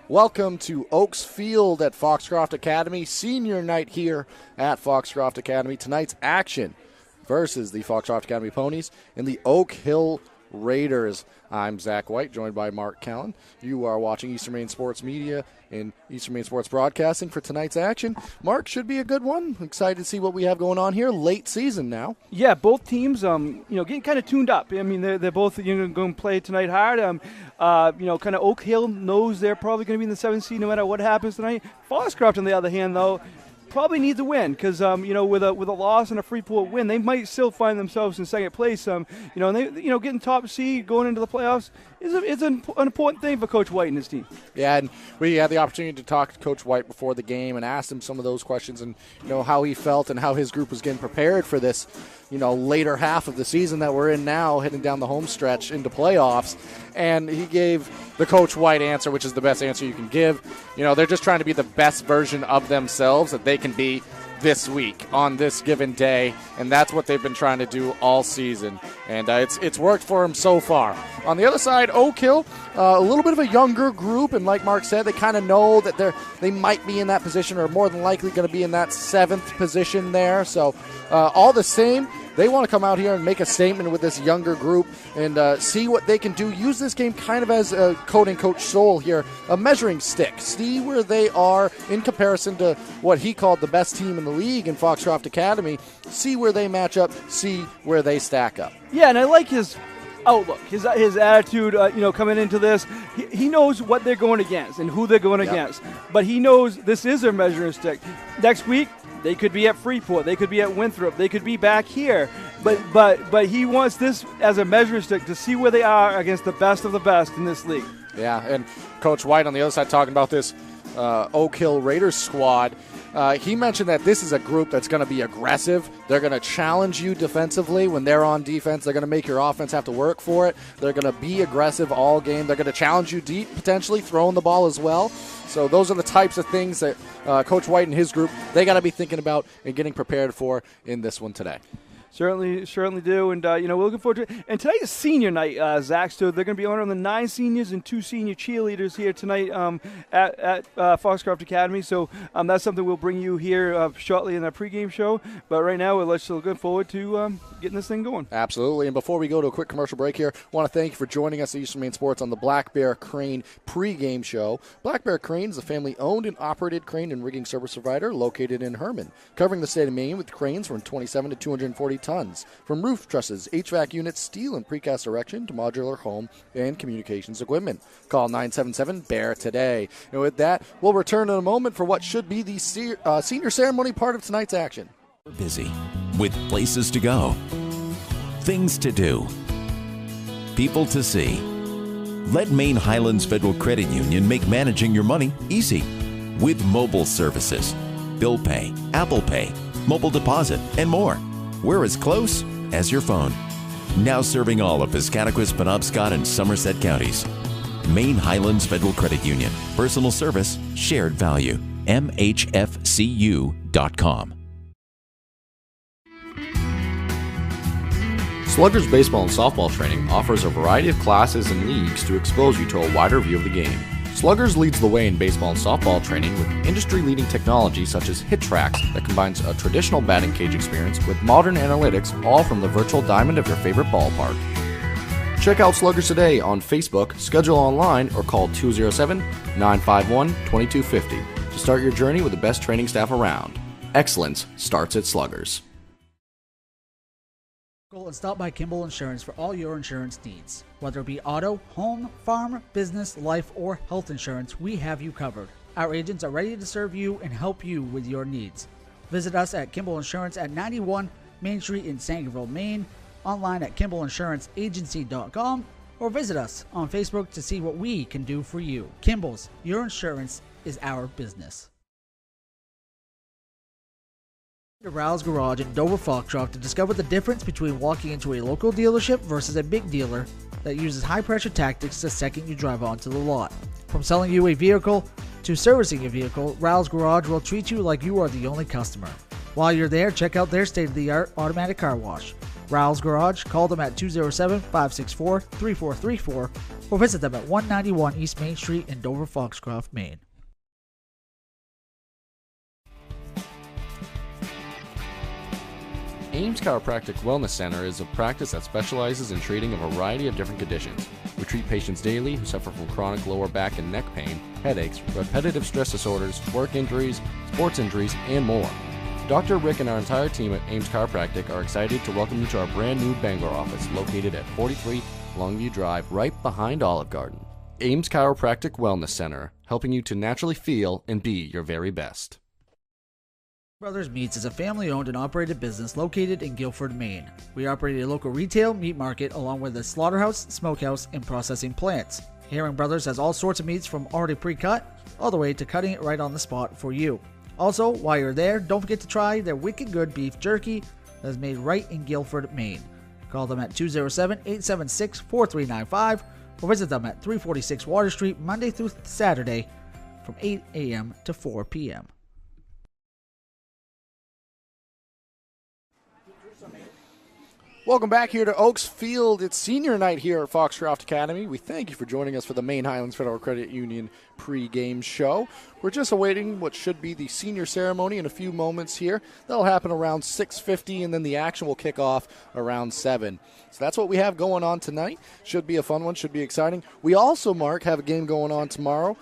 Welcome to Oaks Field at Foxcroft Academy. Senior night here at Foxcroft Academy. Tonight's action versus the Foxcroft Academy Ponies and the Oak Hill Raiders. I'm Zach White, joined by Mark Callan. You are watching Eastern Maine Sports Media and Eastern Maine Sports Broadcasting for tonight's action. Mark, should be a good one. Excited to see what we have going on here. Late season now. Yeah, both teams, getting kind of tuned up. I mean, they're both going to play tonight hard. Kind of Oak Hill knows they're probably going to be in the 7th seed no matter what happens tonight. Foxcroft, on the other hand, though, probably needs a win because, with a loss and a Freeport win, they might still find themselves in second place. Getting top seed going into the playoffs is an important thing for Coach White and his team. Yeah, and we had the opportunity to talk to Coach White before the game and asked him some of those questions and, how he felt and how his group was getting prepared for this, later half of the season that we're in now, heading down the home stretch into playoffs. And he gave the Coach White answer, which is the best answer you can give. They're just trying to be the best version of themselves that they can be this week on this given day, and that's what they've been trying to do all season, and it's worked for them so far. On the other side, Oak Hill, a little bit of a younger group, and like Mark said, they kind of know that they might be in that position or more than likely going to be in that 7th position there. So all the same, they want to come out here and make a statement with this younger group and see what they can do. Use this game kind of as a quoting Coach Soul here, a measuring stick. See where they are in comparison to what he called the best team in the league in Foxcroft Academy. See where they match up. See where they stack up. Yeah, and I like his outlook, his attitude, coming into this. He knows what they're going against and who they're going against. But he knows this is their measuring stick. Next week, they could be at Freeport. They could be at Winthrop. They could be back here. But he wants this as a measuring stick to see where they are against the best of the best in this league. Yeah, and Coach White on the other side talking about this Oak Hill Raiders squad. He mentioned that this is a group that's going to be aggressive. They're going to challenge you defensively. When they're on defense, they're going to make your offense have to work for it. They're going to be aggressive all game. They're going to challenge you deep, potentially throwing the ball as well. So those are the types of things that Coach White and his group, they got to be thinking about and getting prepared for in this one today. Certainly do, and we're looking forward to it. And tonight is senior night, Zach. So they're going to be honoring the 9 seniors and 2 senior cheerleaders here tonight at Foxcroft Academy. So that's something we'll bring you here shortly in our pregame show. But right now, we're just looking forward to getting this thing going. Absolutely. And before we go to a quick commercial break here, I want to thank you for joining us at Eastern Maine Sports on the Black Bear Crane pregame show. Black Bear Crane is a family-owned and operated crane and rigging service provider located in Herman, covering the state of Maine with cranes from 27 to 240 tons. From roof trusses, HVAC units, steel and precast erection to modular home and communications equipment. Call 977-BEAR today. And with that, we'll return in a moment for what should be the senior ceremony part of tonight's action. Busy with places to go, things to do, people to see. Let Maine Highlands Federal Credit Union make managing your money easy with mobile services, bill pay, Apple Pay, mobile deposit, and more. We're as close as your phone. Now serving all of Piscataquis, Penobscot, and Somerset counties. Maine Highlands Federal Credit Union. Personal service, shared value. MHFCU.com. Sluggers Baseball and Softball Training offers a variety of classes and leagues to expose you to a wider view of the game. Sluggers leads the way in baseball and softball training with industry-leading technology such as Hit Tracks that combines a traditional batting cage experience with modern analytics, all from the virtual diamond of your favorite ballpark. Check out Sluggers today on Facebook, schedule online, or call 207-951-2250 to start your journey with the best training staff around. Excellence starts at Sluggers. Go and stop by Kimball Insurance for all your insurance needs. Whether it be auto, home, farm, business, life, or health insurance, we have you covered. Our agents are ready to serve you and help you with your needs. Visit us at Kimball Insurance at 91 Main Street in Sangerville, Maine, online at KimballInsuranceAgency.com, or visit us on Facebook to see what we can do for you. Kimball's, your insurance is our business. To Rouse Garage in Dover Foxcroft to discover the difference between walking into a local dealership versus a big dealer that uses high-pressure tactics the second you drive onto the lot. From selling you a vehicle to servicing your vehicle, Rouse Garage will treat you like you are the only customer. While you're there, check out their state-of-the-art automatic car wash. Riles Garage, call them at 207-564-3434 or visit them at 191 East Main Street in Dover, Foxcroft, Maine. Ames Chiropractic Wellness Center is a practice that specializes in treating a variety of different conditions. We treat patients daily who suffer from chronic lower back and neck pain, headaches, repetitive stress disorders, work injuries, sports injuries, and more. Dr. Rick and our entire team at Ames Chiropractic are excited to welcome you to our brand new Bangor office located at 43 Longview Drive, right behind Olive Garden. Ames Chiropractic Wellness Center, helping you to naturally feel and be your very best. Brothers Meats is a family-owned and operated business located in Guilford, Maine. We operate a local retail meat market along with a slaughterhouse, smokehouse, and processing plants. Herring Brothers has all sorts of meats from already pre-cut all the way to cutting it right on the spot for you. Also, while you're there, don't forget to try their wicked good beef jerky that is made right in Guilford, Maine. Call them at 207-876-4395 or visit them at 346 Water Street Monday through Saturday from 8 a.m. to 4 p.m. Welcome back here to Oaks Field. It's senior night here at Foxcroft Academy. We thank you for joining us for the Maine Highlands Federal Credit Union pre-game show. We're just awaiting what should be the senior ceremony in a few moments here. That'll happen around 6:50, and then the action will kick off around 7. So that's what we have going on tonight. Should be a fun one, should be exciting. We also, Mark, have a game going on tomorrow.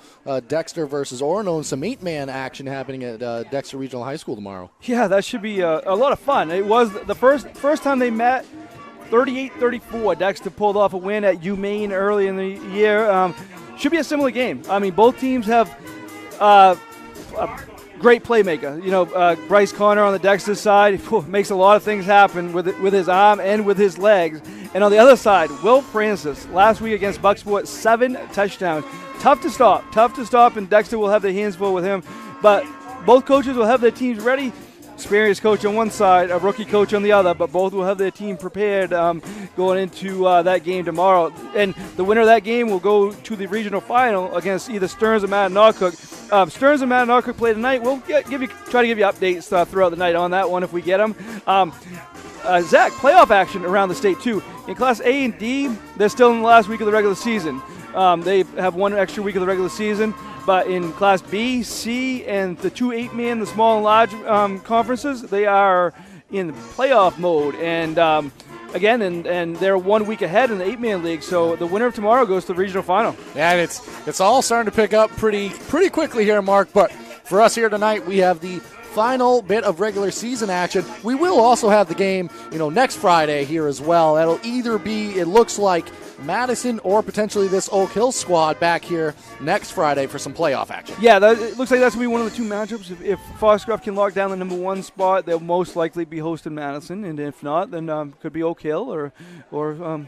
Dexter versus Orono, some 8-man action happening at Dexter Regional High School tomorrow. Yeah, that should be a lot of fun. It was the first time they met, 38-34. Dexter pulled off a win at UMaine early in the year. Should be a similar game. I mean, both teams have a great playmaker. You know, Bryce Connor on the Dexter side makes a lot of things happen with his arm and with his legs. And on the other side, Will Francis, last week against Bucksport, 7 touchdowns. Tough to stop, and Dexter will have their hands full with him. But both coaches will have their teams ready. Experienced coach on one side, a rookie coach on the other, but both will have their team prepared going into that game tomorrow. And the winner of that game will go to the regional final against either Stearns or Mattinock. Stearns and Mattinock play tonight. We'll try to give you updates throughout the night on that one if we get them. Zach, playoff action around the state too. In Class A and D, they're still in the last week of the regular season. They have one extra week of the regular season. But in Class B, C, and the 2 8-man, the small and large conferences, they are in playoff mode. And again, and they're 1 week ahead in the 8-man league. So the winner of tomorrow goes to the regional final. Yeah, and it's all starting to pick up pretty quickly here, Mark. But for us here tonight, we have the final bit of regular season action. We will also have the game, next Friday here as well. That'll either be, it looks like, Madison or potentially this Oak Hill squad back here next Friday for some playoff action. Yeah, it looks like that's going to be one of the two matchups. If Foxcroft can lock down the number 1 spot, they'll most likely be hosting Madison, and if not, then could be Oak Hill or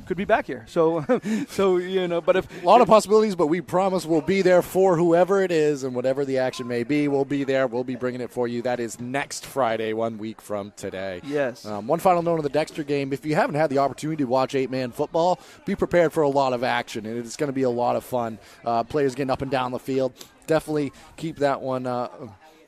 could be back here. So but if a lot of possibilities, but we promise we'll be there for whoever it is, and whatever the action may be, we'll be there. We'll be bringing it for you. That is next Friday, 1 week from today. Yes. One final note on the Dexter game: if you haven't had the opportunity to watch 8-man football, be prepared for a lot of action, and it's going to be a lot of fun. Players getting up and down the field. Definitely keep that one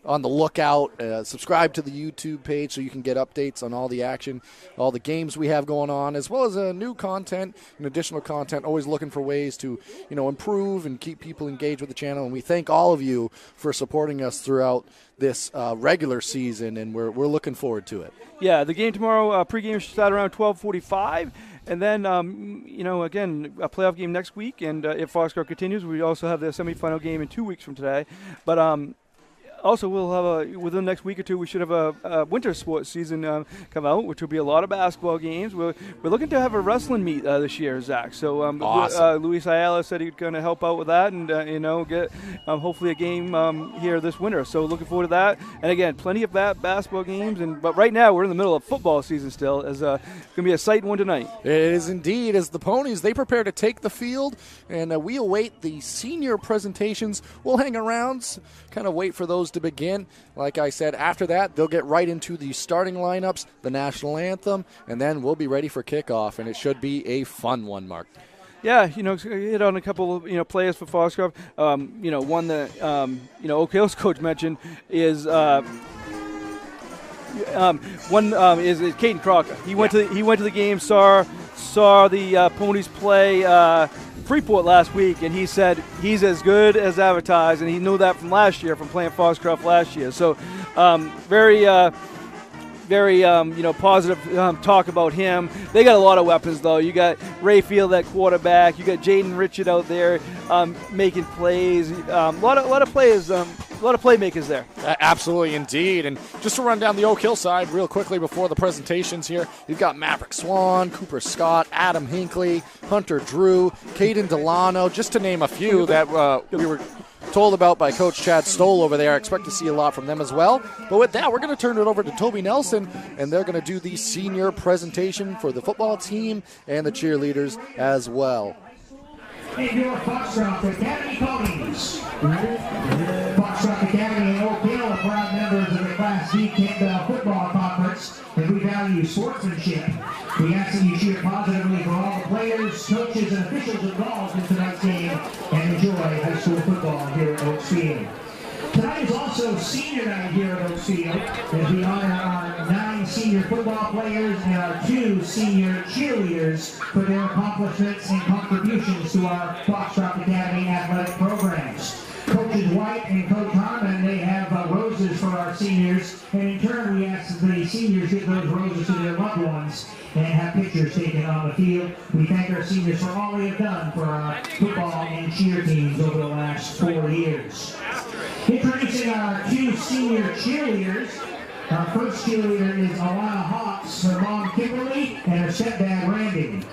on the lookout. Subscribe to the YouTube page so you can get updates on all the action, all the games we have going on, as well as new content and additional content. Always looking for ways to improve and keep people engaged with the channel. And we thank all of you for supporting us throughout this regular season, and we're looking forward to it. Yeah, the game tomorrow, pregame should start around 12:45. And then, again, a playoff game next week. And if Foxcroft continues, we also have the semifinal game in 2 weeks from today. But also, we'll have within the next week or two, we should have a winter sports season come out, which will be a lot of basketball games. We're looking to have a wrestling meet this year, Zach. So awesome. Luis Ayala said he's going to help out with that and, get hopefully a game here this winter. So looking forward to that. And, again, plenty of basketball games. But right now we're in the middle of football season still. It's going to be a exciting one tonight. It is indeed. As the Ponies, they prepare to take the field, and we await the senior presentations. We'll hang around, kind of wait for those to begin. Like I said, after that, they'll get right into the starting lineups, the national anthem, and then we'll be ready for kickoff, and it should be a fun one, Mark. Yeah, hit on a couple of, players for Foxcroft. One that, Oak Hill's coach mentioned is One is Caden Crocker. He went to the game, saw the Ponies play Freeport last week, and he said he's as good as advertised, and he knew that from last year, from playing Foxcroft last year. So very positive talk about him. They got a lot of weapons, though. You got Ray Field at quarterback. You got Jaden Richard out there making plays. A lot of players. A lot of playmakers there. Absolutely, indeed. And just to run down the Oak Hill side real quickly before the presentations here, you've got Maverick Swan, Cooper Scott, Adam Hinckley, Hunter Drew, Caden Delano, just to name a few that we were told about by Coach Chad Stoll over there. I expect to see a lot from them as well. But with that, we're going to turn it over to Toby Nelson, and they're going to do the senior presentation for the football team and the cheerleaders as well. And your Foxcroft Academy Ponies. Foxcroft Academy and Oak Hill are proud members of the Class D Campbell Football Conference, and we value sportsmanship. We ask that you cheer positively for all the players, coaches, and officials involved in tonight's game, and enjoy high school football here at Oaks Field. Tonight is also senior night here at Oaks Field, as we honor our 9 senior football players and our 2 senior cheerleaders for their accomplishments and contributions to our Foxcroft Academy athletic programs. Coaches White and Coach Harmon, they have roses for our seniors, and in turn we ask that the seniors give those roses to their loved ones and have pictures taken on the field. We thank our seniors for all they have done for our football and cheer teams over the last 4 years. Introducing our 2 senior cheerleaders. Our first cheerleader is Alana Hawks, her mom Kimberly, and her stepdad Randy.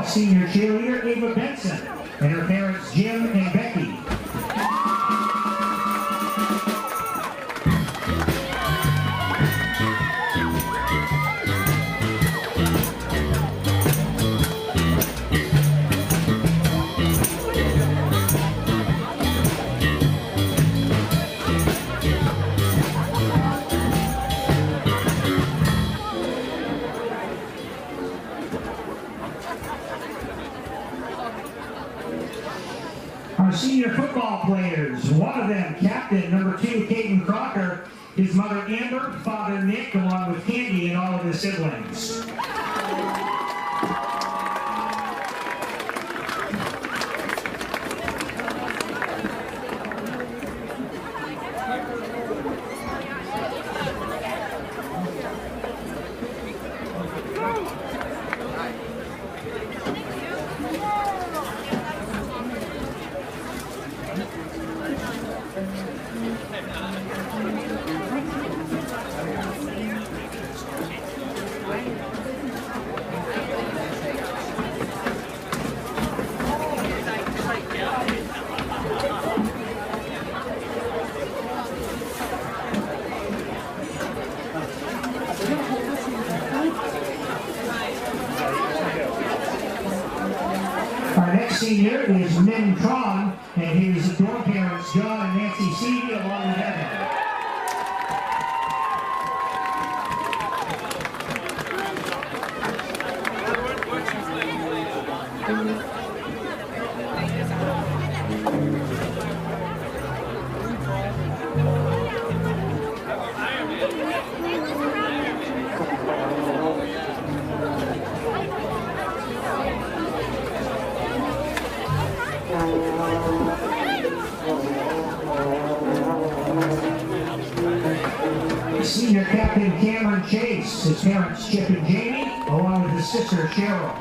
Senior cheerleader Ava Benson and her parents Jim and Becky. Senior football players, one of them captain number 2 Caden Crocker, his mother Amber, father Nick, along with Candy and all of his siblings. Senior is Min Tron and his dorm parents John and Nancy C. along with Evan. Senior captain Cameron Chase, his parents Chip and Jamie, along with his sister Cheryl.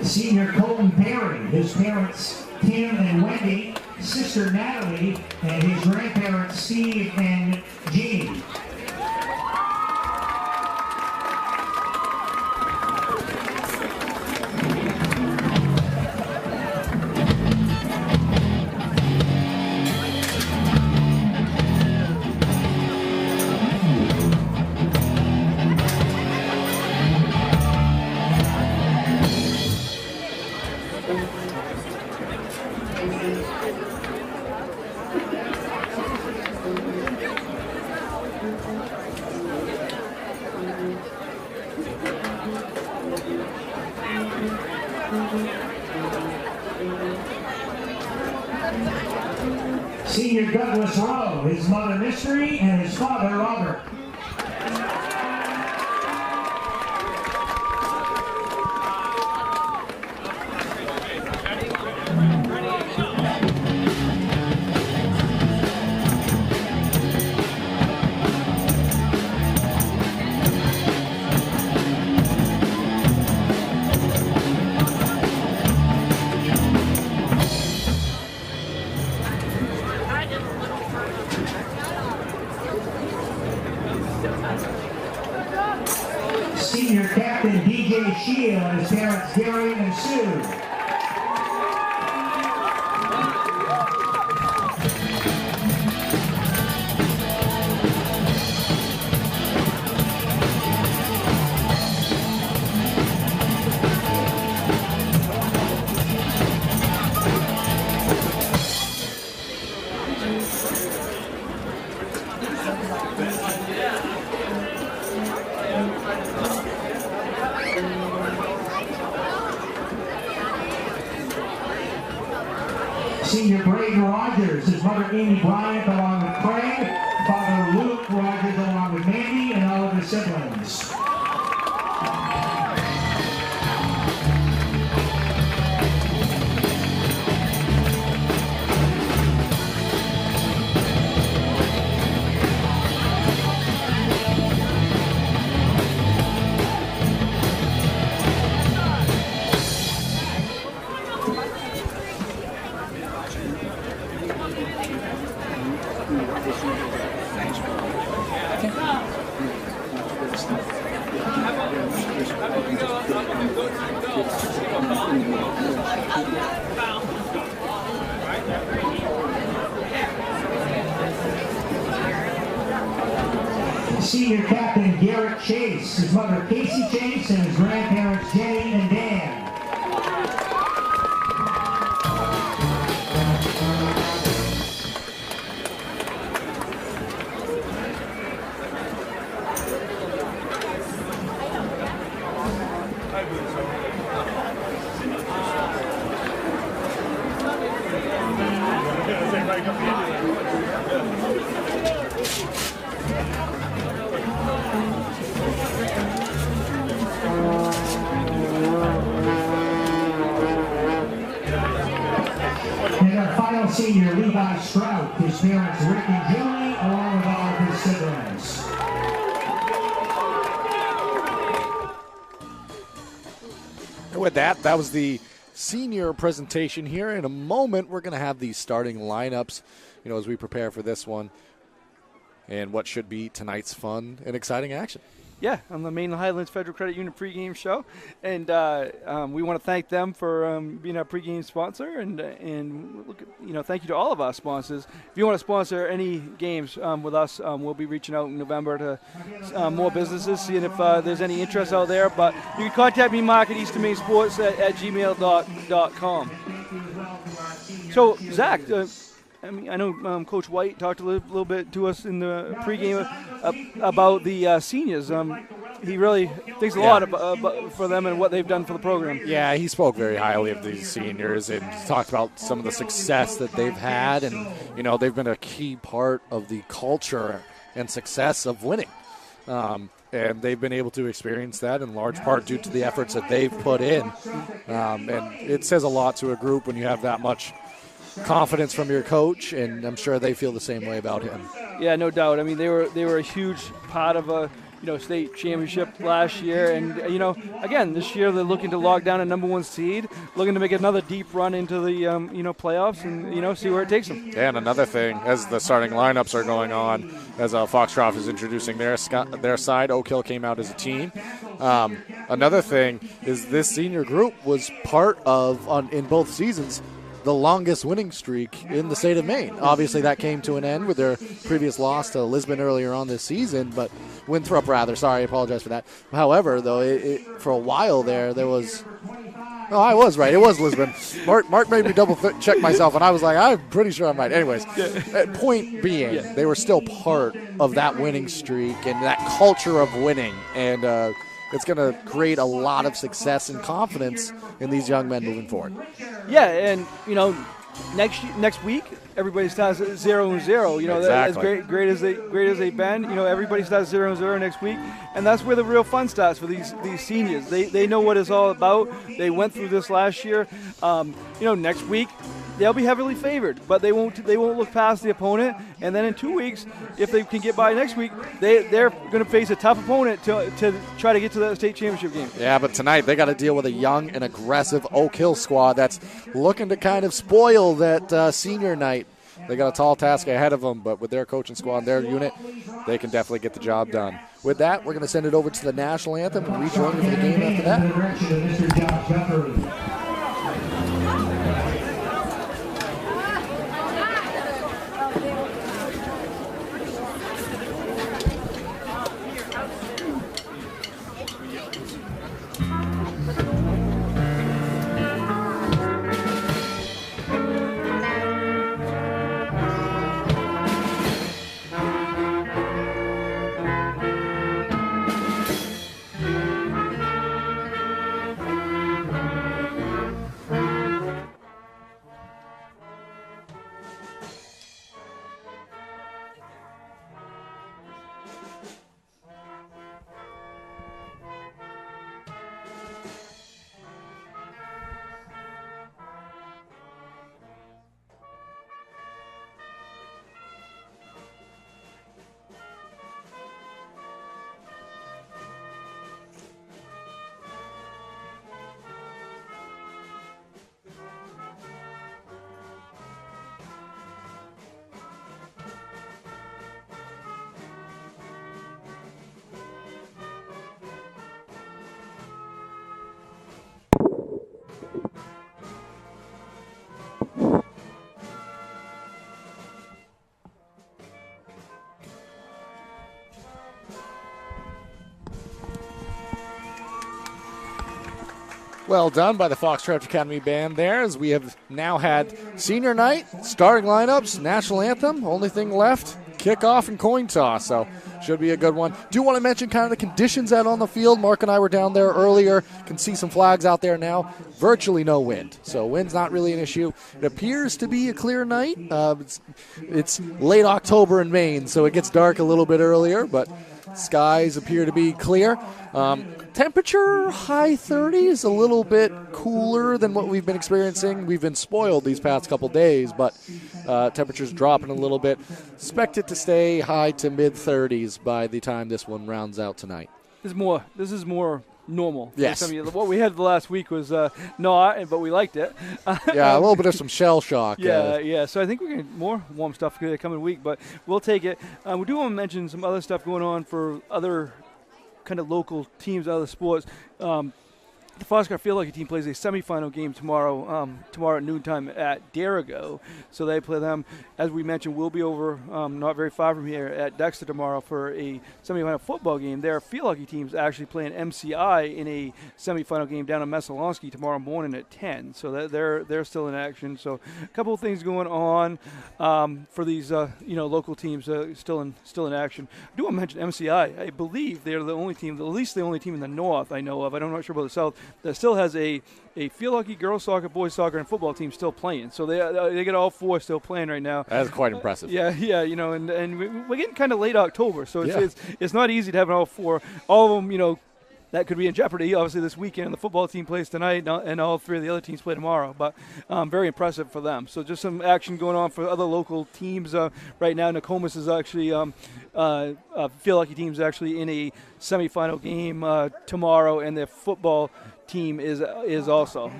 Senior Colton Perry, his parents Tim and Wendy, sister Natalie, and his grandparents Steve and Jeannie. Senior Douglas Rowe, his mother Mystery, and his father Robert. Senior Captain DJ Shield and his parents Gary and Sue. Senior Braden Rogers, his mother Amy Bryant along with Craig, father Luke Rogers along with Mandy, and all of his siblings. Senior Captain Garrett Chase, his mother Casey Chase, and his grandparents Jenny and Dan. And our final senior, Levi Strout, his parents Rick and Julie, along with all of his siblings. And with that was the senior presentation here. In a moment, we're going to have the starting lineups, as we prepare for this one and what should be tonight's fun and exciting action. Yeah, on the Main Highlands Federal Credit Union pregame show, and we want to thank them for being our pregame sponsor, and look, thank you to all of our sponsors. If you want to sponsor any games with us, we'll be reaching out in November to more businesses, seeing if there's any interest out there. But you can contact me, Mark at EasternMainSports at gmail.com. So, Zach. I know Coach White talked a little bit to us in the pregame about the seniors. He really thinks a lot about for them and what they've done for the program. Yeah, he spoke very highly of these seniors and talked about some of the success that they've had, and they've been a key part of the culture and success of winning. And and they've been able to experience that in large part due to the efforts that they've put in. And it says a lot to a group when you have that much confidence from your coach, and I'm sure they feel the same way about him. Yeah, no doubt. I mean, they were a huge part of a state championship last year, and again this year they're looking to lock down a number 1 seed, looking to make another deep run into the playoffs, and see where it takes them. And another thing, as the starting lineups are going on, as Foxcroft is introducing their side, Oak Hill came out as a team. Another thing is this senior group was part of, in both seasons, the longest winning streak in the state of Maine. Obviously, that came to an end with their previous loss to Lisbon earlier on this season, but Winthrop, rather. Sorry, I apologize for that. However, though, for a while there was. Oh, I was right. It was Lisbon. Mark made me double check myself, and I was like, I'm pretty sure I'm right. Anyways, point being, they were still part of that winning streak and that culture of winning, and it's going to create a lot of success and confidence in these young men moving forward. Yeah, and next week everybody starts at 0-0. Exactly. As great as they've been. Everybody starts 0-0 next week, and that's where the real fun starts for these seniors. They know what it's all about. They went through this last year. Next week they'll be heavily favored, but they won't look past the opponent. And then in 2 weeks, if they can get by next week, they're going to face a tough opponent to try to get to the state championship game. Yeah, but tonight they got to deal with a young and aggressive Oak Hill squad that's looking to kind of spoil that senior night. They got a tall task ahead of them, but with their coaching squad and their unit, they can definitely get the job done. With that, we're going to send it over to the national anthem and rejoin you for the game after that. Well done by the Foxcroft Academy Band there, as we have now had senior night, starting lineups, national anthem. Only thing left, kickoff and coin toss. So should be a good one. Do want to mention kind of the conditions out on the field. Mark and I were down there earlier. Can see some flags out there now. Virtually no wind. So wind's not really an issue. It appears to be a clear night. It's late October in Maine, so it gets dark a little bit earlier, but skies appear to be clear. Temperature high 30s, a little bit cooler than what we've been experiencing. We've been spoiled these past couple days, but temperatures dropping a little bit. Expect it to stay high to mid 30s by the time this one rounds out tonight. This is more normal. Yes. I mean, what we had the last week was not, but we liked it. Yeah, a little bit of some shell shock. Yeah. So I think we're getting more warm stuff coming week, but we'll take it. We do want to mention some other stuff going on for other kind of local teams, other sports. The Foxcroft Field Hockey team plays a semifinal game tomorrow at noontime at Derigo. So they play them. As we mentioned, we'll be over not very far from here at Dexter tomorrow for a semifinal football game. Their field hockey team's actually playing MCI in a semifinal game down in Messalonskee tomorrow morning at 10. So they're still in action. So a couple of things going on for these local teams still in action. I do want to mention MCI. I believe they're the only team, at least the only team in the north I know of. I'm not sure about the south, that still has a field hockey, girls soccer, boys soccer, and football team still playing. So they get all 4 still playing right now. That's quite impressive. Yeah, and we're getting kind of late October, so it's not easy to have all 4. All of them, that could be in jeopardy, obviously, this weekend. The football team plays tonight, and all 3 of the other teams play tomorrow. But very impressive for them. So just some action going on for other local teams right now. Nokomis is actually field hockey team's actually in a semifinal game tomorrow, and their football team is also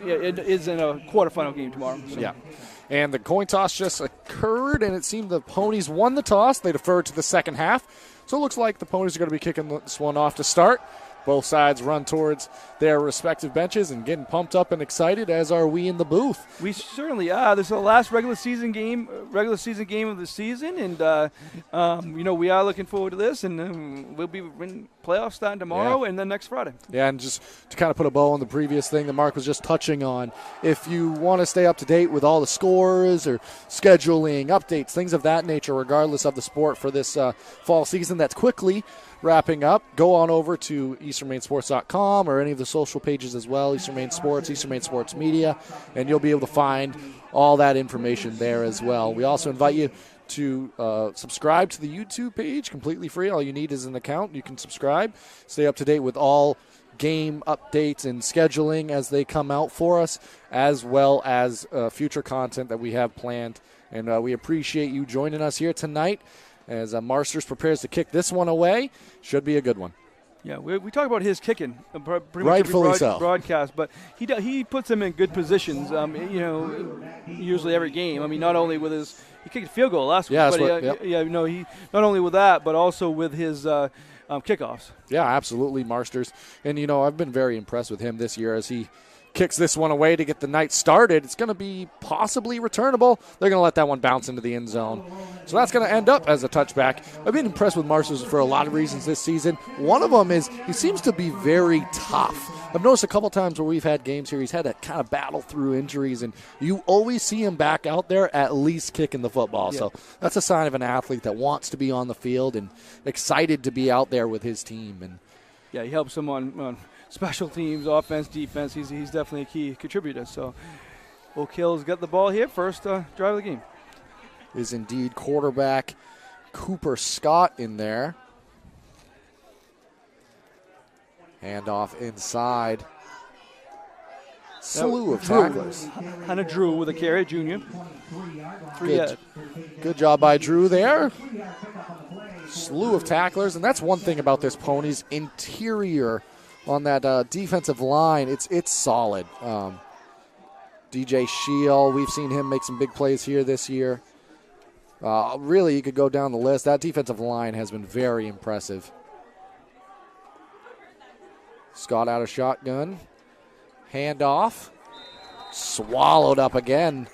it is in a quarterfinal game tomorrow. So. Yeah. And the coin toss just occurred, and it seemed the Ponies won the toss. They deferred to the second half. So it looks like the Ponies are going to be kicking this one off to start. Both sides run towards their respective benches and getting pumped up and excited, as are we in the booth. We certainly are. This is the last regular season game of the season, and we are looking forward to this. And we'll be in playoffs starting tomorrow and then next Friday. Yeah, and just to kind of put a bow on the previous thing that Mark was just touching on, if you want to stay up to date with all the scores or scheduling, updates, things of that nature, regardless of the sport for this fall season that's quickly wrapping up, go on over to easternmainsports.com or any of the social pages as well, Eastern Maine Sports, Eastern Maine Sports Media, and you'll be able to find all that information there as well. We also invite you to subscribe to the YouTube page, completely free. All you need is an account. You can subscribe, stay up to date with all game updates and scheduling as they come out for us, as well as future content that we have planned. And we appreciate you joining us here tonight as Marsters prepares to kick this one away. Should be a good one. Yeah, we talk about his kicking pretty Rightfully much every so. broadcast, but he puts him in good positions. Usually every game. I mean, not only with he kicked a field goal last week, but he not only with that, but also with his kickoffs. Yeah, absolutely, Marsters. And I've been very impressed with him this year as he kicks this one away to get the night started. It's going to be possibly returnable. They're going to let that one bounce into the end zone. So that's going to end up as a touchback. I've been impressed with Marsters for a lot of reasons this season. One of them is he seems to be very tough. I've noticed a couple times where we've had games here, he's had to kind of battle through injuries, and you always see him back out there at least kicking the football. Yeah. So that's a sign of an athlete that wants to be on the field and excited to be out there with his team. And yeah, he helps them on special teams, offense, defense. He's definitely a key contributor. So Oak Hill's got the ball here, first drive of the game. Is indeed quarterback Cooper Scott in there. Handoff inside. Slew of tacklers. Hannah Drew with a carry, junior. Good job by Drew there. Slew of tacklers, and that's one thing about this Ponies interior on that defensive line. It's solid. DJ Shield, we've seen him make some big plays here this year. Really, you could go down the list. That defensive line has been very impressive. Scott out of shotgun. Handoff. Swallowed up again.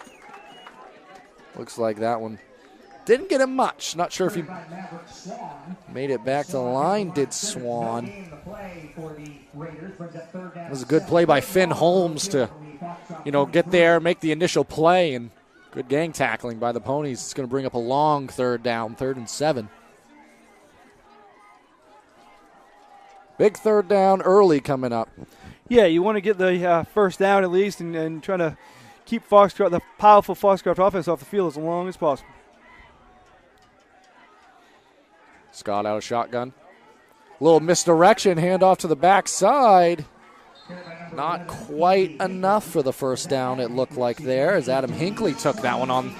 Looks like that one didn't get him much. Not sure if he made it back to the line. Did Swan. It was a good play by Finn Holmes to, get there, make the initial play, and good gang tackling by the Ponies. It's going to bring up a long third down, 3rd and 7. Big third down early coming up. Yeah, you want to get the first down at least and try to keep the powerful Foxcroft offense off the field as long as possible. Scott out of shotgun. Little misdirection, handoff to the backside. Not quite enough for the first down, it looked like there, as Adam Hinckley took that one on.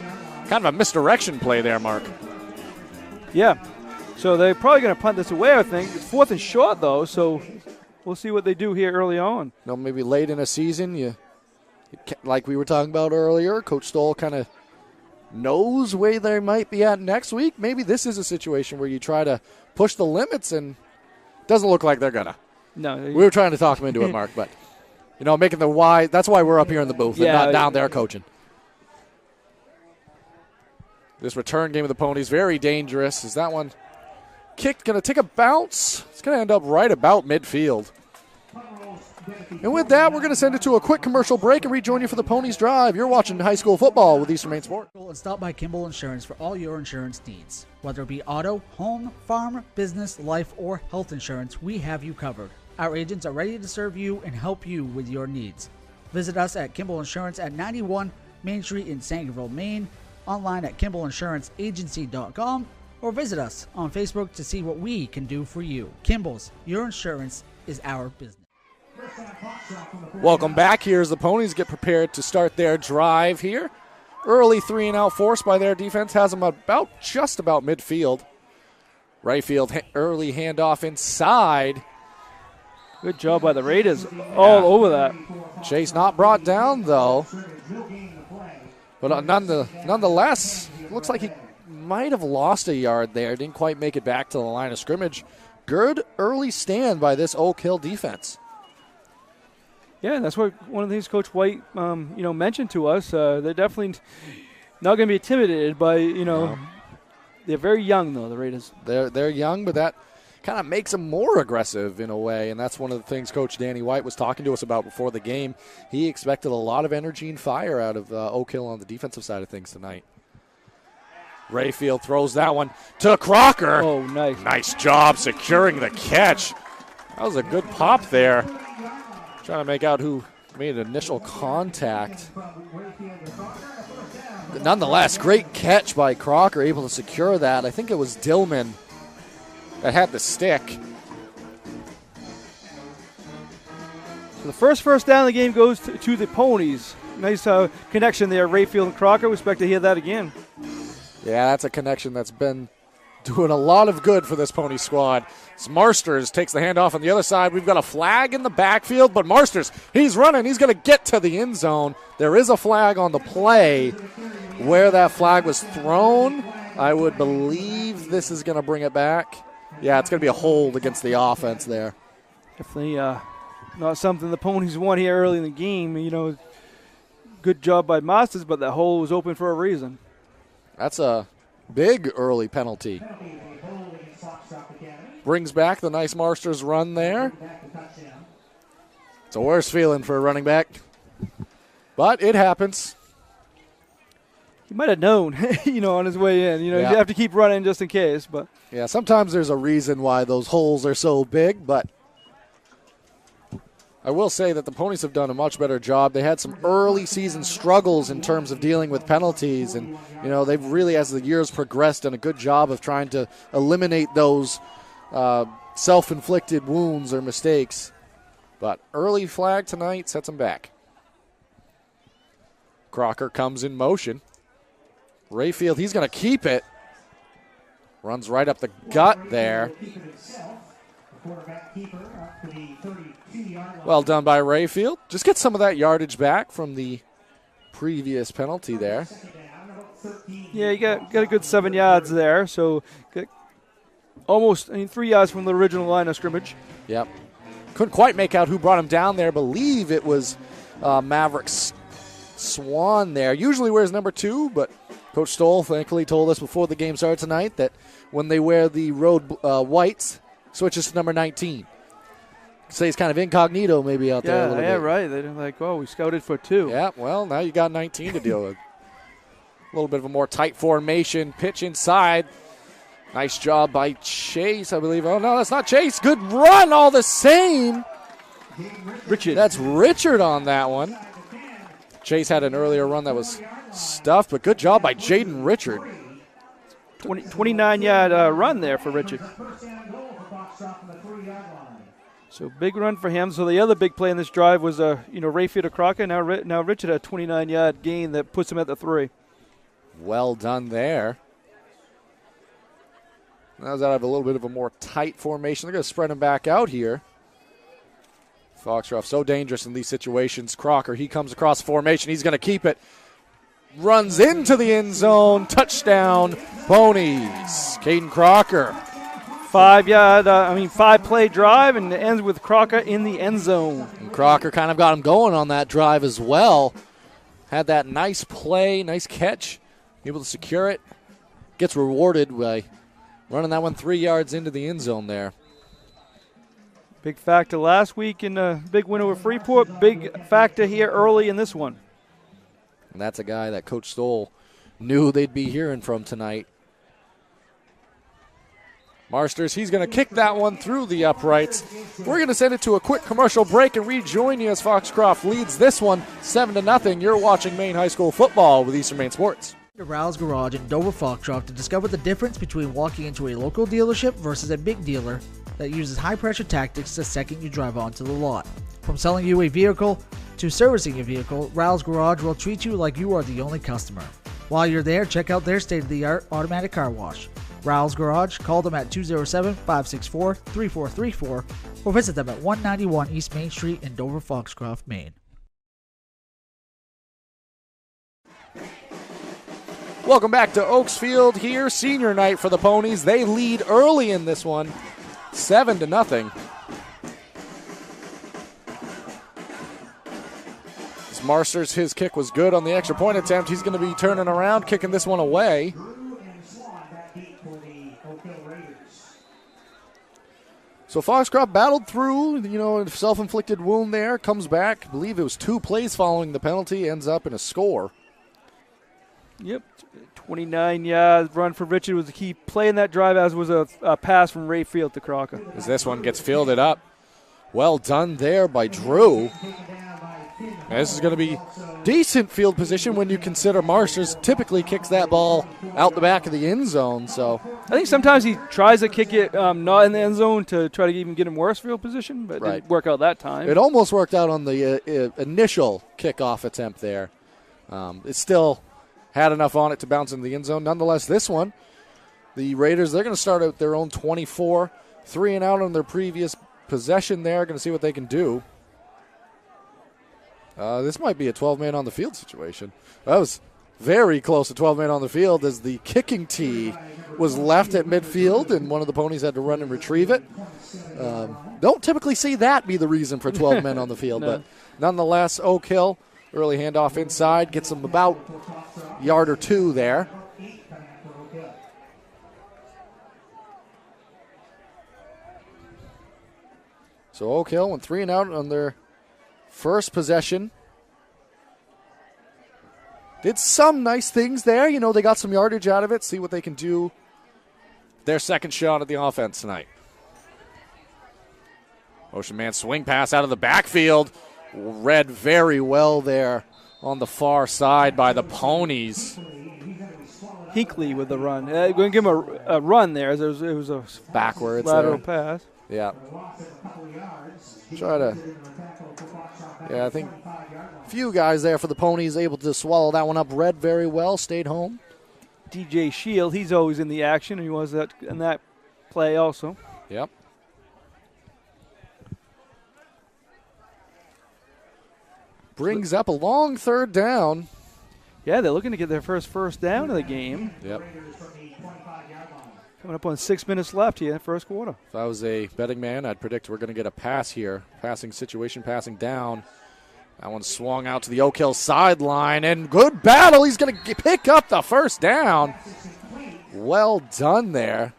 Kind of a misdirection play there, Mark. Yeah. So they're probably going to punt this away, I think. It's 4th and short, though, so we'll see what they do here early on. Maybe late in a season, like we were talking about earlier, Coach Stoll kind of knows where they might be at next week. Maybe this is a situation where you try to push the limits, and it doesn't look like they're going to. No. We were trying to talk them into it, Mark, but, making the why. That's why we're up here in the booth and not down there coaching. This return game of the Ponies, very dangerous. Is that one kicked, going to take a bounce? It's going to end up right about midfield. And with that, we're going to send it to a quick commercial break and rejoin you for the Ponies Drive. You're watching high school football with Eastern Maine Sports. And stop by Kimball Insurance for all your insurance needs. Whether it be auto, home, farm, business, life, or health insurance, we have you covered. Our agents are ready to serve you and help you with your needs. Visit us at Kimball Insurance at 91 Main Street in Sangerville, Maine, online at KimballInsuranceAgency.com, or visit us on Facebook to see what we can do for you. Kimball's, your insurance is our business. Welcome back here as the Ponies get prepared to start their drive here. Early 3-and-out force by their defense has them just about midfield. Rayfield early handoff inside. Good job by the Raiders. All over that. Chase not brought down, though. But nonetheless, looks like he might have lost a yard there. Didn't quite make it back to the line of scrimmage. Good early stand by this Oak Hill defense. Yeah, that's what one of the things Coach White, mentioned to us. They're definitely not going to be intimidated by, No. They're very young, though, the Raiders. They're young, but that kind of makes them more aggressive in a way, and that's one of the things Coach Danny White was talking to us about before the game. He expected a lot of energy and fire out of Oak Hill on the defensive side of things tonight. Rayfield throws that one to Crocker. Oh, nice. Nice job securing the catch. That was a good pop there. Trying to make out who made initial contact. But nonetheless, great catch by Crocker, able to secure that. I think it was Dillman that had the stick. So the first down of the game goes to the Ponies. Nice connection there, Rayfield and Crocker. We expect to hear that again. Yeah, that's a connection that's been doing a lot of good for this Pony squad. As Marsters takes the handoff on the other side. We've got a flag in the backfield, but Marsters, he's running. He's going to get to the end zone. There is a flag on the play. Where that flag was thrown, I would believe this is going to bring it back. Yeah, it's going to be a hold against the offense there. Definitely not something the Ponies won here early in the game. Good job by Masters, but that hole was open for a reason. That's a big early penalty. Brings back the nice Marsters run there. It's a worse feeling for a running back, but it happens. He might have known, on his way in. You have to keep running just in case. But yeah, sometimes there's a reason why those holes are so big, but I will say that the Ponies have done a much better job. They had some early season struggles in terms of dealing with penalties, and they've really, as the years progressed, done a good job of trying to eliminate those self-inflicted wounds or mistakes. But early flag tonight sets them back. Crocker comes in motion. Rayfield, he's going to keep it. Runs right up the gut there. Well done by Rayfield. Just get some of that yardage back from the previous penalty there. Yeah, you got a good 7 yards there. So almost 3 yards from the original line of scrimmage. Yep. Couldn't quite make out who brought him down there. Believe it was Maverick Swan there. Usually wears number 2, but Coach Stoll thankfully told us before the game started tonight that when they wear the road whites, switches to number 19. Say he's kind of incognito maybe out there a little bit. Yeah, right. They're like, we scouted for 2. Yeah, well, now you got 19 to deal with. A little bit of a more tight formation. Pitch inside. Nice job by Chase, I believe. Oh, no, that's not Chase. Good run all the same. Richard. That's Richard on that one. Chase had an earlier run that was stuffed, but good job by Jaden Richard. 29-yard run there for Richard. So big run for him. So the other big play in this drive was, Rayfield to Crocker. Now Richard had a 29-yard gain that puts him at the 3. Well done there. Now that I have a little bit of a more tight formation, they're going to spread him back out here. Foxcroft so dangerous in these situations. Crocker, he comes across formation. He's going to keep it. Runs into the end zone. Touchdown, Ponies. Caden Crocker. 5-play drive, and it ends with Crocker in the end zone. And Crocker kind of got him going on that drive as well. Had that nice play, nice catch. Able to secure it. Gets rewarded by running that one 3 yards into the end zone there. Big factor last week in a big win over Freeport. Big factor here early in this one. And that's a guy that Coach Stoll knew they'd be hearing from tonight. Marsters, he's going to kick that one through the uprights. We're going to send it to a quick commercial break and rejoin you as Foxcroft leads this one 7-0. You're watching Maine High School football with Eastern Maine Sports. To Rouse Garage in Dover Foxcroft to discover the difference between walking into a local dealership versus a big dealer that uses high-pressure tactics the second you drive onto the lot. From selling you a vehicle to servicing your vehicle, Rouse Garage will treat you like you are the only customer. While you're there, check out their state-of-the-art automatic car wash. Rouse Garage, call them at 207-564-3434 or visit them at 191 East Main Street in Dover Foxcroft, Maine. Welcome back to Oaks Field here. Senior night for the Ponies. They lead early in this one, 7-0. As Marsters, his kick was good on the extra point attempt. He's going to be turning around, kicking this one away. So Foxcroft battled through, a self-inflicted wound there, comes back. I believe it was 2 plays following the penalty, ends up in a score. Yep, 29-yard run for Richard was the key play in that drive, as was a pass from Ray Field to Crocker. As this one gets fielded up. Well done there by Drew. And this is going to be decent field position when you consider Marsters typically kicks that ball out the back of the end zone. So I think sometimes he tries to kick it not in the end zone to try to even get him worse field position, but it didn't work out that time. It almost worked out on the initial kickoff attempt there. It still had enough on it to bounce into the end zone. Nonetheless, this one, the Raiders, they're going to start out their own 24, 3 and out on their previous possession there. Going to see what they can do. This might be a 12-man on the field situation. That was very close to 12-man on the field as the kicking tee was left at midfield and one of the Ponies had to run and retrieve it. Don't typically see that be the reason for 12 men on the field, but nonetheless, Oak Hill, early handoff inside, gets them about a yard or 2 there. So Oak Hill went 3 and out on their first possession. Did some nice things there. They got some yardage out of it. See what they can do. Their second shot at the offense tonight. Motion man swing pass out of the backfield. Read very well there on the far side by the Ponies. Hinkley with the run. Going to give him a run there. It was a backwards lateral there. pass. Yeah. I think a few guys there for the Ponies able to swallow that one up. Read very well, stayed home. DJ Shield, he's always in the action, and he was in that play also. Yep. Brings up a long 3rd down. Yeah, they're looking to get their first down of the game. Yep. Coming up on 6 minutes left here, first quarter. If I was a betting man, I'd predict we're going to get a pass here. Passing situation, passing down. That one swung out to the Oak Hill sideline, and good battle. He's going to pick up the first down. Well done there.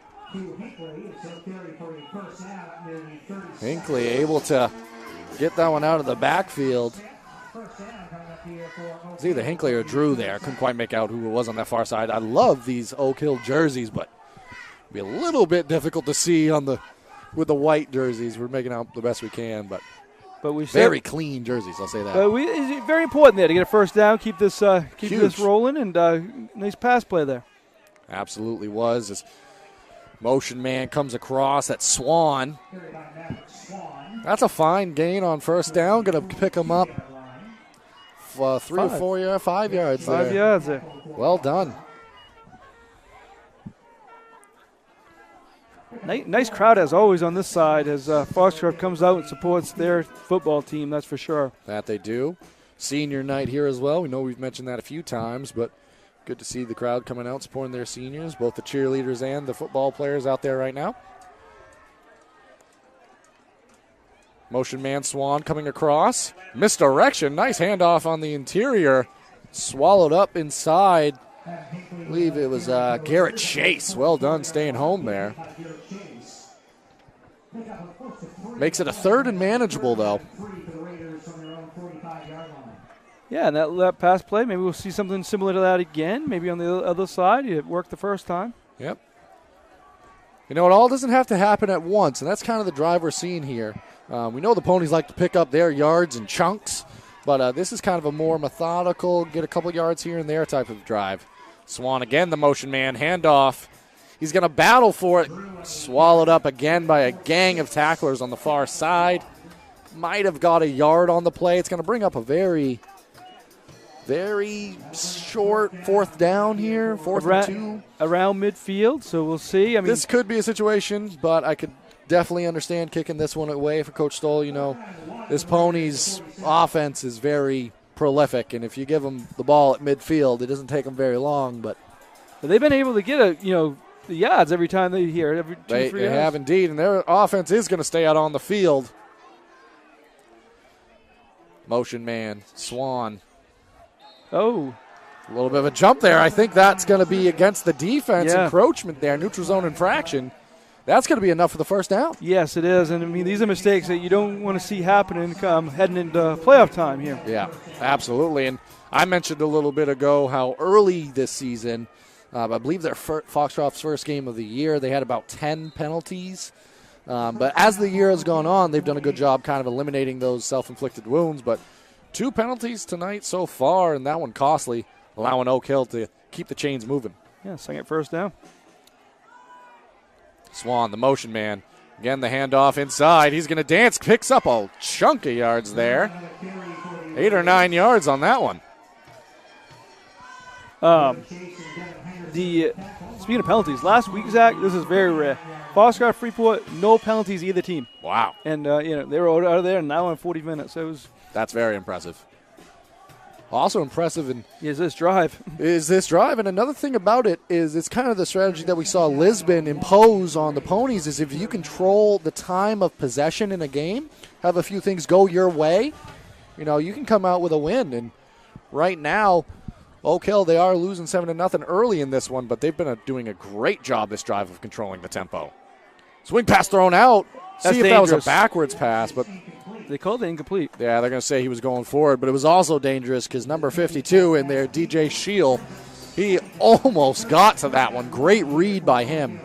Hinkley able to get that one out of the backfield. It's either Hinkley or Drew there. Couldn't quite make out who it was on that far side. I love these Oak Hill jerseys, but be a little bit difficult to see with the white jerseys. We're making out the best we can, but we very clean jerseys. I'll say that. But it's very important there to get a first down, keep this rolling, and nice pass play there. Absolutely was. As motion man comes across at Swan. That's a fine gain on first down. Going to pick him up 3 or 4 yards, 5 yards. 5 yards there. Well done. Nice crowd, as always, on this side as Foxcroft comes out and supports their football team, that's for sure. That they do. Senior night here as well. We know we've mentioned that a few times, but good to see the crowd coming out supporting their seniors, both the cheerleaders and the football players out there right now. Motion man Swan coming across. Misdirection. Nice handoff on the interior. Swallowed up inside. I believe it was Garrett Chase. Well done staying home there. Makes it a 3rd and manageable, though. Yeah, and that pass play, maybe we'll see something similar to that again. Maybe on the other side. It worked the first time. Yep. You know, it all doesn't have to happen at once, and that's kind of the drive we're seeing here. We know the Ponies like to pick up their yards in chunks, but this is kind of a more methodical, get a couple yards here and there type of drive. Swan again, the motion man, handoff. He's going to battle for it. Swallowed up again by a gang of tacklers on the far side. Might have got a yard on the play. It's going to bring up a very, very short fourth down here, fourth and 2. Around midfield, so we'll see. I mean, this could be a situation, but I could definitely understand kicking this one away for Coach Stoll. You know, this Ponies offense is very prolific, and if you give them the ball at midfield, it doesn't take them very long. But they've been able to get the yards every time they hear every 2 they 3 yards. have indeed, and their offense is going to stay out on the field. Motion man, Swan. Oh. A little bit of a jump there. I think that's going to be against the defense. Encroachment there, neutral zone infraction. That's going to be enough for the first down. Yes, it is. And, I mean, these are mistakes that you don't want to see happening heading into playoff time here. Yeah, absolutely. And I mentioned a little bit ago how early this season, I believe their Foxcroft's first game of the year, they had about 10 penalties. But as the year has gone on, they've done a good job kind of eliminating those self-inflicted wounds. But 2 penalties tonight so far, and that one costly, allowing Oak Hill to keep the chains moving. Yeah, second first down. Swan, the motion man. Again, the handoff inside. He's going to dance. Picks up a chunk of yards there. 8 or 9 yards on that one. Speaking of penalties, last week, Zach, this is very rare. Foxcroft, Freeport, no penalties either team. Wow. And, they were out of there now in 40 minutes. That's very impressive. Also impressive is this drive. And another thing about it is it's kind of the strategy that we saw Lisbon impose on the Ponies is if you control the time of possession in a game, have a few things go your way, you can come out with a win. And right now, Oak Hill, they are losing 7-0 early in this one, but they've been doing a great job this drive of controlling the tempo. Swing pass thrown out. That's See if dangerous. that was a backwards pass, but they called it incomplete. Yeah, they're going to say he was going forward, but it was also dangerous because number 52 in there, DJ Scheel, he almost got to that one. Great read by him.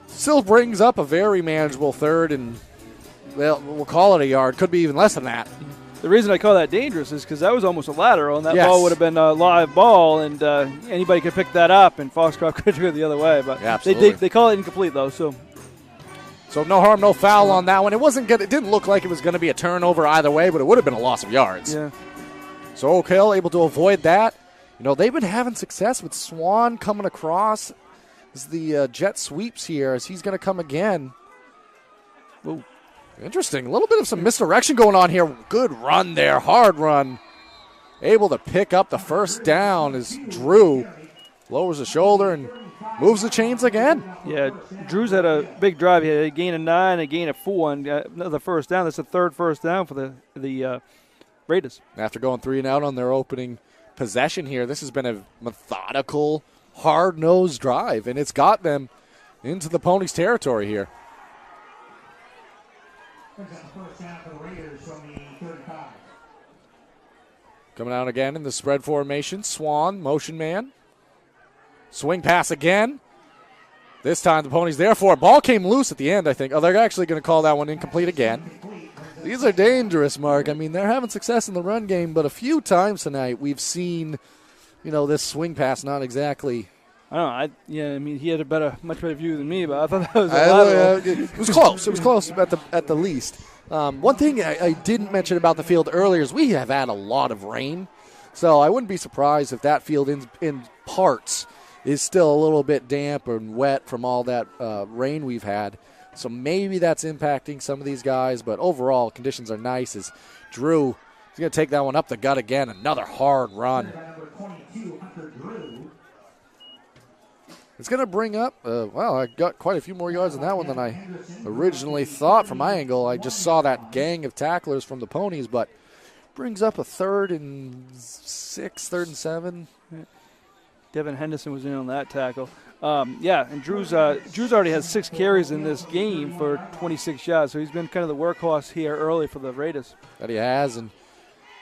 Still brings up a very manageable third, and we'll call it a yard. Could be even less than that. The reason I call that dangerous is because that was almost a lateral, and that ball would have been a live ball, and anybody could pick that up, and Foxcroft could go the other way. But they call it incomplete, though, So no harm, no foul on that one. It wasn't good. It didn't look like it was going to be a turnover either way, but it would have been a loss of yards. Yeah. So Oak Hill able to avoid that. They've been having success with Swan coming across as the jet sweeps here as he's going to come again. Ooh, interesting. A little bit of some misdirection going on here. Good run there. Hard run. Able to pick up the first down as Drew lowers the shoulder and moves the chains again. Yeah, Drew's had a big drive. He had a gain of 9, a gain of 4, and another first down. That's the third first down for the Raiders. After going 3 and out on their opening possession here, this has been a methodical, hard-nosed drive, and it's got them into the Ponies' territory here. Coming out again in the spread formation. Swan, motion man. Swing pass again. This time the Ponies there for it. Ball came loose at the end, I think. Oh, they're actually going to call that one incomplete again. These are dangerous, Mark. I mean, they're having success in the run game, but a few times tonight we've seen, this swing pass not exactly. I don't know. He had a much better view than me, but I thought that was a lateral. It was close. It was close at the least. One thing I didn't mention about the field earlier is we have had a lot of rain, so I wouldn't be surprised if that field in parts is still a little bit damp and wet from all that rain we've had. So maybe that's impacting some of these guys, but overall conditions are nice as Drew is going to take that one up the gut again. Another hard run. It's going to bring up, I got quite a few more yards on that one than I originally thought from my angle. I just saw that gang of tacklers from the Ponies, but brings up a 3rd and 6, 3rd and 7. Devin Henderson was in on that tackle. And Drew's already has 6 carries in this game for 26 yards, so he's been kind of the workhorse here early for the Raiders. That he has, and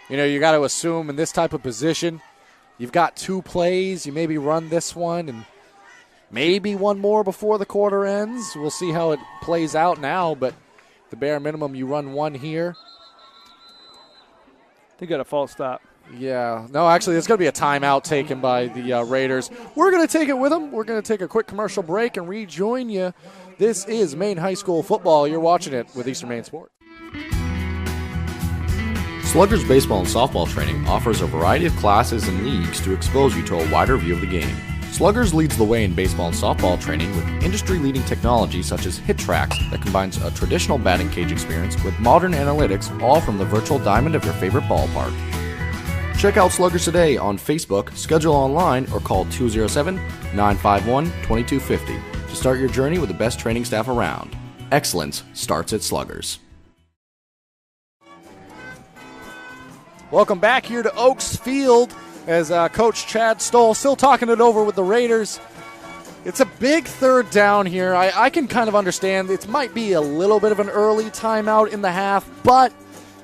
you got to assume in this type of position, you've got 2 plays, you maybe run this one, and maybe one more before the quarter ends. We'll see how it plays out now, but the bare minimum, you run one here. They got a false stop. Yeah. No, actually, it's going to be a timeout taken by the Raiders. We're going to take it with them. We're going to take a quick commercial break and rejoin you. This is Maine High School football. You're watching it with Eastern Maine Sports. Sluggers baseball and softball training offers a variety of classes and leagues to expose you to a wider view of the game. Sluggers leads the way in baseball and softball training with industry-leading technology such as HitTrax that combines a traditional batting cage experience with modern analytics, all from the virtual diamond of your favorite ballpark. Check out Sluggers today on Facebook, schedule online, or call 207-951-2250 to start your journey with the best training staff around. Excellence starts at Sluggers. Welcome back here to Oaks Field as Coach Chad Stoll still talking it over with the Raiders. It's a big third down here. I can kind of understand it might be a little bit of an early timeout in the half, but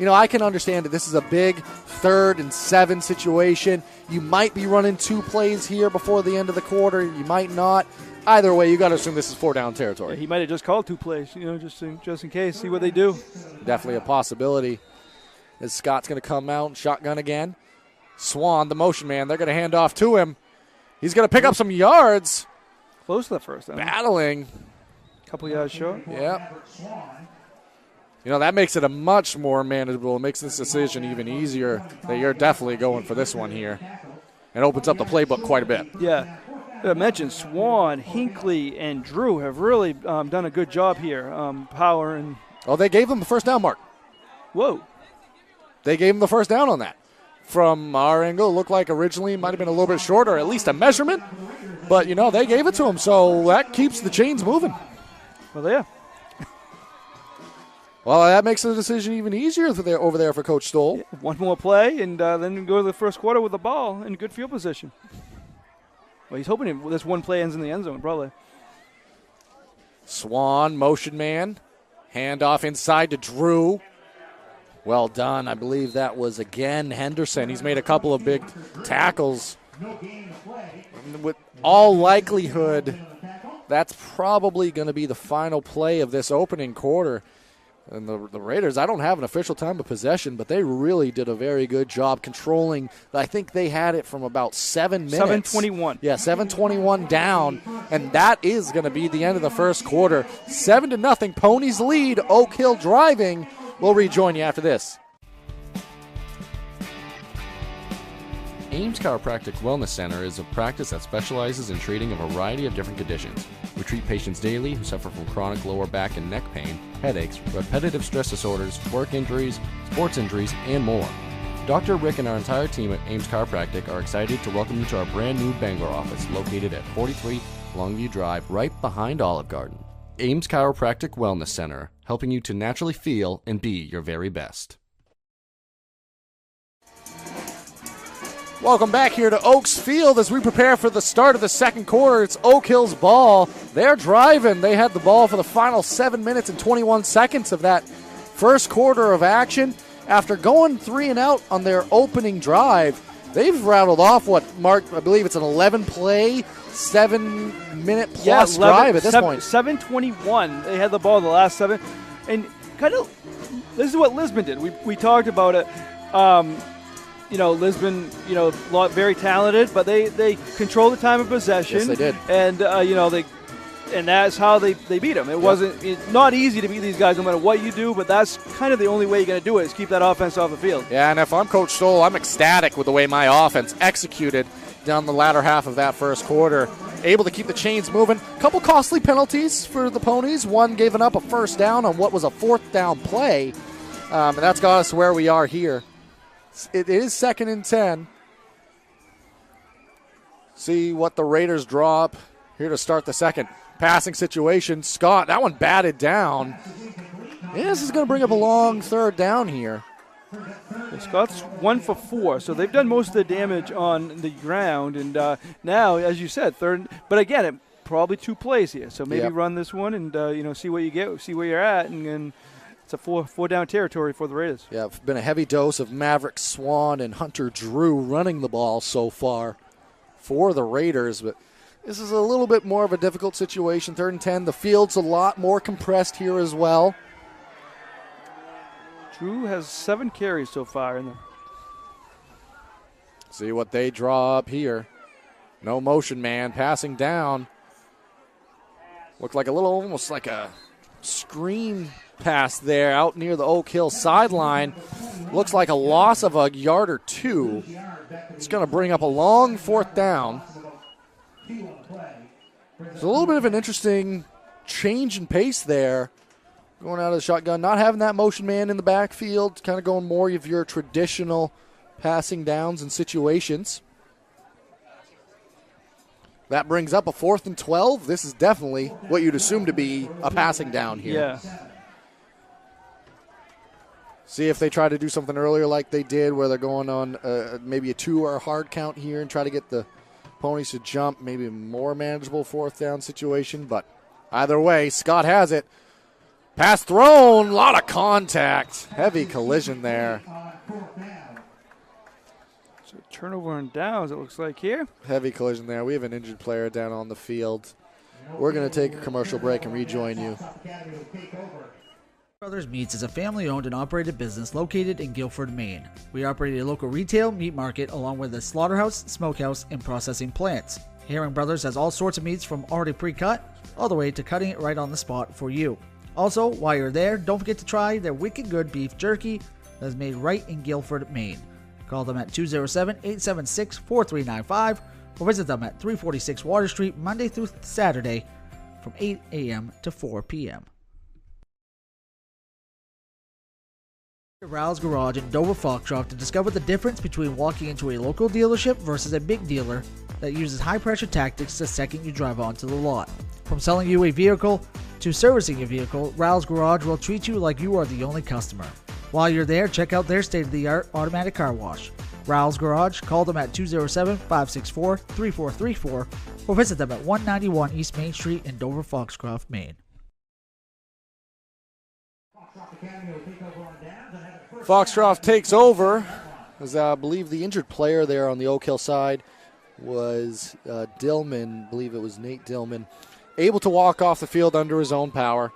I can understand that this is a big 3rd and 7 situation. You might be running 2 plays here before the end of the quarter. You might not. Either way, you got to assume this is 4-down territory. Yeah, he might have just called 2 plays, just in case, see what they do. Definitely a possibility. As Scott's going to come out and shotgun again. Swan, the motion man, they're going to hand off to him. He's going to pick up some yards. Close to the first down. Battling. Couple yards short. Yeah. That makes it a much more manageable. It makes this decision even easier that you're definitely going for this one here. And opens up the playbook quite a bit. Yeah. I mentioned Swan, Hinckley, and Drew have really done a good job here. Power and... Oh, they gave them the first down mark. Whoa. They gave him the first down on that. From our angle, it looked like originally it might have been a little bit shorter, at least a measurement. But, they gave it to him, so that keeps the chains moving. Well, yeah. Well, that makes the decision even easier over there for Coach Stoll. Yeah, one more play, and then go to the first quarter with the ball in good field position. Well, he's hoping this one play ends in the end zone, probably. Swan, motion man. Handoff inside to Drew. Well done. I believe that was, again, Henderson. He's made a couple of big tackles. With all likelihood, that's probably going to be the final play of this opening quarter. And the Raiders, I don't have an official time of possession, but they really did a very good job controlling. I think they had it from about 7 minutes. 7:21. Yeah, 7:21 down, and that is going to be the end of the first quarter. 7-0, Ponies lead. Oak Hill driving. We'll rejoin you after this. Ames Chiropractic Wellness Center is a practice that specializes in treating a variety of different conditions. We treat patients daily who suffer from chronic lower back and neck pain, headaches, repetitive stress disorders, work injuries, sports injuries, and more. Dr. Rick and our entire team at Ames Chiropractic are excited to welcome you to our brand new Bangor office located at 43 Longview Drive, right behind Olive Garden. Ames Chiropractic Wellness Center, helping you to naturally feel and be your very best. Welcome back here to Oaks Field as we prepare for the start of the second quarter. It's Oak Hill's ball. They're driving. They had the ball for the final 7 minutes and 21 seconds of that first quarter of action. After going 3 and out on their opening drive, they've rattled off Mark, I believe it's an 11-play, 7-minute plus drive at this point. 7:21. They had the ball the last 7. And kind of, this is what Lisbon did. We talked about it. Lisbon, very talented, but they control the time of possession. Yes, they did. And, and that's how they beat them. It's not easy to beat these guys no matter what you do, but that's kind of the only way you're going to do it is keep that offense off the field. Yeah, and if I'm Coach Stoll, I'm ecstatic with the way my offense executed down the latter half of that first quarter. Able to keep the chains moving. A couple costly penalties for the Ponies. One giving up a first down on what was a 4th down play. And that's got us where we are here. It is 2nd and 10. See what the Raiders draw up here to start the second. Passing situation. Scott, that one batted down. Yeah, this is going to bring up a long 3rd down here. Scott's 1 for 4, so they've done most of the damage on the ground. And now, as you said, 3rd. But again, probably 2 plays here. So maybe run this one and see what you get, see where you're at, and it's a 4-down territory for the Raiders. Yeah, it's been a heavy dose of Maverick Swan and Hunter Drew running the ball so far for the Raiders. But This is a little bit more of a difficult situation. 3rd and 10. The field's a lot more compressed here as well. Drew has 7 carries so far in the. See what they draw up here. No motion man passing down. Looked like a little, almost like a screen pass there out near the Oak Hill sideline. Looks like a loss of a yard or 2. It's going to bring up a long 4th down. It's a little bit of an interesting change in pace there. Going out of the shotgun, not having that motion man in the backfield, kind of going more of your traditional passing downs and situations. That brings up a 4th and 12. This is definitely what you'd assume to be a passing down here. Yeah. See if they try to do something earlier like they did where they're going on maybe a 2 or a hard count here and try to get the Ponies to jump, maybe a more manageable 4th down situation. But either way, Scott has it. Pass thrown, a lot of contact. Heavy collision there. So turnover and downs, it looks like here. Heavy collision there. We have an injured player down on the field. We're going to take a commercial break and rejoin you. Brothers Meats is a family-owned and operated business located in Guilford, Maine. We operate a local retail meat market along with a slaughterhouse, smokehouse, and processing plants. Herring Brothers has all sorts of meats from already pre-cut all the way to cutting it right on the spot for you. Also, while you're there, don't forget to try their wicked good beef jerky that is made right in Guilford, Maine. Call them at 207-876-4395 or visit them at 346 Water Street Monday through Saturday from 8 a.m. to 4 p.m. Rouse Garage in Dover Foxcroft to discover the difference between walking into a local dealership versus a big dealer that uses high-pressure tactics the second you drive onto the lot. From selling you a vehicle to servicing your vehicle, Rouse Garage will treat you like you are the only customer. While you're there, check out their state-of-the-art automatic car wash. Rouse Garage, call them at 207-564-3434 or visit them at 191 East Main Street in Dover Foxcroft, Maine. Foxcroft takes over, as I believe the injured player there on the Oak Hill side was Dillman. I believe it was Nate Dillman. Able to walk off the field under his own power.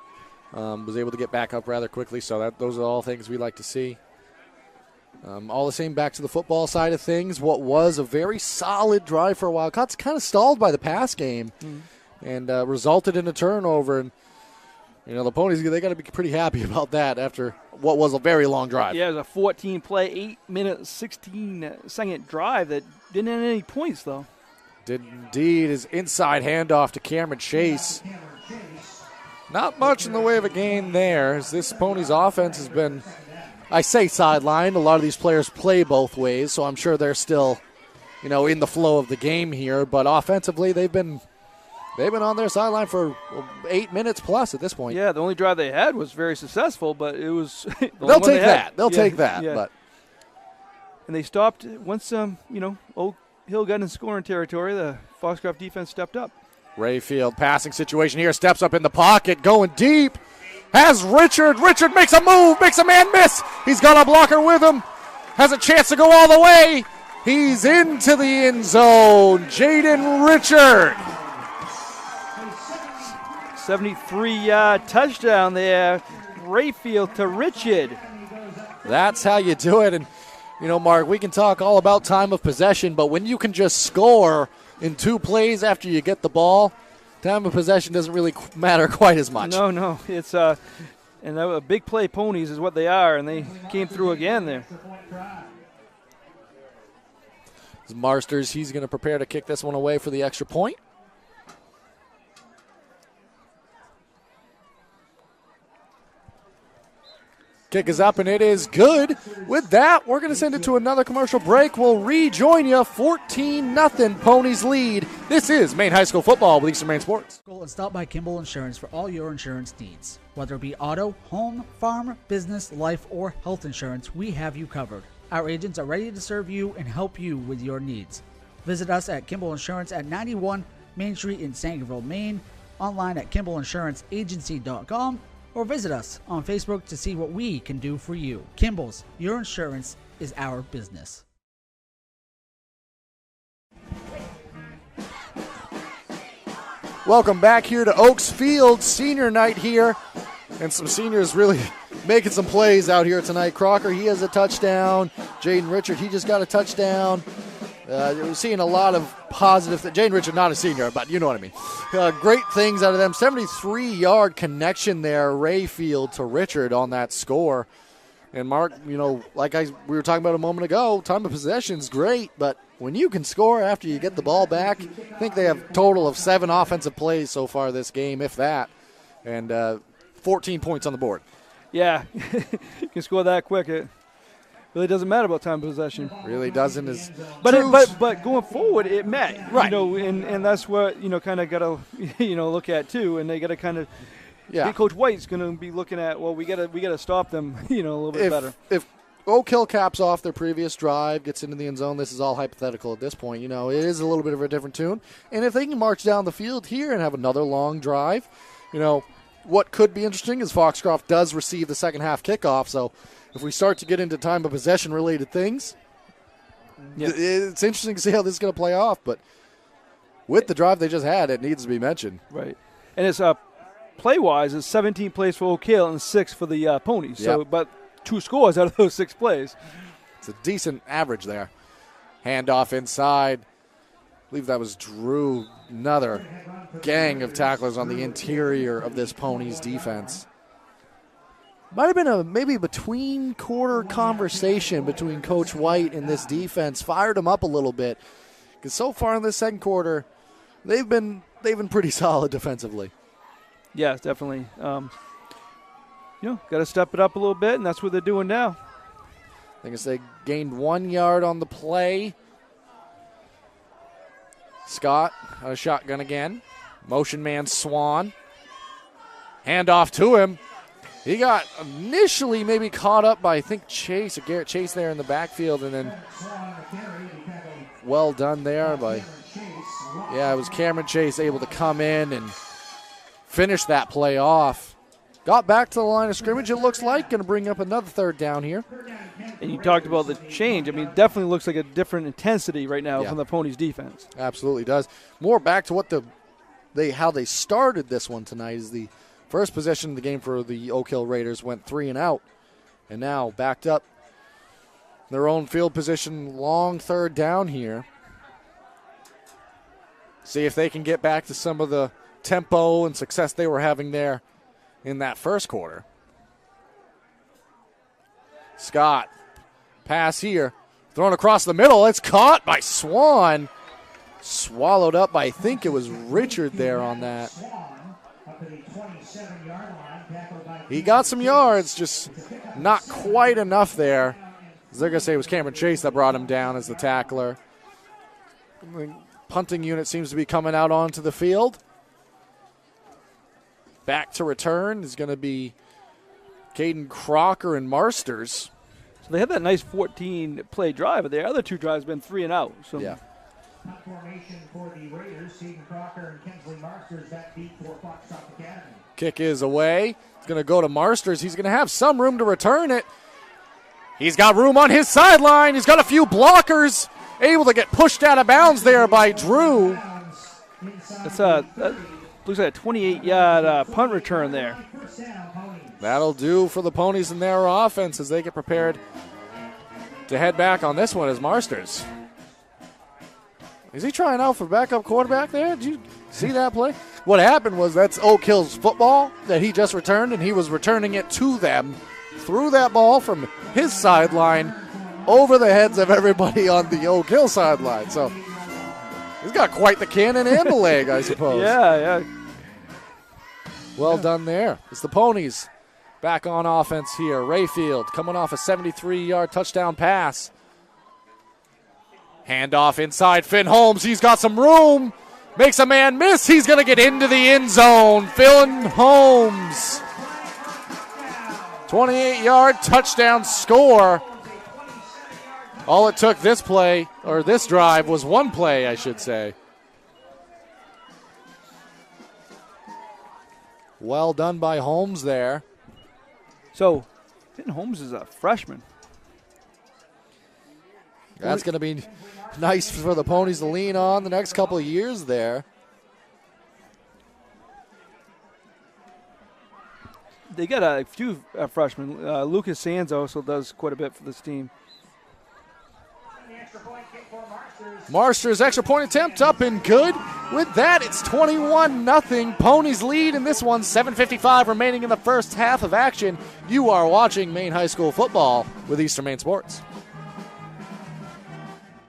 Was able to get back up rather quickly, so those are all things we like to see. All the same, back to the football side of things. What was a very solid drive for Wildcats, kind of stalled by the pass game and resulted in a turnover. And you know, the Ponies, they got to be pretty happy about that after what was a very long drive. Yeah, it was a 14-play, 8-minute, 16-second drive that didn't end any points, though. Did indeed. His inside handoff to Cameron Chase. Not much in the way of a gain there, as this Ponies offense has been, I say sidelined. A lot of these players play both ways, so I'm sure they're still, you know, in the flow of the game here. But offensively, they've been on their sideline for 8 minutes plus at this point. Yeah, the only drive they had was very successful, but it was They'll take that. They'll take that. Yeah. But and they stopped once Oak Hill got in scoring territory. The Foxcroft defense stepped up. Rayfield passing situation here, steps up in the pocket, going deep. Has Richard. Richard makes a move, makes a man miss. He's got a blocker with him. Has a chance to go all the way. He's into the end zone. Jaden Richard. 73-yard touchdown there. Rayfield to Richard. That's how you do it. And, you know, Mark, we can talk all about time of possession, but when you can just score in 2 plays after you get the ball, time of possession doesn't really matter quite as much. No. It's and a big play Ponies is what they are, and they came through again there. Marsters, he's going to prepare to kick this one away for the extra point. Kick is up, and it is good. With that, we're going to send it to another commercial break. We'll rejoin you. 14-0 Ponies lead. This is Maine High School football with Eastern Maine Sports. And stop by Kimball Insurance for all your insurance needs. Whether it be auto, home, farm, business, life, or health insurance, we have you covered. Our agents are ready to serve you and help you with your needs. Visit us at Kimball Insurance at 91 Main Street in Sangerville, Maine, online at KimballInsuranceAgency.com, or visit us on Facebook to see what we can do for you. Kimball's, your insurance is our business. Welcome back here to Oaks Field, senior night here, and some seniors really making some plays out here tonight. Crocker, he has a touchdown. Jaden Richard, he just got a touchdown. We're seeing a lot of positive things. Jaden Richard, not a senior, but you know what I mean. Great things out of them. 73-yard connection there, Rayfield to Richard on that score. And Mark, like we were talking about a moment ago, time of possession is great, but when you can score after you get the ball back, I think they have a total of 7 offensive plays so far this game, if that, and 14 points on the board. Yeah, you can score that quick. It really doesn't matter about time of possession. Really doesn't. But going forward, it may. Right. And that's what, kind of got to, look at too, and they got to kind of. Yeah. Coach White's going to be looking at, well, we got to stop them, a little bit better. If Oak Hill caps off their previous drive, gets into the end zone, this is all hypothetical at this point. It is a little bit of a different tune. And if they can march down the field here and have another long drive, what could be interesting is Foxcroft does receive the second half kickoff. So if we start to get into time of possession related things, it's interesting to see how this is going to play off. But with the drive they just had, it needs to be mentioned. Right. And it's play-wise, it's 17 plays for Oak Hill and 6 for the Ponies. Yep. So, but 2 scores out of those 6 plays. It's a decent average there. Handoff inside. I believe that was Drew. Another gang of tacklers on the interior of this Ponies defense. Might have been a maybe between-quarter conversation between Coach White and this defense. Fired them up a little bit. Because so far in this second quarter, they've been pretty solid defensively. Yeah, definitely. Got to step it up a little bit, and that's what they're doing now. I think they gained 1 yard on the play. Scott on a shotgun again. Motion man Swan. Handoff to him. He got initially maybe caught up by, I think, Chase, or Garrett Chase there in the backfield, and then well done there by, it was Cameron Chase able to come in and finish that play off. Got back to the line of scrimmage, it looks like. Going to bring up another third down here. And you talked about the change. Definitely looks like a different intensity right now from the Ponies defense. Absolutely does. More back to what how they started this one tonight is the first possession of the game for the Oak Hill Raiders went 3 and out. And now backed up their own field position, long third down here. See if they can get back to some of the tempo and success they were having there in that first quarter. Scott, pass here, thrown across the middle. It's caught by Swan. Swallowed up by, I think it was Richard there on that. He got some yards, just not quite enough there. They're going to say it was Cameron Chase that brought him down as the tackler. The punting unit seems to be coming out onto the field. Back to return is going to be Caden Crocker and Marsters. So they had that nice 14-play drive, but their other 2 drives have been 3 and out. So. Yeah. Formation for the Raiders, Caden Crocker and Kensley Marsters, that beat for Foxcroft Academy. Kick is away. It's going to go to Marsters. He's going to have some room to return it. He's got room on his sideline. He's got a few blockers. Able to get pushed out of bounds there by Drew. That looks like a 28-yard punt return there. That'll do for the Ponies and their offense as they get prepared to head back on this one as Marsters. Is he trying out for backup quarterback there? Did you see that play? What happened was that's Oak Hill's football that he just returned, and he was returning it to them. Threw that ball from his sideline over the heads of everybody on the Oak Hill sideline. So he's got quite the cannon and the leg, I suppose. Yeah. Well done there. It's the Ponies back on offense here. Rayfield coming off a 73-yard touchdown pass. Handoff inside Finn Holmes. He's got some room. Makes a man miss. He's going to get into the end zone. Finn Holmes. 28-yard touchdown score. All it took this play, or this drive, was one play, I should say. Well done by Holmes there. So, Finn Holmes is a freshman. That's going to be nice for the Ponies to lean on the next couple of years there. They got a few freshmen. Lucas Sands also does quite a bit for this team. Marster's extra point attempt up and good. With that, it's 21-0. Ponies lead in this one. 7:55 remaining in the first half of action. You are watching Maine High School football with Eastern Maine Sports.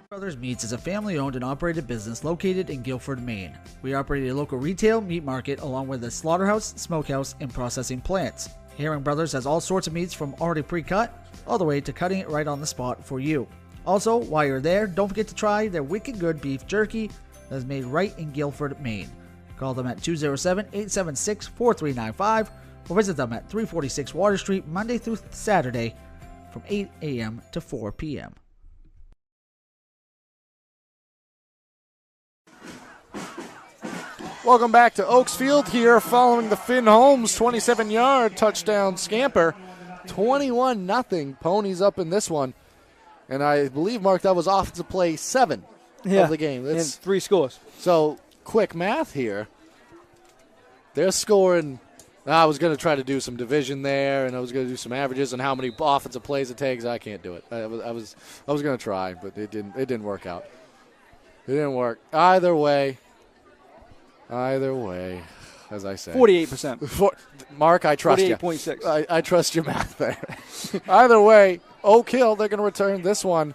Brothers Meats is a family-owned and operated business located in Guilford, Maine. We operate a local retail meat market along with a slaughterhouse, smokehouse, and processing plants. Herring Brothers has all sorts of meats from already pre-cut all the way to cutting it right on the spot for you. Also, while you're there, don't forget to try their wicked good beef jerky that is made right in Guilford, Maine. Call them at 207-876-4395 or visit them at 346 Water Street Monday through Saturday from 8 a.m. to 4 p.m. Welcome back to Oaks Field here following the Finn Holmes 27-yard touchdown scamper. 21-0. Ponies up in this one. And I believe, Mark, that was offensive play 7 of the game. And 3 scores. So, quick math here. They're scoring. I was going to try to do some division there, and I was going to do some averages and how many offensive plays it takes. I can't do it. I was going to try, but it didn't work out. It didn't work. Either way, as I say. 48%. Mark, I trust you. 48.6. I trust your math there. Either way, Oak Hill, they're going to return this one.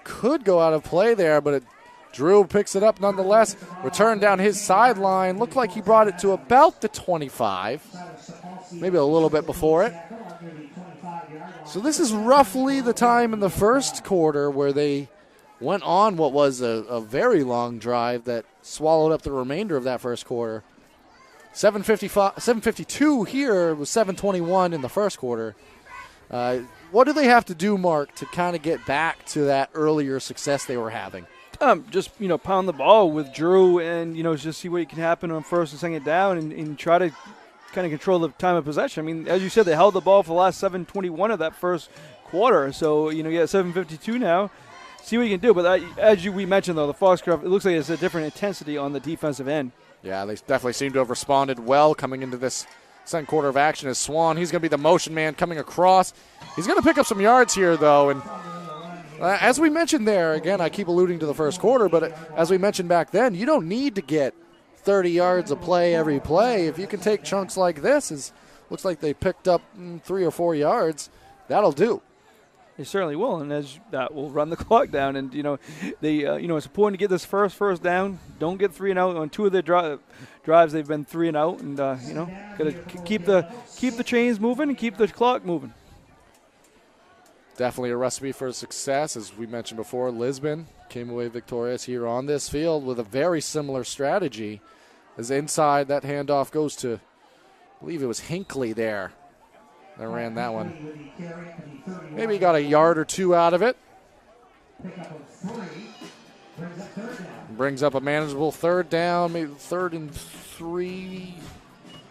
Could go out of play there, but Drew picks it up nonetheless. Return down his sideline. Looked like he brought it to about the 25. Maybe a little bit before it. So this is roughly the time in the first quarter where they went on what was a very long drive that swallowed up the remainder of that first quarter. 7:52 here. It was 7:21 in the first quarter. What do they have to do, Mark, to kind of get back to that earlier success they were having? Just, pound the ball with Drew and, just see what can happen on first and second down and try to kind of control the time of possession. I mean, as you said, they held the ball for the last 7:21 of that first quarter. So, you got 7:52 now. See what you can do. But as we mentioned, though, the Foxcroft, it looks like it's a different intensity on the defensive end. Yeah, they definitely seem to have responded well coming into this second quarter of action. As Swan, he's going to be the motion man coming across. He's going to pick up some yards here, though. And as we mentioned there, again, I keep alluding to the first quarter, but as we mentioned back then, you don't need to get 30 yards of play every play. If you can take chunks like this, looks like they picked up 3 or 4 yards, that'll do. They certainly will, and as that will run the clock down. And it's important to get this first down. Don't get 3 and out on 2 of their drives. They've been 3 and out, and got to keep the chains moving and keep the clock moving. Definitely a recipe for success, as we mentioned before. Lisbon came away victorious here on this field with a very similar strategy. As inside, that handoff goes to, I believe it was Hinckley there. I ran that one. Maybe got a yard or 2 out of it. Brings up a manageable third down, maybe 3rd and 3.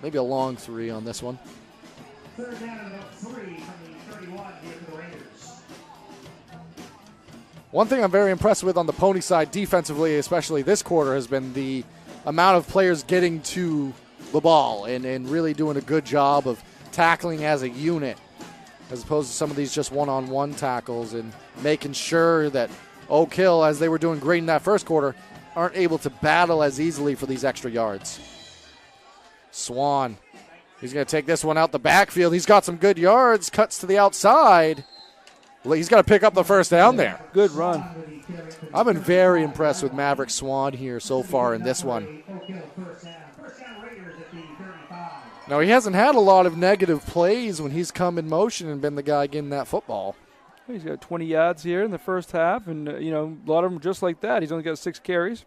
Maybe a long 3 on this one. Third down and about 3 from the 31 here for the Raiders. One thing I'm very impressed with on the Pony side defensively, especially this quarter, has been the amount of players getting to the ball and really doing a good job of tackling as a unit, as opposed to some of these just one-on-one tackles, and making sure that Oak Hill, as they were doing great in that first quarter, aren't able to battle as easily for these extra yards. Swan, he's going to take this one out the backfield. He's got some good yards, cuts to the outside. He's got to pick up the first down there. Good run. I've been very impressed with Maverick Swan here so far in this one. Now, he hasn't had a lot of negative plays when he's come in motion and been the guy getting that football. He's got 20 yards here in the first half, and, a lot of them just like that. He's only got 6 carries.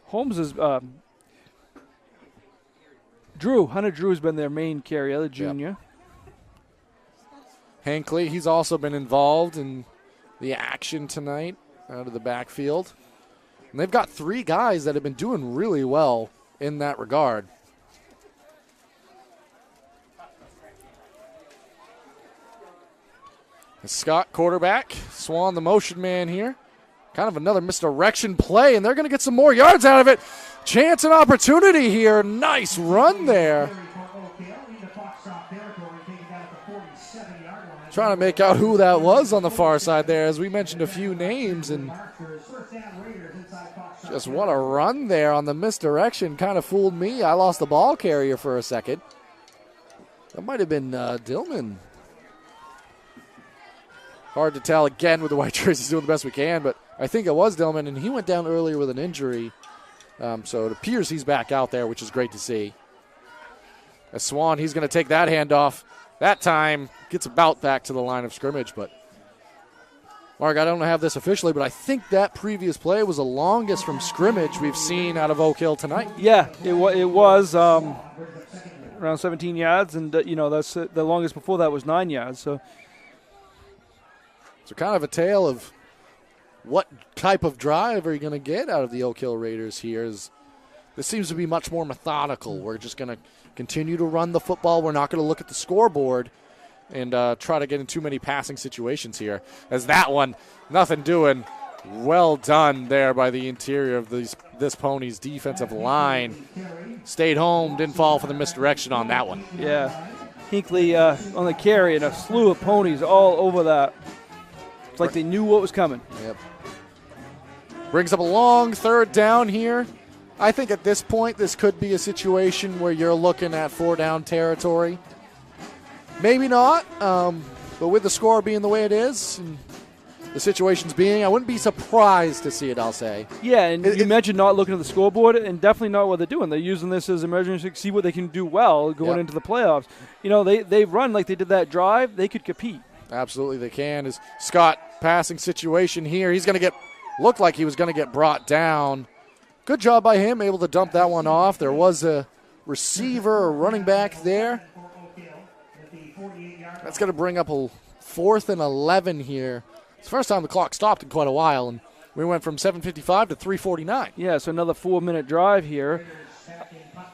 Holmes is Hunter Drew has been their main carrier, the junior. Yep. Hinckley, he's also been involved in the action tonight out of the backfield. And they've got 3 guys that have been doing really well in that regard. Scott, quarterback. Swan, the motion man here. Kind of another misdirection play, and they're going to get some more yards out of it. Chance and opportunity here. Nice run there. Trying to make out who that was on the far side there, as we mentioned a few names, and just what a run there on the misdirection. Kind of fooled me. I lost the ball carrier for a second. That might have been Dillman. Hard to tell again with the white jerseys, doing the best we can, but I think it was Dillman, and he went down earlier with an injury. So it appears he's back out there, which is great to see. As Swan, he's going to take that handoff. That time gets about back to the line of scrimmage, but Mark, I don't have this officially, but I think that previous play was the longest from scrimmage we've seen out of Oak Hill tonight. Yeah, it was around 17 yards, and that's the longest before that was 9 yards. So kind of a tale of what type of drive are you going to get out of the Oak Hill Raiders here. This seems to be much more methodical. We're just going to continue to run the football. We're not going to look at the scoreboard and try to get in too many passing situations here. As that one, nothing doing. Well done there by the interior of this Ponies defensive line. Stayed home, didn't fall for the misdirection on that one. Yeah, Hinkley on the carry and a slew of Ponies all over that. It's like they knew what was coming. Yep. Brings up a long third down here. I think at this point this could be a situation where you're looking at 4-down territory. Maybe not, but with the score being the way it is and the situations being, I wouldn't be surprised to see it, I'll say. Yeah, and you mentioned not looking at the scoreboard, and definitely not what they're doing. They're using this as emergency to see what they can do well going into the playoffs. They've run like they did that drive. They could compete. Absolutely they can. As Scott passing situation here, he's going to looked like he was going to get brought down. Good job by him, able to dump that one off. There was a receiver or running back there. That's going to bring up a 4th and 11 here. It's the first time the clock stopped in quite a while, and we went from 7:55 to 3:49. Yeah, so another 4-minute drive here.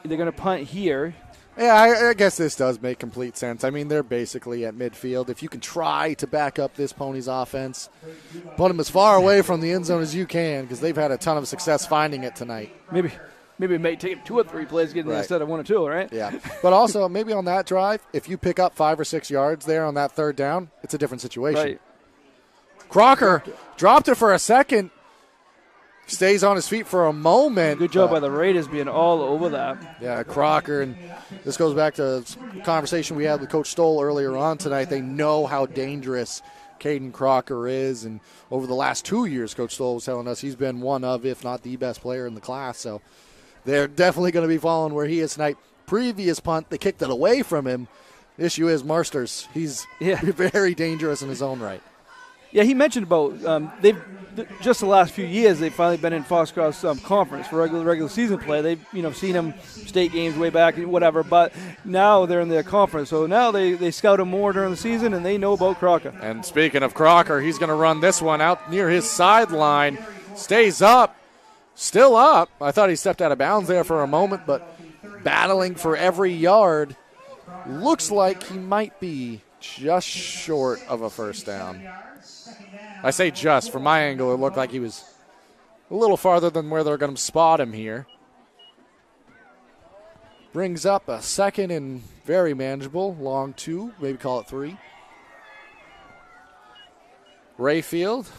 They're going to punt here. Yeah, I guess this does make complete sense. I mean, they're basically at midfield. If you can try to back up this Ponies offense, put them as far away from the end zone as you can, because they've had a ton of success finding it tonight. Maybe it may take them 2 or 3 plays getting there instead of 1 or 2, right? Yeah, but also maybe on that drive, if you pick up 5 or 6 yards there on that third down, it's a different situation. Right. Crocker dropped it for a second. Stays on his feet for a moment. Good job by the Raiders being all over that. Yeah, Crocker, and this goes back to a conversation we had with Coach Stoll earlier on tonight. They know how dangerous Caden Crocker is, and over the last 2 years, Coach Stoll was telling us he's been one of, if not the best player in the class. So they're definitely going to be following where he is tonight. Previous punt, they kicked it away from him. The issue is Marsters. He's very dangerous in his own right. Yeah, he mentioned about just the last few years they've finally been in Foxcroft's conference for regular season play. They've seen him state games way back, whatever, but now they're in their conference. So now they scout him more during the season, and they know about Crocker. And speaking of Crocker, he's going to run this one out near his sideline. Stays up, still up. I thought he stepped out of bounds there for a moment, but battling for every yard. Looks like he might be just short of a first down. I say just. From my angle, it looked like he was a little farther than where they're going to spot him here. Brings up a 2nd and very manageable. Long 2, maybe call it 3. Rayfield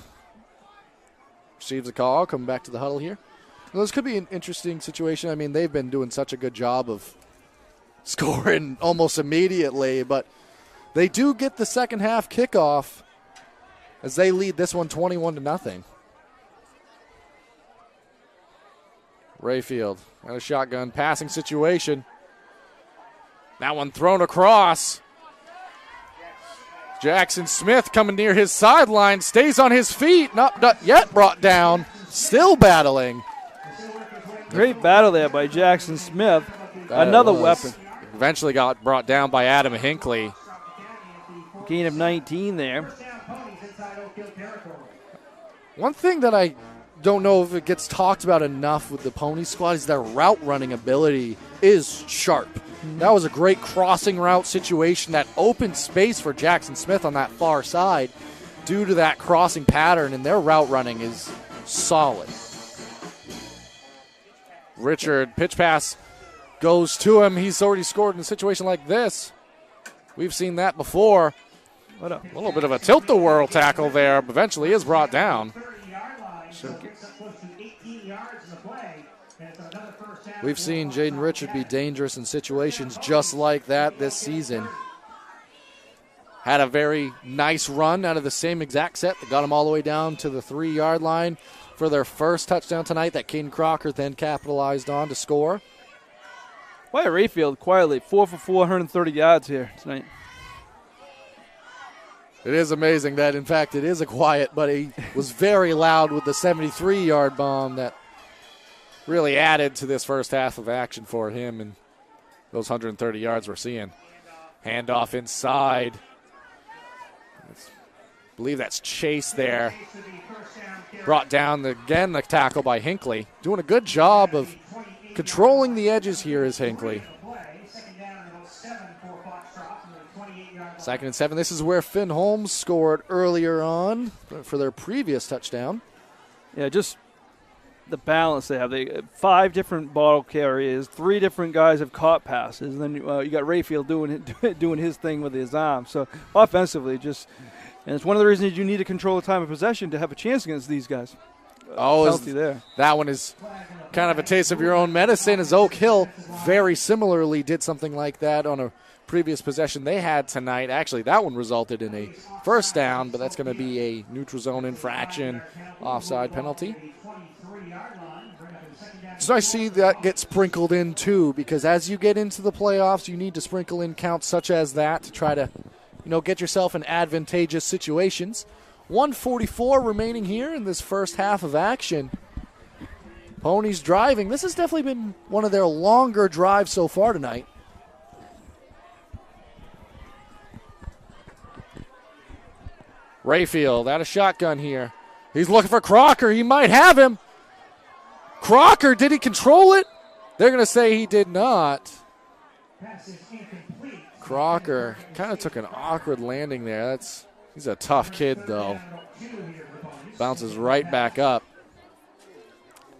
receives a call, coming back to the huddle here. Well, this could be an interesting situation. I mean, they've been doing such a good job of scoring almost immediately, but they do get the second half kickoff as they lead this one 21-0. Rayfield and a shotgun passing situation. That one thrown across. Jackson Smith coming near his sideline, stays on his feet, not yet brought down, still battling. Great battle there by Jackson Smith. Another weapon. Eventually got brought down by Adam Hinkley. Gain of 19 there. One thing that I don't know if it gets talked about enough with the Pony squad is their route running ability is sharp. That was a great crossing route situation, that open space for Jackson Smith on that far side due to that crossing pattern, and their route running is solid. Richard, pitch pass goes to him. He's already scored in a situation like this. We've seen that before. A little bit of a tilt-the-whirl tackle there, but eventually is brought down. We've seen Jaden Richard be dangerous in situations just like that this season. Had a very nice run out of the same exact set that got him all the way down to the 3-yard line for their first touchdown tonight that Caden Crocker then capitalized on to score. Wyatt Rayfield quietly 4 for 430 yards here tonight. It is amazing that, in fact, it is a quiet, but he was very loud with the 73-yard bomb that really added to this first half of action for him and those 130 yards we're seeing. Handoff inside. I believe that's Chase there. Brought down again the tackle by Hinckley. Doing a good job of controlling the edges here is Hinckley. 2nd and 7. This is where Finn Holmes scored earlier on for their previous touchdown. Yeah, just the balance they have. They 5 different ball carriers, 3 different guys have caught passes, and then you got Rayfield doing his thing with his arm. So offensively, and it's one of the reasons you need to control the time of possession to have a chance against these guys. There. That one is kind of a taste of your own medicine, as Oak Hill very similarly did something like that on a previous possession they had tonight. Actually, that one resulted in a first down, but that's going to be a neutral zone infraction, offside penalty. It's nice to see that get sprinkled in, too, because as you get into the playoffs, you need to sprinkle in counts such as that to try to, get yourself in advantageous situations. 1:44 remaining here in this first half of action. Ponies driving. This has definitely been one of their longer drives so far tonight. Rayfield out of shotgun here. He's looking for Crocker. He might have him. Crocker, did he control it? They're going to say he did not. Crocker kind of took an awkward landing there. He's a tough kid, though. Bounces right back up.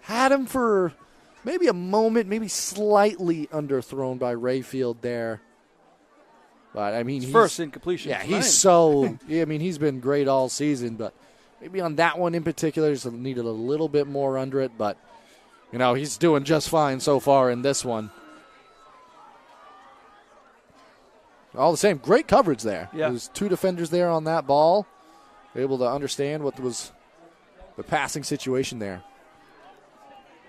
Had him for maybe a moment, maybe slightly underthrown by Rayfield there. But, he's first incompletion. Yeah, he's been great all season, but maybe on that one in particular, just needed a little bit more under it. But, he's doing just fine so far in this one. All the same, great coverage there. Yeah. There's 2 defenders there on that ball, able to understand what was the passing situation there.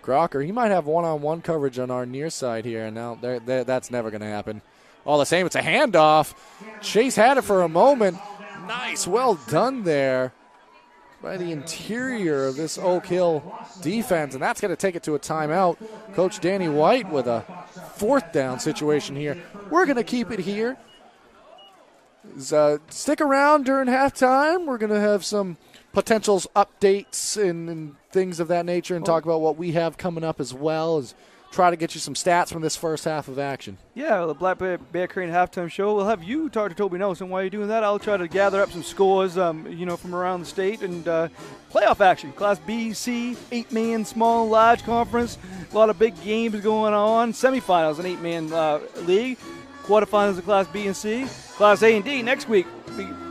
Crocker, he might have one-on-one coverage on our near side here, and now that's never going to happen. All the same, it's a handoff. Chase had it for a moment. Nice, well done there by the interior of this Oak Hill defense, and that's going to take it to a timeout. Coach Danny White with a 4th down situation here. We're going to keep it here. Stick around during halftime. We're going to have some potential updates and things of that nature and talk about what we have coming up as well as try to get you some stats from this first half of action. Yeah, the Black Bear Crane halftime show. We'll have you talk to Toby Nelson. While you're doing that, I'll try to gather up some scores, from around the state and playoff action. Class B, C, 8-man, small, large conference. A lot of big games going on. Semifinals, an 8-man league. Quarterfinals of Class B and C. Class A and D next week.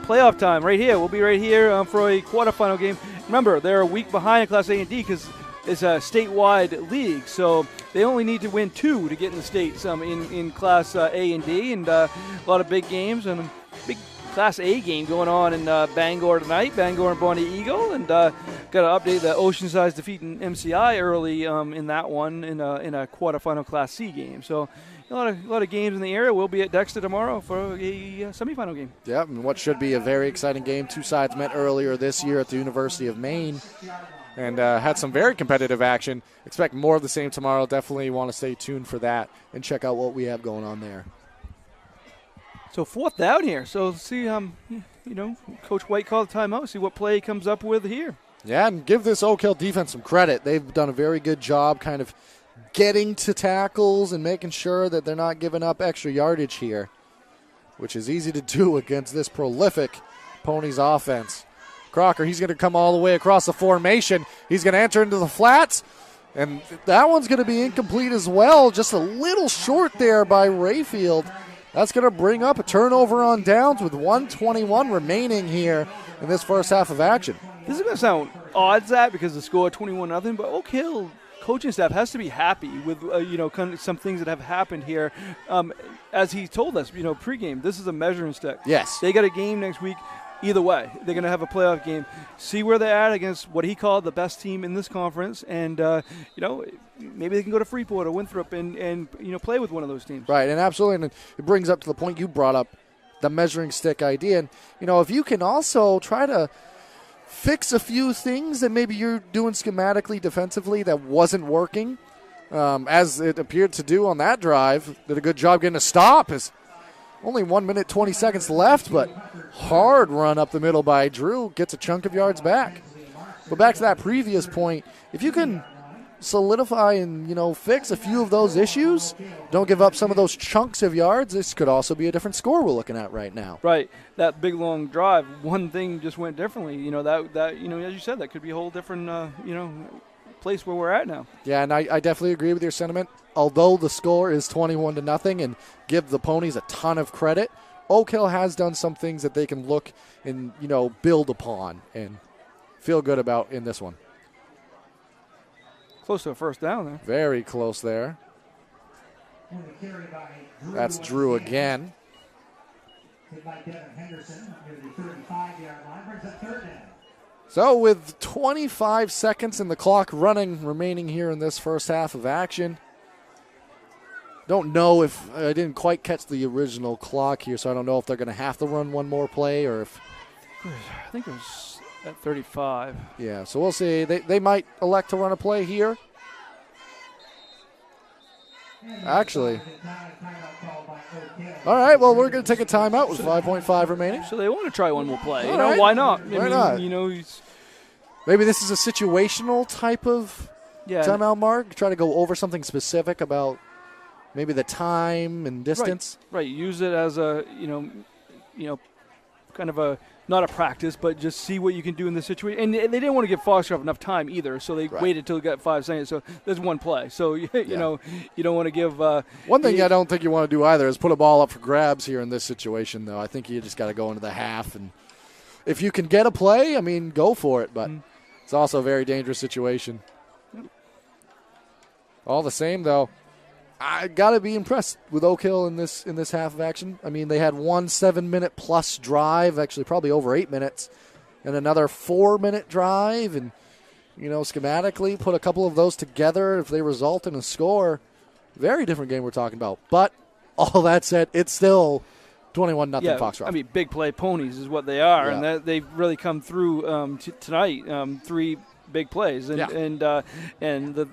Playoff time right here. We'll be right here for a quarterfinal game. Remember, they're a week behind Class A and D because it's a statewide league, so they only need to win 2 to get in the states in Class A and D, and a lot of big games and a big Class A game going on in Bangor tonight, Bangor and Bonnie Eagle, and got to update the Oceanside's defeating MCI early in that one in a quarterfinal Class C game. So a lot of games in the area. We'll be at Dexter tomorrow for a semifinal game. Yeah, and what should be a very exciting game. 2 sides met earlier this year at the University of Maine and had some very competitive action. Expect more of the same tomorrow. Definitely want to stay tuned for that and check out what we have going on there. So 4th down here. So let's see, Coach White called the timeout, see what play he comes up with here. Yeah, and give this Oak Hill defense some credit. They've done a very good job kind of getting to tackles and making sure that they're not giving up extra yardage here, which is easy to do against this prolific Ponies offense. Crocker, he's going to come all the way across the formation. He's going to enter into the flats, and that one's going to be incomplete as well. Just a little short there by Rayfield. That's going to bring up a turnover on downs with 1:21 remaining here in this first half of action. This is going to sound odd, Zach, because the score 21-0, but Oak Hill coaching staff has to be happy with kind of some things that have happened here. As he told us, pregame, this is a measuring stick. Yes. They got a game next week. Either way, they're going to have a playoff game. See where they're at against what he called the best team in this conference, and maybe they can go to Freeport or Winthrop and play with one of those teams. Right, and absolutely, and it brings up to the point you brought up, the measuring stick idea. And if you can also try to fix a few things that maybe you're doing schematically, defensively that wasn't working, as it appeared to do on that drive, did a good job getting a stop. Is only 1 minute 20 seconds left, but hard run up the middle by Drew gets a chunk of yards back. But back to that previous point, if you can solidify and fix a few of those issues, don't give up some of those chunks of yards, this could also be a different score we're looking at right now. Right, that big long drive, one thing just went differently. That as you said, that could be a whole different place where we're at now. Yeah, and I definitely agree with your sentiment. Although the score is 21-0, and give the Ponies a ton of credit, Oak Hill has done some things that they can look and build upon and feel good about in this one. Close to a first down there. Very close there. That's Drew again. So with 25 seconds in the clock remaining here in this first half of action. Don't know if I didn't quite catch the original clock here, so I don't know if they're going to have to run one more play or if. I think it was at 35. Yeah, so we'll see. They might elect to run a play here. Actually. All right, well, we're going to take a timeout with 5.5 remaining. So they want to try one more play. All right. Why not? Why not? Maybe this is a situational type of timeout mark. Try to go over something specific about maybe the time and distance. Right. Use it as a, kind of a, not a practice, but just see what you can do in this situation. And they didn't want to give Foxcroft enough time either, so they waited till he got 5 seconds. So there's one play. So, you don't want to give. One thing I don't think you want to do either is put a ball up for grabs here in this situation, though. I think you just got to go into the half. And if you can get a play, go for it. But it's also a very dangerous situation. All the same, though, I got to be impressed with Oak Hill in this half of action. They had 1 7-minute plus drive, actually probably over 8 minutes, and another 4-minute drive. And, schematically put a couple of those together. If they result in a score, very different game we're talking about. But all that said, it's still 21-0 Foxcroft. Big play ponies is what they are, and they've really come through tonight. 3 big plays, and the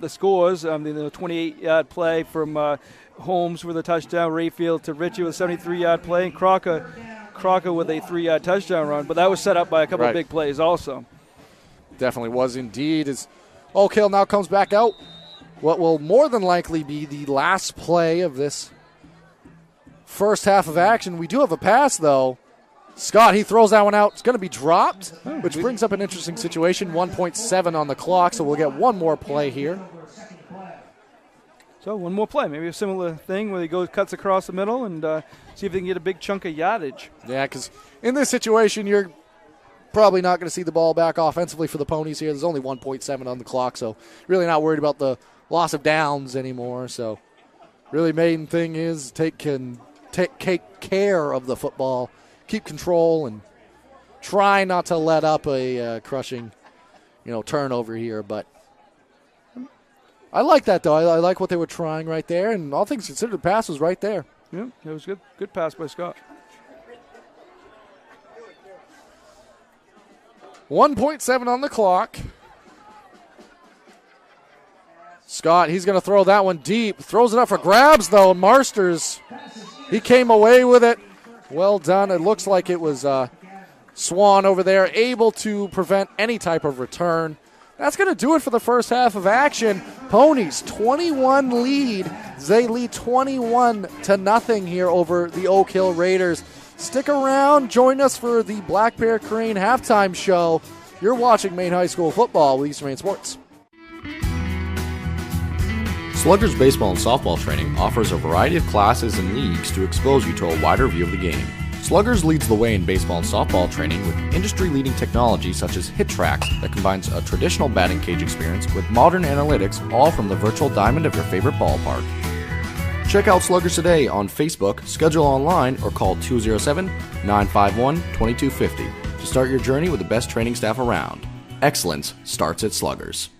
scores. The 28-yard play from Holmes with a touchdown, Rayfield to Ritchie with a 73-yard play, and Crocker with a 3-yard touchdown run. But that was set up by a couple of big plays also. Definitely was indeed. As Oak Hill now comes back out, what will more than likely be the last play of this first half of action. We do have a pass, though. Scott, he throws that one out. It's going to be dropped, which brings up an interesting situation. 1.7 on the clock, so we'll get one more play here. So one more play, maybe a similar thing where he cuts across the middle and see if they can get a big chunk of yardage. Yeah, because in this situation, you're probably not going to see the ball back offensively for the Ponies here. There's only 1.7 on the clock, so really not worried about the loss of downs anymore. So really main thing is take care of the football. Keep control and try not to let up a crushing, turnover here. But I like that, though. I like what they were trying right there, and all things considered, the pass was right there. Yeah, it was good. Good pass by Scott. 1.7 on the clock. Scott, he's going to throw that one deep. Throws it up for grabs, though. Marsters, he came away with it. Well done. It looks like it was Swan over there, able to prevent any type of return. That's going to do it for the first half of action. Ponies 21 lead. They lead 21-0 here over the Oak Hill Raiders. Stick around. Join us for the Black Bear Crane halftime show. You're watching Maine High School football with Eastern Maine Sports. Sluggers baseball and softball training offers a variety of classes and leagues to expose you to a wider view of the game. Sluggers leads the way in baseball and softball training with industry-leading technology such as HitTrax that combines a traditional batting cage experience with modern analytics, all from the virtual diamond of your favorite ballpark. Check out Sluggers today on Facebook, schedule online, or call 207-951-2250 to start your journey with the best training staff around. Excellence starts at Sluggers.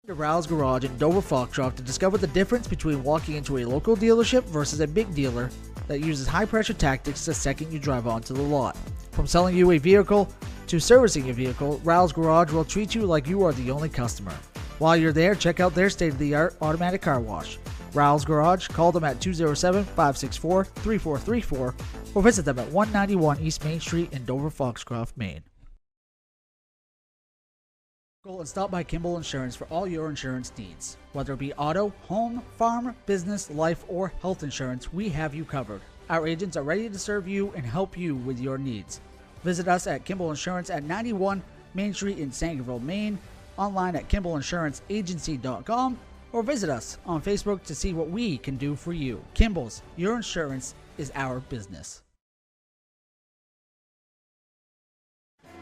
To Rouse Garage in Dover Foxcroft to discover the difference between walking into a local dealership versus a big dealer that uses high-pressure tactics the second you drive onto the lot. From selling you a vehicle to servicing your vehicle, Rouse Garage will treat you like you are the only customer. While you're there, check out their state-of-the-art automatic car wash. Rouse Garage, call them at 207-564-3434 or visit them at 191 East Main Street in Dover Foxcroft, Maine. Go and stop by Kimball Insurance for all your insurance needs. Whether it be auto, home, farm, business, life, or health insurance, we have you covered. Our agents are ready to serve you and help you with your needs. Visit us at Kimball Insurance at 91 Main Street in Sangerville, Maine, online at KimballInsuranceAgency.com, or visit us on Facebook to see what we can do for you. Kimball's, your insurance is our business.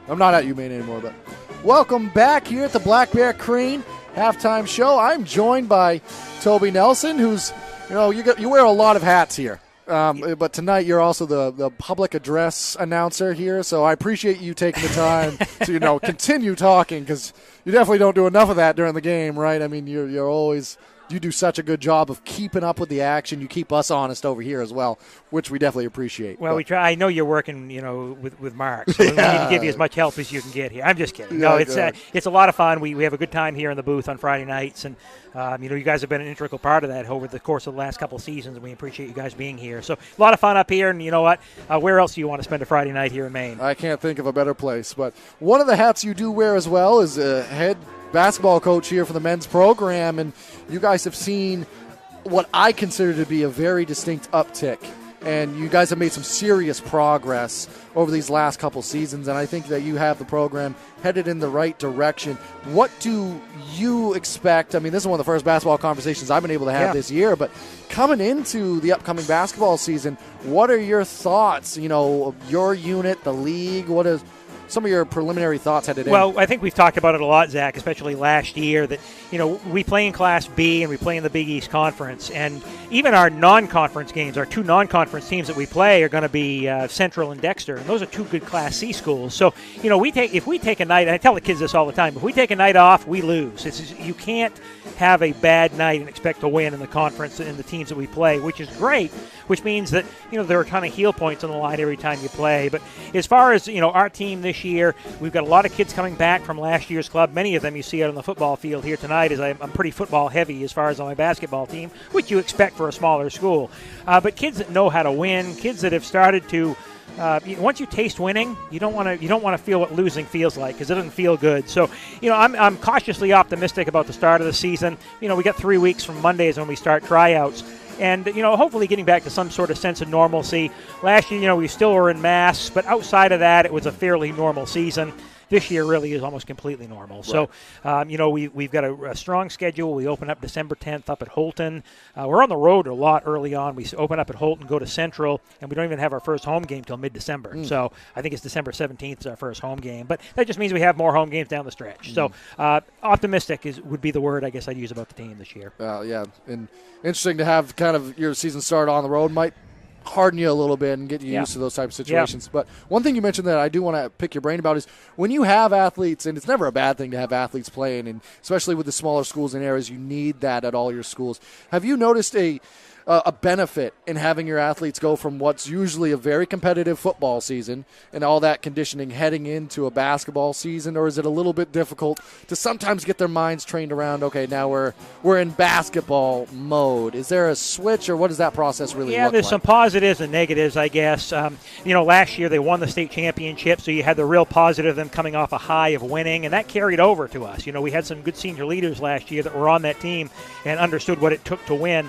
I'm not at you, Maine, anymore, but welcome back here at the Black Bear Crane halftime show. I'm joined by Toby Nelson, who's, you wear a lot of hats here. But tonight you're also the public address announcer here, so I appreciate you taking the time to, continue talking, because you definitely don't do enough of that during the game, right? I mean, you're always – you do such a good job of keeping up with the action. You keep us honest over here as well, which we definitely appreciate. Well, we try. I know you're working, with Mark, so we need to give you as much help as you can get here. I'm just kidding. No, it's a lot of fun. We have a good time here in the booth on Friday nights, and you guys have been an integral part of that over the course of the last couple of seasons, and we appreciate you guys being here. So a lot of fun up here, and you know what? Where else do you want to spend a Friday night here in Maine? I can't think of a better place. But one of the hats you do wear as well is head basketball coach here for the men's program, and you guys have seen what I consider to be a very distinct uptick, and you guys have made some serious progress over these last couple seasons, and I think that you have the program headed in the right direction. What do you expect? I mean, this is one of the first basketball conversations I've been able to have this year, but coming into the upcoming basketball season, what are your thoughts? Your unit, the league, what is some of your preliminary thoughts headed in? Well, I think we've talked about it a lot, Zach, especially last year, that, we play in Class B and we play in the Big East Conference. And even our non-conference games, our two non-conference teams that we play are going to be Central and Dexter. And those are two good Class C schools. So, if we take a night, and I tell the kids this all the time, if we take a night off, we lose. You can't have a bad night and expect to win in the conference and the teams that we play, which is great, which means that, there are a ton of heel points on the line every time you play. But as far as, our team this year, we've got a lot of kids coming back from last year's club. Many of them you see out on the football field here tonight, as I'm pretty football heavy as far as on my basketball team, which you expect for a smaller school. But kids that know how to win, kids that have started to once you taste winning, you don't want to feel what losing feels like, because it doesn't feel good. So, I'm cautiously optimistic about the start of the season. We got 3 weeks from Mondays when we start tryouts. And, hopefully getting back to some sort of sense of normalcy. Last year, we still were in masks, but outside of that, it was a fairly normal season. This year really is almost completely normal. Right. So, we've got a strong schedule. We open up December 10th up at Holton. We're on the road a lot early on. We open up at Holton, go to Central, and we don't even have our first home game till mid-December. So I think it's December 17th is our first home game. But that just means we have more home games down the stretch. So optimistic would be the word I guess I'd use about the team this year. Yeah, and interesting to have kind of your season start on the road. Might harden you a little bit and get you used to those types of situations. But one thing you mentioned that I do want to pick your brain about is when you have athletes, and it's never a bad thing to have athletes playing, and especially with the smaller schools and areas, you need that at all your schools. Have you noticed a benefit in having your athletes go from what's usually a very competitive football season and all that conditioning heading into a basketball season, or is it a little bit difficult to sometimes get their minds trained around, okay, now we're in basketball mode? Is there a switch, or what does that process really look like? Yeah, there's some positives and negatives, I guess. Last year they won the state championship, so you had the real positive of them coming off a high of winning, and that carried over to us. We had some good senior leaders last year that were on that team and understood what it took to win.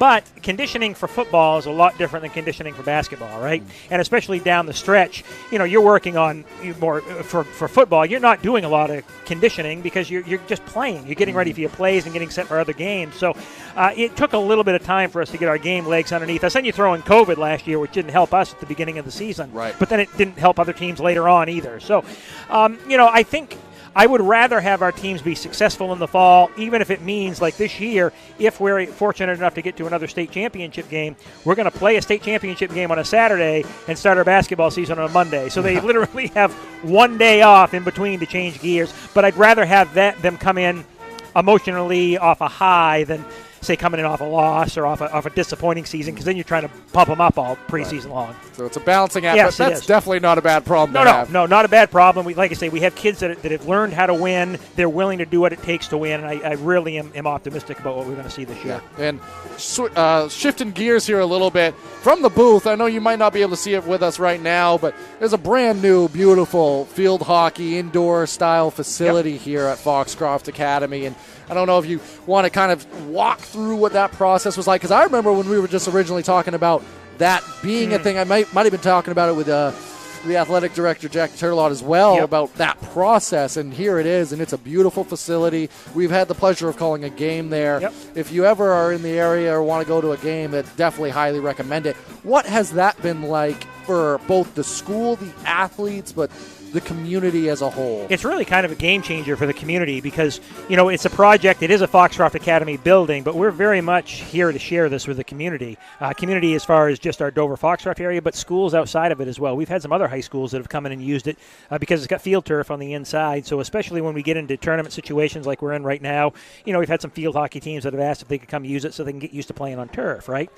But conditioning for football is a lot different than conditioning for basketball, right? And especially down the stretch, you're working on more for football. You're not doing a lot of conditioning because you're just playing. You're getting ready for your plays and getting set for other games. So it took a little bit of time for us to get our game legs underneath us. Then you throw in COVID last year, which didn't help us at the beginning of the season. Right. But then it didn't help other teams later on either. So, I think I would rather have our teams be successful in the fall, even if it means, like this year, if we're fortunate enough to get to another state championship game, we're going to play a state championship game on a Saturday and start our basketball season on a Monday. So they literally have one day off in between to change gears. But I'd rather have them come in emotionally off a high than, say, coming in off a loss or off a disappointing season, because then you're trying to pump them up all preseason long. So it's a balancing act, yes, but that's definitely not a bad problem to have. No, not a bad problem. Like I say, we have kids that have learned how to win. They're willing to do what it takes to win, and I really am optimistic about what we're going to see this year. Yeah. And shifting gears here a little bit, from the booth, I know you might not be able to see it with us right now, but there's a brand new, beautiful field hockey indoor-style facility here at Foxcroft Academy, and I don't know if you want to kind of walk through what that process was like, because I remember when we were just originally talking about that being a thing. I might have been talking about it with the athletic director, Jack Turlot, as well, about that process, and here it is, and it's a beautiful facility. We've had the pleasure of calling a game there. Yep. If you ever are in the area or want to go to a game, I definitely highly recommend it. What has that been like for both the school, the athletes, but the community as a whole? It's really kind of a game changer for the community because, it's a project. It is a Foxcroft Academy building, but we're very much here to share this with the community. Community as far as just our Dover Foxcroft area, but schools outside of it as well. We've had some other high schools that have come in and used it because it's got field turf on the inside. So especially when we get into tournament situations like we're in right now, we've had some field hockey teams that have asked if they could come use it so they can get used to playing on turf, right?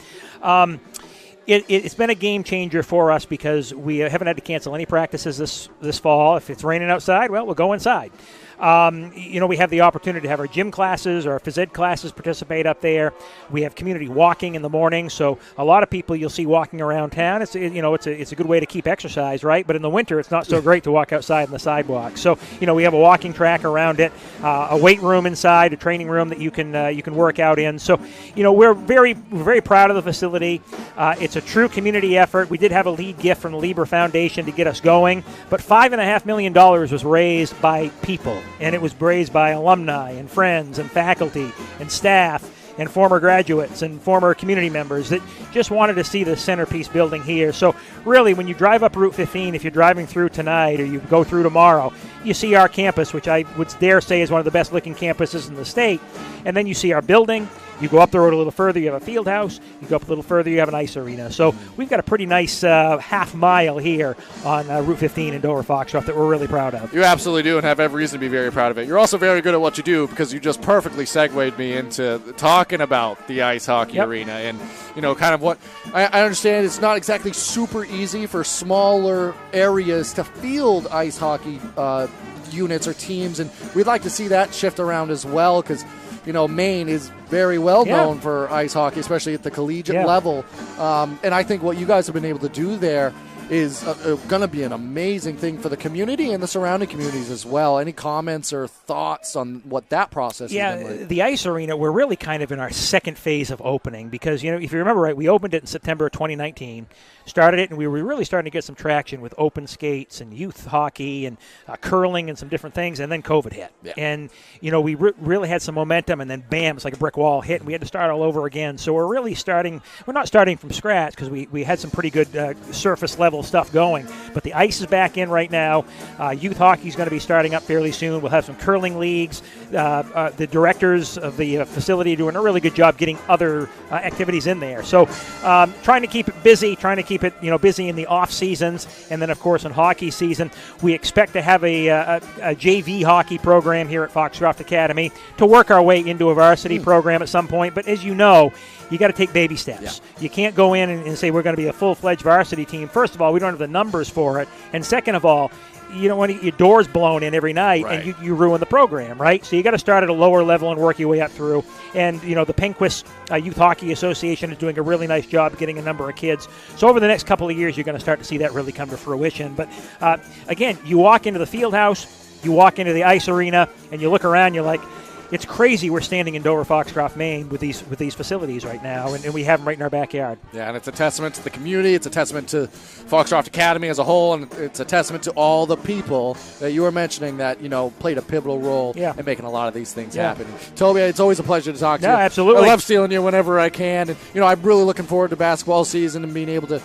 It's been a game changer for us because we haven't had to cancel any practices this fall. If it's raining outside, well, we'll go inside. We have the opportunity to have our gym classes or our phys ed classes participate up there. We have community walking in the morning, so a lot of people you'll see walking around town. It's a good way to keep exercise, right? But in the winter, it's not so great to walk outside on the sidewalk. So we have a walking track around it, a weight room inside, a training room that you can work out in. So we're very proud of the facility. It's a true community effort. We did have a lead gift from the Lieber Foundation to get us going, but $5.5 million was raised by people. And it was raised by alumni and friends and faculty and staff and former graduates and former community members that just wanted to see the centerpiece building here. So really, when you drive up Route 15, if you're driving through tonight or you go through tomorrow, you see our campus, which I would dare say is one of the best looking campuses in the state. And then you see our building. You go up the road a little further, you have a field house. You go up a little further, you have an ice arena. So we've got a pretty nice half mile here on Route 15 in Dover Foxcroft that we're really proud of. You absolutely do and have every reason to be very proud of it. You're also very good at what you do because you just perfectly segued me into talking about the ice hockey arena and, kind of what I understand it's not exactly super easy for smaller areas to field ice hockey units or teams, and we'd like to see that shift around as well because Maine is very well known for ice hockey, especially at the collegiate level. And I think what you guys have been able to do there is going to be an amazing thing for the community and the surrounding communities as well. Any comments or thoughts on what that process has been like? The ice arena, we're really kind of in our second phase of opening because, if you remember right, we opened it in September of 2019, started it, and we were really starting to get some traction with open skates and youth hockey and curling and some different things, and then COVID hit. Yeah. And, we really had some momentum, and then bam, it's like a brick wall hit, and we had to start all over again. So we're really we're not starting from scratch because we had some pretty good surface level stuff going, but the ice is back in right now. Youth hockey is going to be starting up fairly soon. We'll have some curling leagues. The directors of the facility are doing a really good job getting other activities in there. So trying to keep it busy, trying to keep it busy in the off seasons, and then of course in hockey season we expect to have a JV hockey program here at Foxcroft Academy to work our way into a varsity program at some point. But as you know, you got to take baby steps. You can't go in and say we're going to be a full-fledged varsity team. First of all, we don't have the numbers for it. And second of all, you don't want your doors blown in every night and you ruin the program, right? So you got to start at a lower level and work your way up through. And, the Penquist Youth Hockey Association is doing a really nice job getting a number of kids. So over the next couple of years, you're going to start to see that really come to fruition. But, again, you walk into the field house, you walk into the ice arena, and you look around, you're like, it's crazy we're standing in Dover Foxcroft, Maine with these facilities right now, and we have them right in our backyard. Yeah, and it's a testament to the community. It's a testament to Foxcroft Academy as a whole, and it's a testament to all the people that you were mentioning that, played a pivotal role in making a lot of these things happen. Toby, it's always a pleasure to talk to you. Absolutely. I love stealing you whenever I can. And, I'm really looking forward to basketball season and being able to,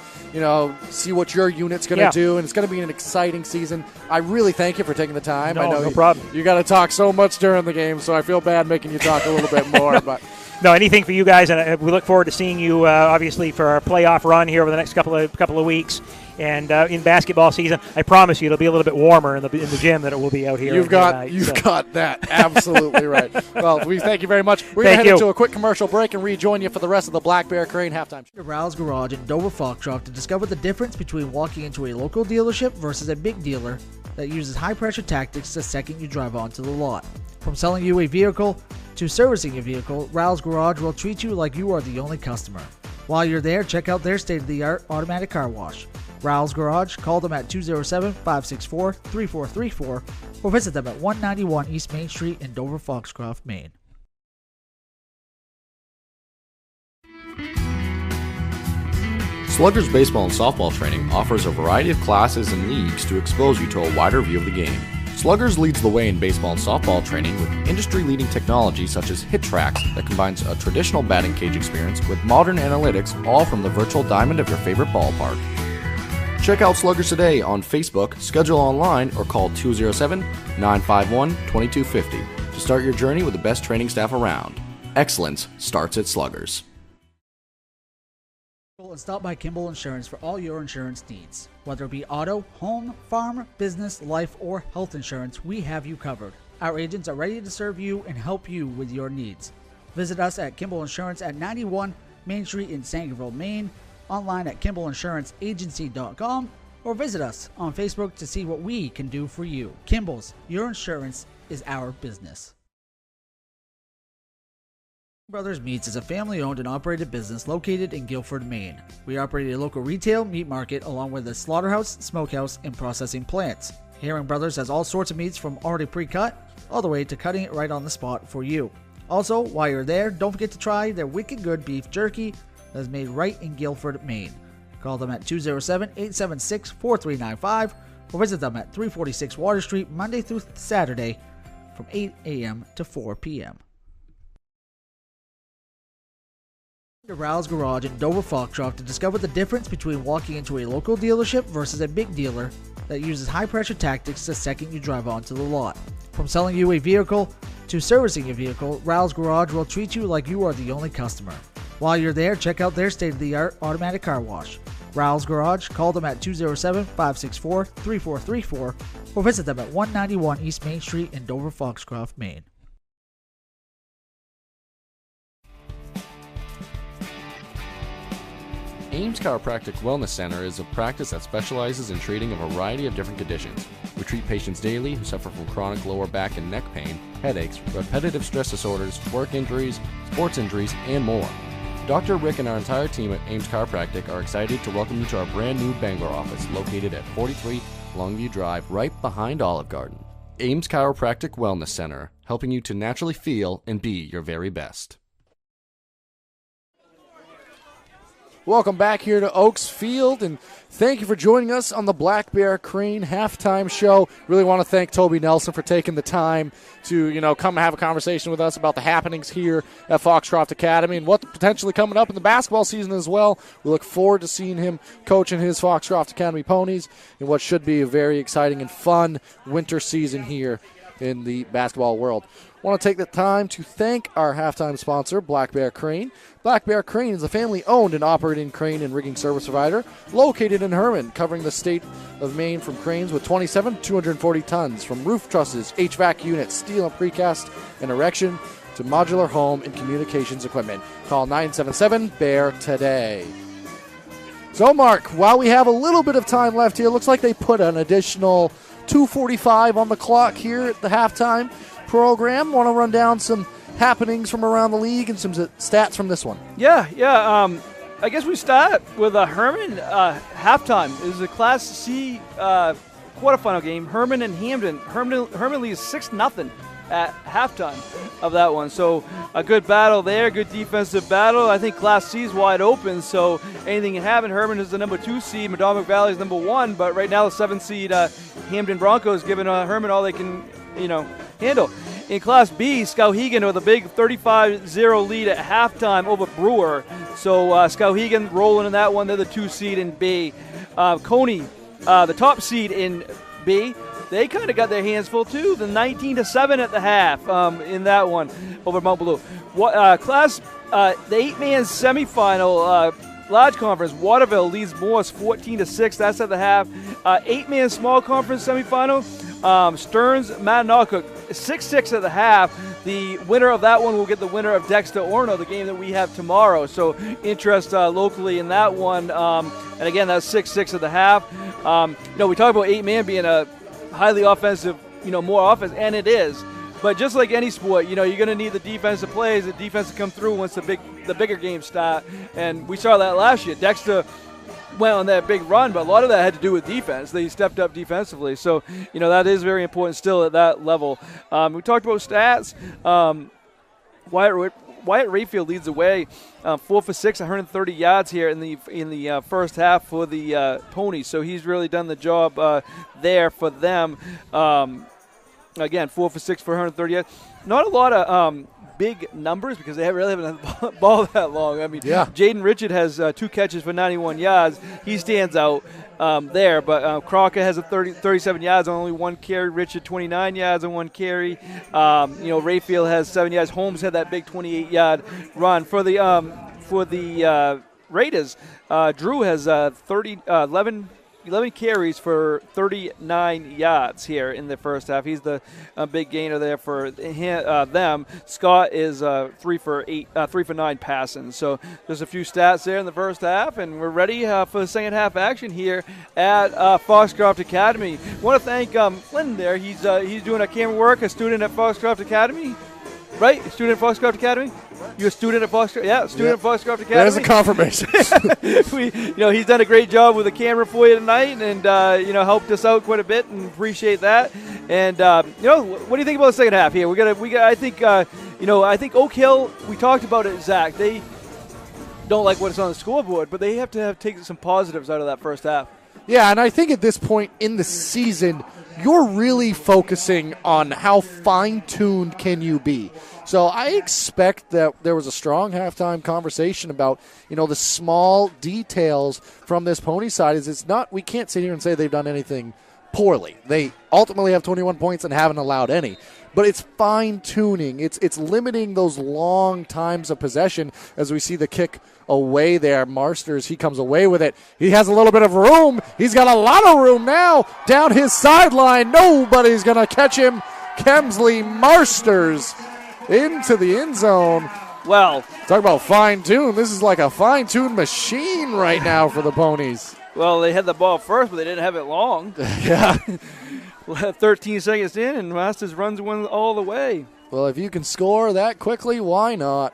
see what your unit's going to do. And it's going to be an exciting season. I really thank you for taking the time. I know no problem. You got to talk so much during the game, so I feel bad making you talk a little bit more. But no, anything for you guys, and we look forward to seeing you, obviously, for our playoff run here over the next couple of weeks. And in basketball season, I promise you it'll be a little bit warmer in the gym than it will be out here. You've got that absolutely right. Well, we thank you very much. We're going to head into a quick commercial break and rejoin you for the rest of the Black Bear Crane halftime. Rouse Garage in Dover Foxcroft to discover the difference between walking into a local dealership versus a big dealer that uses high-pressure tactics the second you drive onto the lot. From selling you a vehicle to servicing a vehicle, Rouse Garage will treat you like you are the only customer. While you're there, check out their state-of-the-art automatic car wash. Rouse Garage, call them at 207-564-3434 or visit them at 191 East Main Street in Dover Foxcroft, Maine. Sluggers baseball and softball training offers a variety of classes and leagues to expose you to a wider view of the game. Sluggers leads the way in baseball and softball training with industry-leading technology such as HitTrax that combines a traditional batting cage experience with modern analytics, all from the virtual diamond of your favorite ballpark. Check out Sluggers today on Facebook, schedule online, or call 207-951-2250 to start your journey with the best training staff around. Excellence starts at Sluggers. And stop by Kimball Insurance for all your insurance needs. Whether it be auto, home, farm, business, life, or health insurance, we have you covered. Our agents are ready to serve you and help you with your needs. Visit us at Kimball Insurance at 91 Main Street in Sangerville, Maine, online at KimballInsuranceAgency.com, or visit us on Facebook to see what we can do for you. Kimball's, your insurance is our business. Brothers Meats is a family-owned and operated business located in Guilford, Maine. We operate a local retail meat market along with a slaughterhouse, smokehouse, and processing plants. Herring Brothers has all sorts of meats from already pre-cut all the way to cutting it right on the spot for you. Also, while you're there, don't forget to try their wicked good beef jerky that is made right in Guilford, Maine. Call them at 207-876-4395 or visit them at 346 Water Street Monday through Saturday from 8 a.m. to 4 p.m. Rouse Garage in Dover Foxcroft to discover the difference between walking into a local dealership versus a big dealer that uses high-pressure tactics the second you drive onto the lot. From selling you a vehicle to servicing a vehicle, Rouse Garage will treat you like you are the only customer. While you're there, check out their state-of-the-art automatic car wash. Rouse Garage, call them at 207-564-3434 or visit them at 191 East Main Street in Dover Foxcroft, Maine. Ames Chiropractic Wellness Center is a practice that specializes in treating a variety of different conditions. We treat patients daily who suffer from chronic lower back and neck pain, headaches, repetitive stress disorders, work injuries, sports injuries, and more. Dr. Rick and our entire team at Ames Chiropractic are excited to welcome you to our brand new Bangor office located at 43 Longview Drive, right behind Olive Garden. Ames Chiropractic Wellness Center, helping you to naturally feel and be your very best. Welcome back here to Oaks Field, and thank you for joining us on the Black Bear Crane halftime show. Really want to thank Toby Nelson for taking the time to, come and have a conversation with us about the happenings here at Foxcroft Academy and what's potentially coming up in the basketball season as well. We look forward to seeing him coaching his Foxcroft Academy Ponies in what should be a very exciting and fun winter season here in the basketball world. I want to take the time to thank our halftime sponsor, Black Bear Crane. Black Bear Crane is a family-owned and operating crane and rigging service provider located in Herman, covering the state of Maine from cranes with 27 to 240 tons, from roof trusses, HVAC units, steel and precast, and erection to modular home and communications equipment. Call 977-BEAR today. So, Mark, while we have a little bit of time left here, looks like they put an additional 2:45 on the clock here at the halftime program. Want to run down some happenings from around the league and some stats from this one? Yeah. I guess we start with a Herman halftime. It was a Class C quarterfinal game. Herman and Hamden. Herman leads 6-0 at halftime of that one. So a good battle there, good defensive battle. I think Class C is wide open, so anything can happen. Herman is the number 2 seed, Madomic Valley is number 1, but right now the 7th seed Hamden Broncos giving Herman all they can handle. In Class B, Skowhegan with a big 35-0 lead at halftime over Brewer. So Skowhegan rolling in that one. They're the 2 seed in B. Coney, the top seed in B, they kind of got their hands full too. The 19-7 at the half in that one over Mount Blue. The 8-man semifinal. Large conference, Waterville leads Morse 14-6. That's at the half. 8-man small conference semifinal. Stearns, Matanoka 6-6 at the half. The winner of that one will get the winner of Dexter Orono, the game that we have tomorrow. So interest locally in that one. And again, that's 6-6 at the half. We talk about 8-man being a highly offensive, more offense, and it is. But just like any sport, you're going to need the defensive plays, the defense to come through once the bigger games start. And we saw that last year. Dexter went on that big run, but a lot of that had to do with defense. They stepped up defensively. So, that is very important still at that level. We talked about stats. Wyatt Rayfield leads the way, 4 for 6, 130 yards here in the first half for the Ponies. So he's really done the job there for them. Again, 4 for 6 for 130 yards. Not a lot of big numbers because they really haven't had the ball that long. I mean, Jaden Richard has 2 catches for 91 yards. He stands out there. But Crocker has 37 yards on only 1 carry. Richard 29 yards on 1 carry. Rayfield has 7 yards. Holmes had that big 28-yard run for the Raiders. Drew has 11 carries for 39 yards here in the first half. He's the big gainer there for them. Scott is 3 for 9 passing. So there's a few stats there in the first half, and we're ready for the second half action here at Foxcroft Academy. I want to thank Flynn there. He's doing our camera work, a student at Foxcroft Academy. Right? A student at Foxcroft Academy? You're a student at Foxcroft? Yeah, student at Foxcroft Academy. There's a confirmation. He's done a great job with the camera for you tonight, and helped us out quite a bit, and appreciate that. And what do you think about the second half here? I think Oak Hill. We talked about it, Zach. They don't like what's on the scoreboard, but they have to take some positives out of that first half. Yeah, and I think at this point in the season, you're really focusing on how fine-tuned can you be. So I expect that there was a strong halftime conversation about, the small details from this Pony side. We can't sit here and say they've done anything poorly. They ultimately have 21 points and haven't allowed any. But it's fine-tuning. It's limiting those long times of possession as we see the kick away there. Marsters, he comes away with it. He has a little bit of room. He's got a lot of room now down his sideline. Nobody's going to catch him. Kemsley Marsters into the end zone. Well, talk about fine-tune. This is like a fine-tuned machine right now for the Ponies. Well, they had the ball first, but they didn't have it long. Yeah. 13 seconds in, and Masters runs one all the way. Well, if you can score that quickly, why not?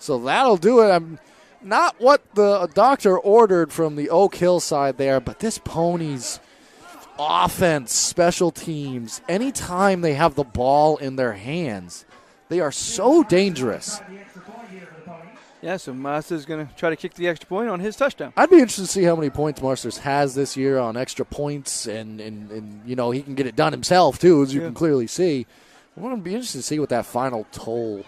So that'll do it. Not what the doctor ordered from the Oak Hill side there, but this Ponies offense, special teams, anytime they have the ball in their hands, they are so dangerous. Yeah, so Masters going to try to kick the extra point on his touchdown. I'd be interested to see how many points Masters has this year on extra points, and he can get it done himself, too, as you can clearly see. I want to be interested to see what that final toll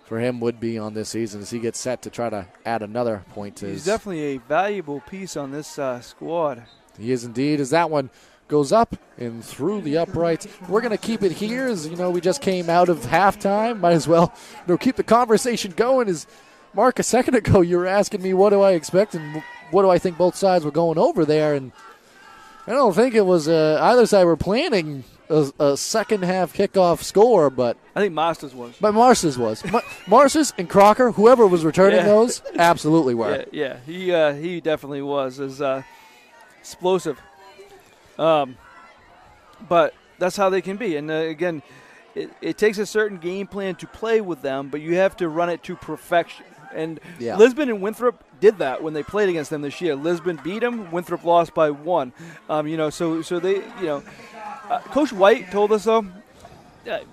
for him would be on this season as he gets set to try to add another point to He's definitely a valuable piece on this squad. He is indeed, as that one goes up and through the uprights. We're going to keep it here as, we just came out of halftime. Might as well keep the conversation going. As Mark, a second ago, you were asking me what do I expect and what do I think both sides were going over there. And I don't think it was either side were planning a second-half kickoff score, but I think Masters was. But Masters was. Masters and Crocker, whoever was returning those, absolutely were. Yeah, he definitely was as explosive. But that's how they can be. And, again, it takes a certain game plan to play with them, but you have to run it to perfection. And Lisbon and Winthrop did that when they played against them this year. Lisbon beat them. Winthrop lost by 1. So they, Coach White told us though.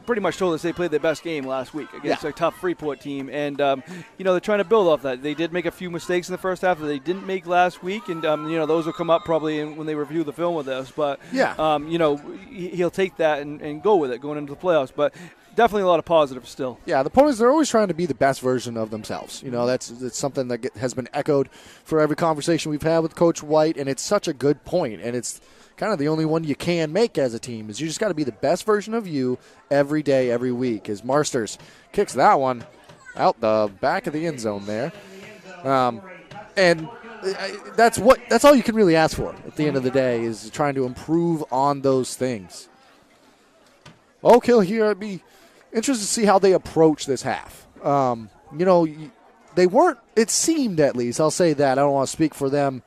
Pretty much told us they played their best game last week against a tough Freeport team. And, they're trying to build off that. They did make a few mistakes in the first half that they didn't make last week. And, those will come up probably when they review the film with us. But, he'll take that and go with it going into the playoffs. But definitely a lot of positives still. Yeah, the Ponies, they're always trying to be the best version of themselves. That's something that has been echoed for every conversation we've had with Coach White. And it's such a good point. And it's kind of the only one you can make as a team is you just got to be the best version of you every day, every week. As Marsters kicks that one out the back of the end zone there. And that's all you can really ask for at the end of the day is trying to improve on those things. Oak Hill here, I'd be interested to see how they approach this half. They weren't, it seemed at least, I'll say that. I don't want to speak for them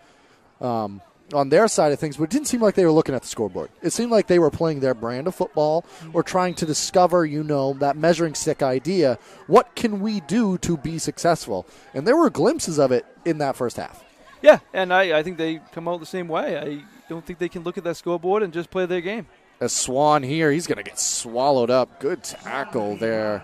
on their side of things, but it didn't seem like they were looking at the scoreboard. It seemed like they were playing their brand of football or trying to discover, that measuring stick idea. What can we do to be successful? And there were glimpses of it in that first half. Yeah, and I think they come out the same way. I don't think they can look at that scoreboard and just play their game. As Swan here, he's going to get swallowed up. Good tackle there.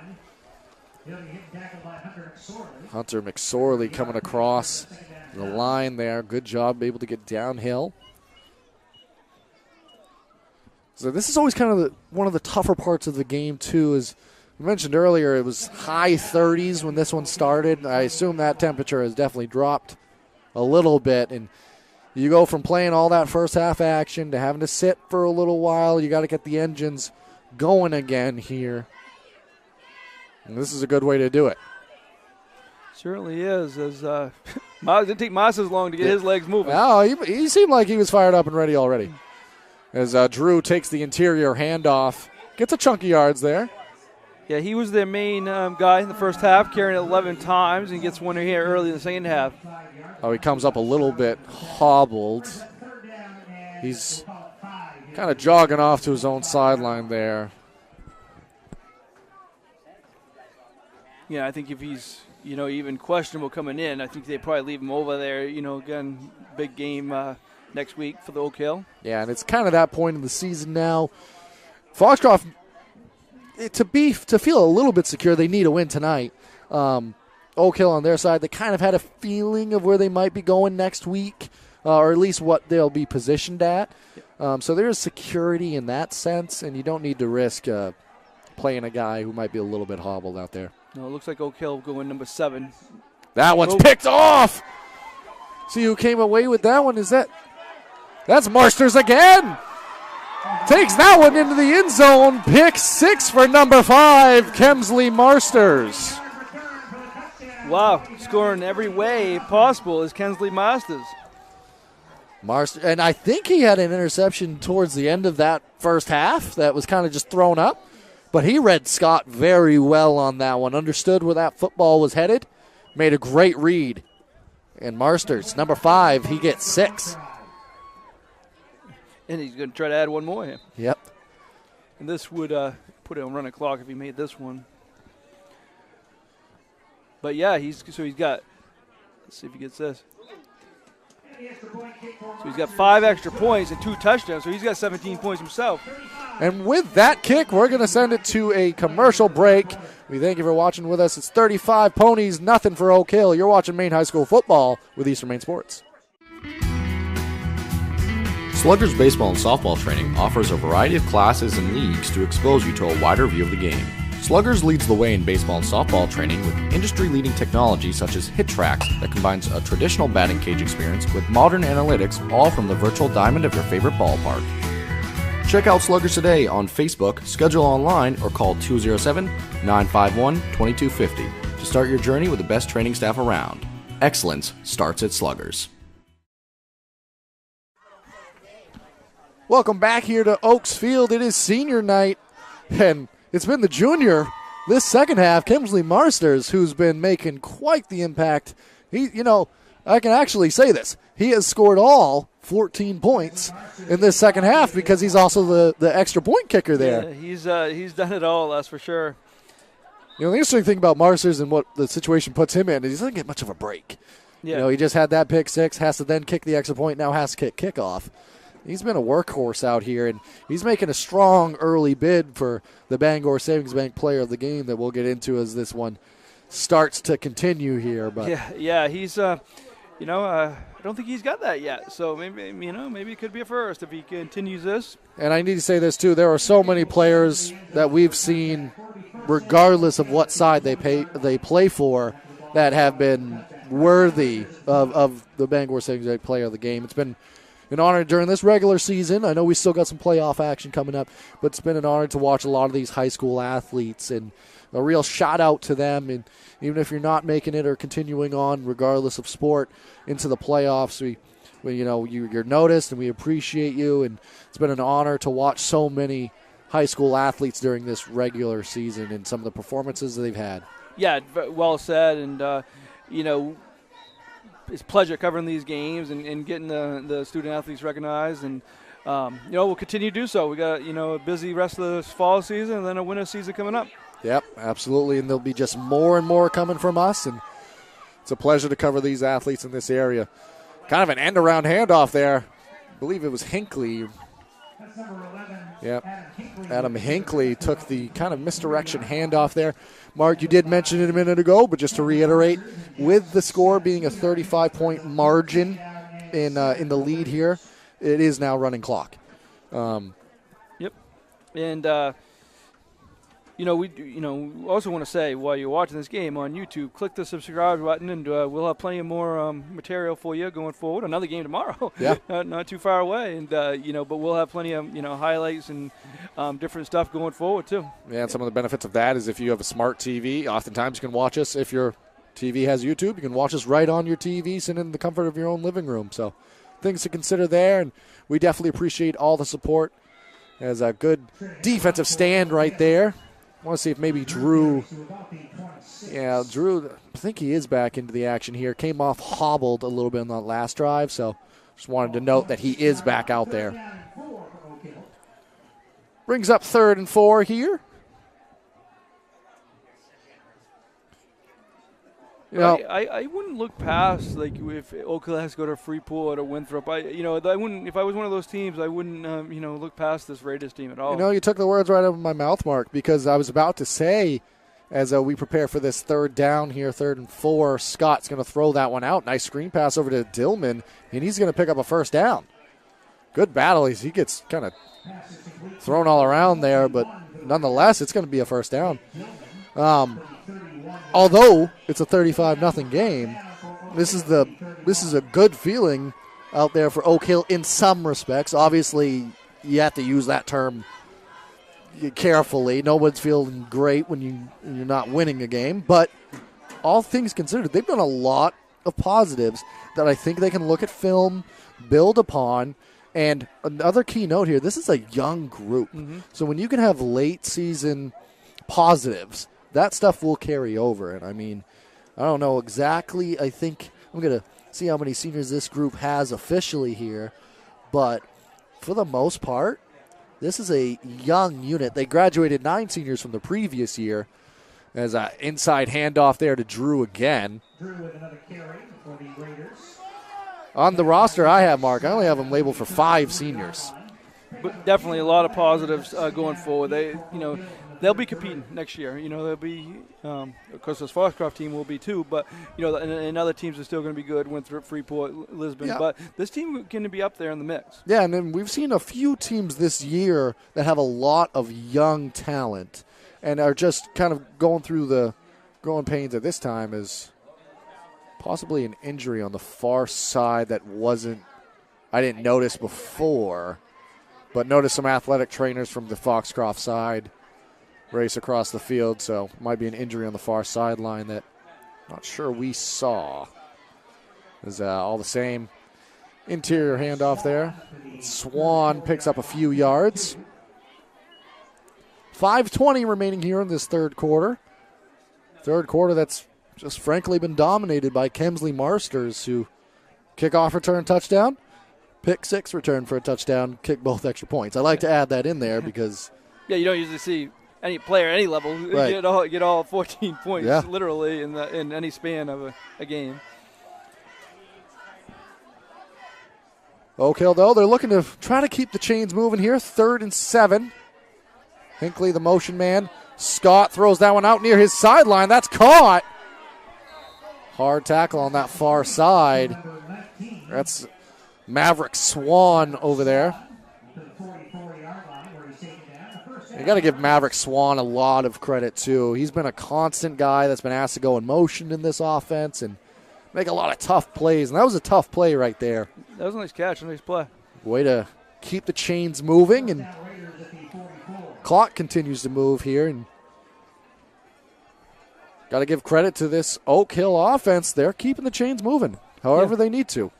Hunter McSorley coming across the line there. Good job, able to get downhill. So this is always kind of one of the tougher parts of the game, too. As we mentioned earlier, it was high 30s when this one started. I assume that temperature has definitely dropped a little bit. And you go from playing all that first half action to having to sit for a little while. You got to get the engines going again here. And this is a good way to do it. Certainly is. As it didn't take Masters long to get his legs moving. No, he seemed like he was fired up and ready already. As Drew takes the interior handoff, gets a chunk of yards there. Yeah, he was their main guy in the first half, carrying it 11 times, and gets one here early in the second half. Oh, he comes up a little bit hobbled. He's kind of jogging off to his own sideline there. Yeah, I think if he's even questionable coming in, I think they probably leave him over there. Again, big game next week for the Oak Hill. Yeah, and it's kind of that point in the season now. Foxcroft, to feel a little bit secure, they need a win tonight. Oak Hill on their side, they kind of had a feeling of where they might be going next week, or at least what they'll be positioned at. So there is security in that sense, and you don't need to risk playing a guy who might be a little bit hobbled out there. No, it looks like Oak Hill going number 7. That one's picked off. See who came away with that one? That's Marsters again. Takes that one into the end zone. Pick 6 for number 5, Kemsley Marsters. Wow, scoring every way possible is Kemsley Marsters. And I think he had an interception towards the end of that first half that was kind of just thrown up. But he read Scott very well on that one, understood where that football was headed, made a great read. And Marsters, number 5, he gets 6. And he's going to try to add one more here. Yep. And this would put it on running clock if he made this one. But yeah, he's got, let's see if he gets this. So he's got 5 extra points and 2 touchdowns, so he's got 17 points himself. And with that kick, we're going to send it to a commercial break. We thank you for watching with us. It's 35 Ponies, nothing for Oak Hill. You're watching Maine High School football with Eastern Maine Sports. Sluggers baseball and softball training offers a variety of classes and leagues to expose you to a wider view of the game. Sluggers leads the way in baseball and softball training with industry-leading technology such as HitTrax that combines a traditional batting cage experience with modern analytics, all from the virtual diamond of your favorite ballpark. Check out Sluggers today on Facebook, schedule online, or call 207-951-2250 to start your journey with the best training staff around. Excellence starts at Sluggers. Welcome back here to Oaks Field. It is senior night, and it's been the junior this second half, Kemsley Marsters, who's been making quite the impact. I can actually say this. He has scored all 14 points in this second half because he's also the extra point kicker there. Yeah, he's done it all, that's for sure. The interesting thing about Marsters and what the situation puts him in is he doesn't get much of a break. Yeah. You know, he just had that pick six, has to then kick the extra point, now has to kick kickoff. He's been a workhorse out here, and he's making a strong early bid for the Bangor Savings Bank Player of the Game that we'll get into as this one starts to continue here. But yeah, he's I don't think he's got that yet. So maybe it could be a first if he continues this. And I need to say this too: there are so many players that we've seen, regardless of what side they play for, that have been worthy of the Bangor Savings Bank Player of the Game. It's been an honor during this regular season. I know we still got some playoff action coming up, but it's been an honor to watch a lot of these high school athletes, and a real shout out to them. And even if you're not making it or continuing on, regardless of sport, into the playoffs, you're noticed, and we appreciate you. And it's been an honor to watch so many high school athletes during this regular season and some of the performances that they've had. Yeah, well said. And it's a pleasure covering these games and getting the student athletes recognized. And we'll continue to do so. We got a busy rest of the fall season and then a winter season coming up. Yep, absolutely, and there'll be just more and more coming from us, and it's a pleasure to cover these athletes in this area. Kind of an end-around handoff there. I believe it was Hinckley. Yep, Adam Hinckley took the kind of misdirection handoff there. Mark, you did mention it a minute ago, but just to reiterate, with the score being a 35-point margin in the lead here, it is now running clock. Yep, and we also want to say while you're watching this game on YouTube, click the subscribe button, and we'll have plenty of more material for you going forward. Another game tomorrow, yeah, not too far away, and but we'll have plenty of highlights and different stuff going forward too. Yeah, and some of the benefits of that is if you have a smart TV, oftentimes you can watch us. If your TV has YouTube, you can watch us right on your TV, sitting in the comfort of your own living room. So things to consider there, and we definitely appreciate all the support. As a good defensive stand right there. I want to see if maybe Drew, I think he is back into the action here. Came off hobbled a little bit on that last drive, so just wanted to note that he is back out there. Brings up 3rd and 4 here. I wouldn't look past if Oak Hill has to go to Freeport or Winthrop. I wouldn't. If I was one of those teams, I wouldn't look past this Raiders team at all. You took the words right out of my mouth, Mark, because I was about to say, as we prepare for this 3rd down here, 3rd and 4, Scott's going to throw that one out. Nice screen pass over to Dillman, and he's going to pick up a 1st down. Good battle. He gets kind of thrown all around there, but nonetheless, it's going to be a 1st down. Although it's a 35-0 game, this is a good feeling out there for Oak Hill in some respects. Obviously, you have to use that term carefully. Nobody's feeling great when you're not winning a game. But all things considered, they've done a lot of positives that I think they can look at film, build upon. And another key note here, this is a young group. Mm-hmm. So when you can have late season positives, that stuff will carry over. And, I don't know exactly. I think I'm going to see how many seniors this group has officially here. But for the most part, this is a young unit. They graduated 9 seniors from the previous year. As an inside handoff there to Drew again. Drew with another carry for the Raiders. On the roster I have, Mark, I only have them labeled for 5 seniors. But definitely a lot of positives going forward. They'll be competing next year. They'll be, of course, this Foxcroft team will be too, but, and other teams are still going to be good, Winthrop, Freeport, Lisbon. Yeah. But this team can be up there in the mix. Yeah, and then we've seen a few teams this year that have a lot of young talent and are just kind of going through the growing pains at this time is possibly an injury on the far side that I didn't notice before, but noticed some athletic trainers from the Foxcroft side race across the field, so might be an injury on the far sideline that not sure we saw. Is all the same. Interior handoff there. Swan picks up a few yards. 5:20 remaining here in this 3rd quarter. 3rd quarter that's just frankly been dominated by Kemsley Marsters, who kickoff return touchdown, pick 6 return for a touchdown, kick both extra points. I like to add that in there because you don't usually see any player, any level, get all 14 points literally in any span of a game. Oak Hill, though, they're looking to try to keep the chains moving here. 3rd and 7. Hinckley, the motion man. Scott throws that one out near his sideline. That's caught. Hard tackle on that far side. That's Maverick Swan over there. You got to give Maverick Swan a lot of credit, too. He's been a constant guy that's been asked to go in motion in this offense and make a lot of tough plays. And that was a tough play right there. That was a nice catch, a nice play. Way to keep the chains moving, and clock continues to move here. And got to give credit to this Oak Hill offense. They're keeping the chains moving however they need to.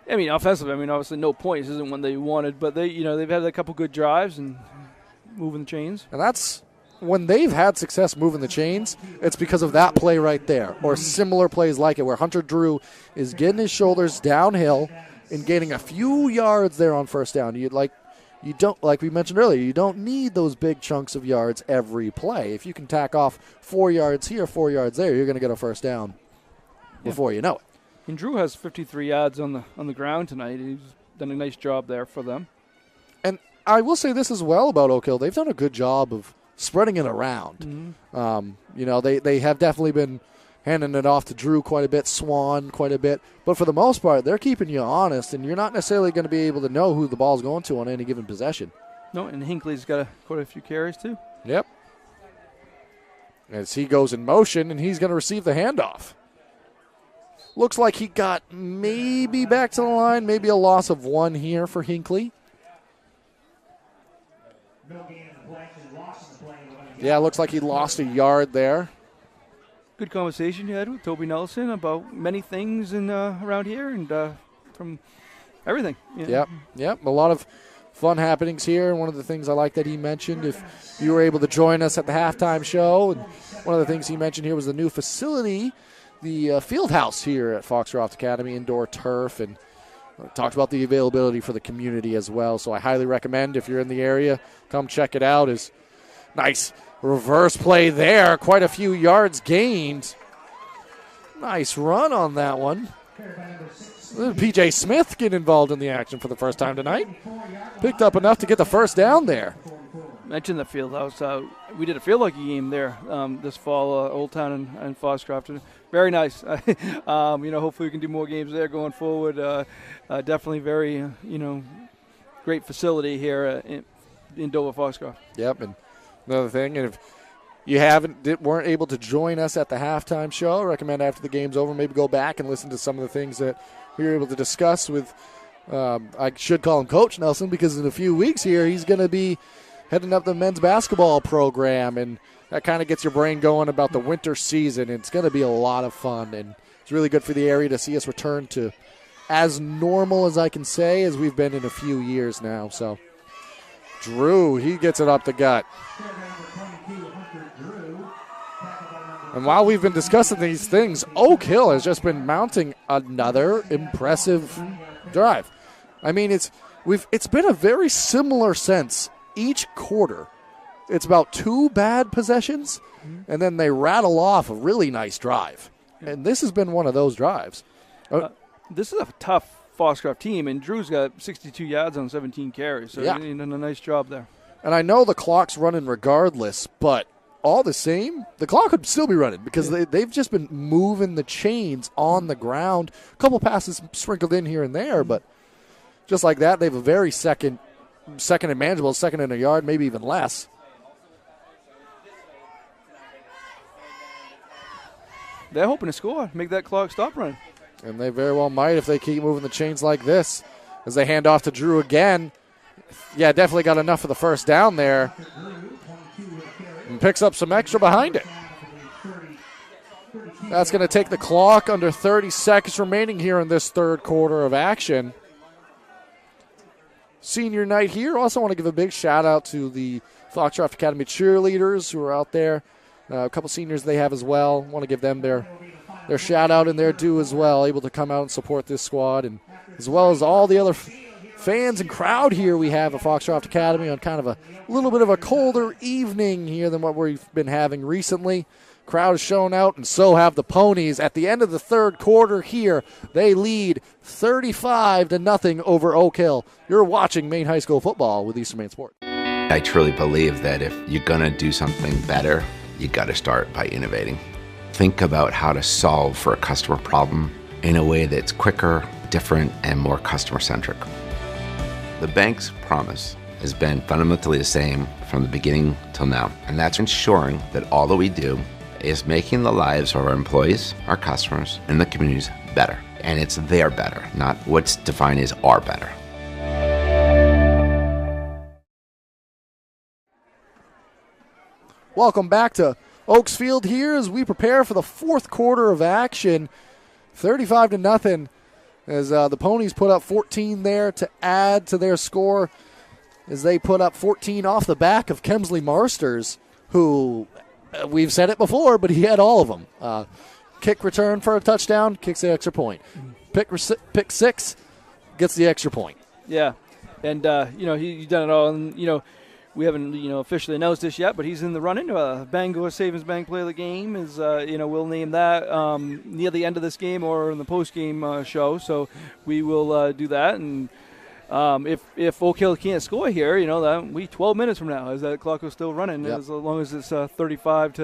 I mean, offensively, obviously no points isn't one they wanted, but they've had a couple good drives and moving the chains. And that's when they've had success moving the chains, it's because of that play right there, or similar plays like it, where Hunter Drew is getting his shoulders downhill and gaining a few yards there on first down. You don't, like we mentioned earlier, you don't need those big chunks of yards every play. If you can tack off 4 yards here, 4 yards there, you're going to get a first down before you know it. And Drew has 53 yards on the ground tonight. He's done a nice job there for them. And I will say this as well about Oak Hill. They've done a good job of spreading it around. Mm-hmm. They have definitely been handing it off to Drew quite a bit, Swan quite a bit. But for the most part, they're keeping you honest, and you're not necessarily going to be able to know who the ball's going to on any given possession. No, and Hinckley's got quite a few carries too. Yep. As he goes in motion, and he's going to receive the handoff. Looks like he got maybe back to the line, maybe a loss of 1 here for Hinckley. Yeah, looks like he lost a yard there. Good conversation you had with Toby Nelson about many things around here and from everything. Yep. A lot of fun happenings here. And one of the things I like that he mentioned, if you were able to join us at the halftime show, and one of the things he mentioned here was the new facility, the field house here at Foxcroft Academy, indoor turf, and talked about the availability for the community as well. So I highly recommend, if you're in the area, come check it out. Is nice reverse play there. Quite a few yards gained. Nice run on that one. P.J. Smith getting involved in the action for the first time tonight. Picked up enough to get the first down there. Mentioned the field house. We did a field hockey game there this fall, Old Town and Foxcroft. Very nice. Hopefully we can do more games there going forward. Definitely very, great facility here in Dover Foxcroft. Yep, and another thing, and if you weren't able to join us at the halftime show, I recommend after the game's over, maybe go back and listen to some of the things that we were able to discuss with, I should call him Coach Nelson, because in a few weeks here, he's going to be heading up the men's basketball program, and that kind of gets your brain going about the winter season. It's going to be a lot of fun, and it's really good for the area to see us return to as normal as I can say as we've been in a few years now. So Drew, he gets it up the gut. And while we've been discussing these things, Oak Hill has just been mounting another impressive drive. I mean, it's been a very similar sense each quarter. It's about 2 bad possessions, and then they rattle off a really nice drive. And this has been one of those drives. This is a tough Foxcroft team, and Drew's got 62 yards on 17 carries, so he's done a nice job there. And I know the clock's running regardless, but all the same, the clock would still be running because they've just been moving the chains on the ground. A couple passes sprinkled in here and there, but just like that, they have a very second and manageable, second and a yard, maybe even less. They're hoping to score, make that clock stop running. And they very well might if they keep moving the chains like this. As they hand off to Drew again. Yeah, definitely got enough for the first down there. And picks up some extra behind it. That's going to take the clock under 30 seconds remaining here in this third quarter of action. Senior night here. Also want to give a big shout out to the Foxcroft Academy cheerleaders who are out there. A couple seniors they have as well. Want to give them their shout out and their due as well. Able to come out and support this squad, and as well as all the other fans and crowd here we have at Foxcroft Academy on kind of a little bit of a colder evening here than what we've been having recently. Of Crowd has shown out, and so have the Ponies. At the end of the third quarter here, they lead 35-0 over Oak Hill. You're watching Maine High School football with Eastern Maine Sports. I truly believe that if you're going to do something better, you got to start by innovating. Think about how to solve for a customer problem in a way that's quicker, different, and more customer-centric. The bank's promise has been fundamentally the same from the beginning till now, and that's ensuring that all that we do is making the lives of our employees, our customers, and the communities better. And it's their better, not what's defined as our better. Welcome back to Oaks Field here as we prepare for the fourth quarter of action. 35-0 as the Ponies put up 14 there to add to their score as they put up 14 off the back of Kemsley Marsters, who we've said it before, but he had all of them. Kick return for a touchdown, kicks the extra point. Pick six, gets the extra point. Yeah, and he's done it all. And we haven't officially announced this yet, but he's in the running. Bangor Savings Bank Player of the Game is we'll name that near the end of this game or in the post game show. So we will do that. And if Oak Hill can't score here, that we 12 minutes from now, as that clock is still running, as long as it's a 35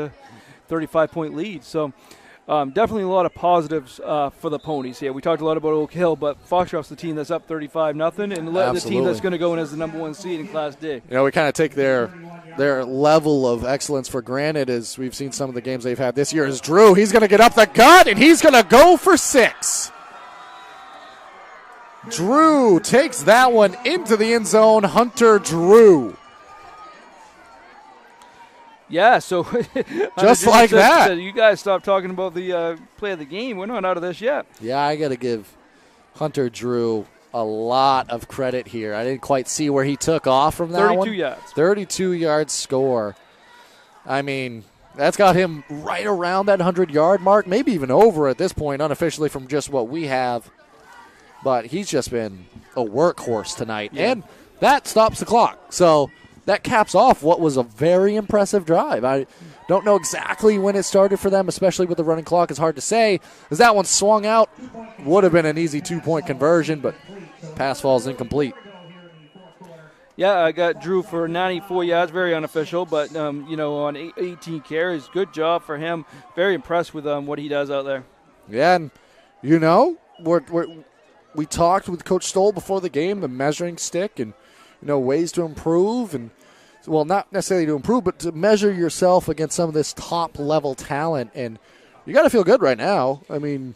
point lead. So. Definitely a lot of positives for the Ponies here. We talked a lot about Oak Hill, but Foxcroft's the team that's up 35-0, and the team that's going to go in as the number one seed in Class D. We kind of take their level of excellence for granted as we've seen some of the games they've had this year. Is Drew. He's going to get up the gut, and he's going to go for 6. Drew takes that one into the end zone. Hunter Drew. Yeah, so just like that. You guys stop talking about the play of the game. We're not out of this yet. Yeah, I got to give Hunter Drew a lot of credit here. I didn't quite see where he took off from that 32 one. 32 yards. 32-yard score. I mean, that's got him right around that 100-yard mark, maybe even over at this point, unofficially from just what we have. But he's just been a workhorse tonight. Yeah. And that stops the clock. So that caps off what was a very impressive drive. I don't know exactly when it started for them, especially with the running clock. It's hard to say. As that one swung out, would have been an easy 2-point conversion, but pass falls incomplete. Yeah, I got Drew for 94 yards, very unofficial, but, on 18 carries. Good job for him. Very impressed with what he does out there. Yeah, and, we talked with Coach Stoll before the game, the measuring stick, and, ways to improve, and well, not necessarily to improve, but to measure yourself against some of this top-level talent. And you got to feel good right now. I mean,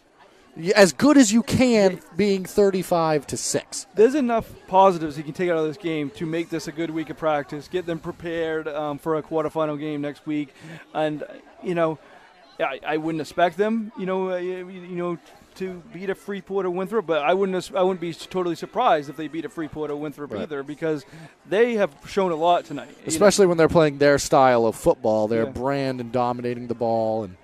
as good as you can being 35-6. There's enough positives you can take out of this game to make this a good week of practice, get them prepared for a quarterfinal game next week. And, I wouldn't expect them, to beat a Freeport or Winthrop, but I wouldn't be totally surprised if they beat a Freeport or Winthrop either, because they have shown a lot tonight. Especially when they're playing their style of football, their brand and dominating the ball. And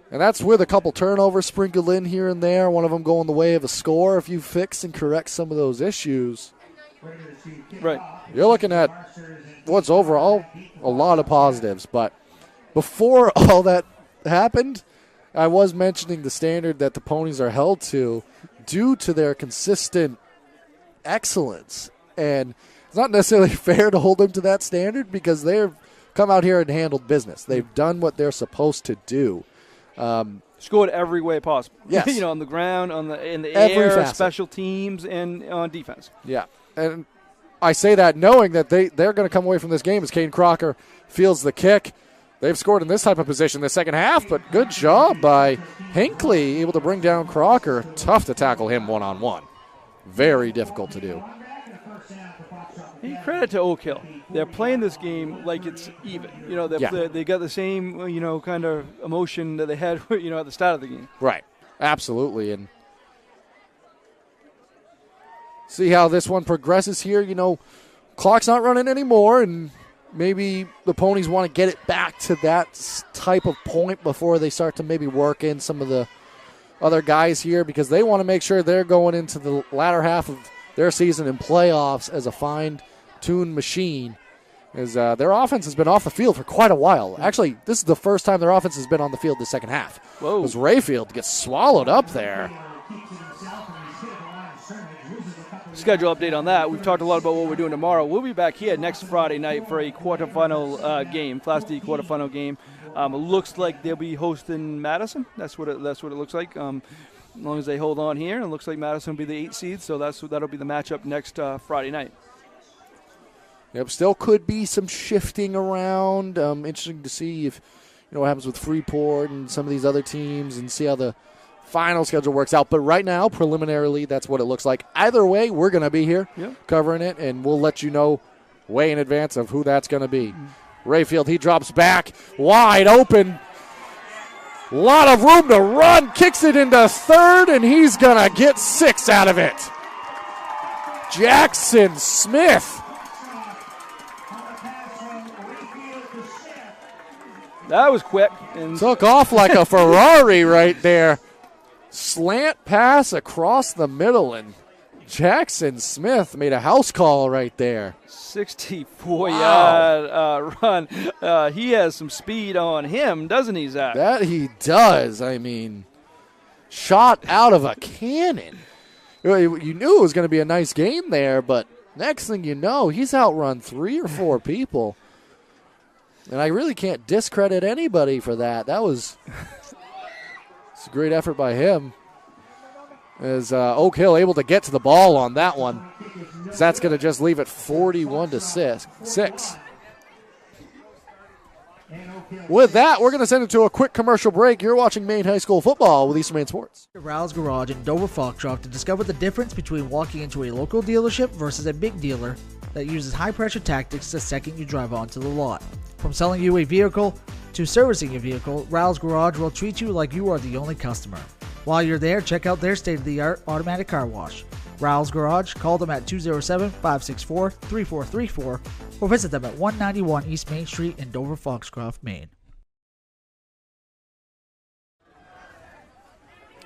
that's with a couple turnovers sprinkled in here and there, one of them going the way of a score. If you fix and correct some of those issues, right, you're looking at what's overall a lot of positives. But before all that happened, I was mentioning the standard that the Ponies are held to due to their consistent excellence. And it's not necessarily fair to hold them to that standard because they've come out here and handled business. They've done what they're supposed to do. Scored every way possible. Yes. On the ground, in the every air, facet. Special teams, and on defense. Yeah. And I say that knowing that they're going to come away from this game as Kane Crocker fields the kick. They've scored in this type of position in the second half, but good job by Hinckley, able to bring down Crocker. Tough to tackle him one-on-one. Very difficult to do. Hey, credit to Oak Hill. They're playing this game like it's even. They got the same, kind of emotion that they had, at the start of the game. Right. Absolutely. And see how this one progresses here. Clock's not running anymore, and maybe the Ponies want to get it back to that type of point before they start to maybe work in some of the other guys here, because they want to make sure they're going into the latter half of their season in playoffs as a fine-tuned machine. is their offense has been off the field for quite a while. Actually, this is the first time their offense has been on the field the second half. Whoa. As Rayfield gets swallowed up there. Schedule update on that. We've talked a lot about what we're doing tomorrow. We'll be back here next Friday night for a quarterfinal game, Class D quarterfinal game. It looks like they'll be hosting Madison. That's what it looks like. As long as they hold on here, it looks like Madison will be the 8 seed, so that'll be the matchup next Friday night. Yep, still could be some shifting around. Interesting to see if what happens with Freeport and some of these other teams and see how the final schedule works out. But right now, preliminarily, that's what it looks like. Either way, we're going to be here covering it, and we'll let you know way in advance of who that's going to be. Rayfield, he drops back, wide open. A lot of room to run, kicks it into third, and he's going to get 6 out of it. Jackson Smith. That was quick. And took off like a Ferrari right there. Slant pass across the middle, and Jackson Smith made a house call right there. 64-yard run. He has some speed on him, doesn't he, Zach? That he does. I mean, shot out of a cannon. You knew it was going to be a nice game there, but next thing you know, he's outrun 3 or 4 people. And I really can't discredit anybody for that. That was it's a great effort by him. As Oak Hill able to get to the ball on that one. So that's going to just leave it 41-6. With that, we're going to send it to a quick commercial break. You're watching Maine High School football with Eastern Maine Sports. Rouse Garage in Dover Foxcroft to discover the difference between walking into a local dealership versus a big dealer that uses high-pressure tactics the second you drive onto the lot. From selling you a vehicle to servicing your vehicle, Rouse Garage will treat you like you are the only customer. While you're there, check out their state-of-the-art automatic car wash. Rouse Garage, call them at 207-564-3434 or visit them at 191 East Main Street in Dover Foxcroft, Maine.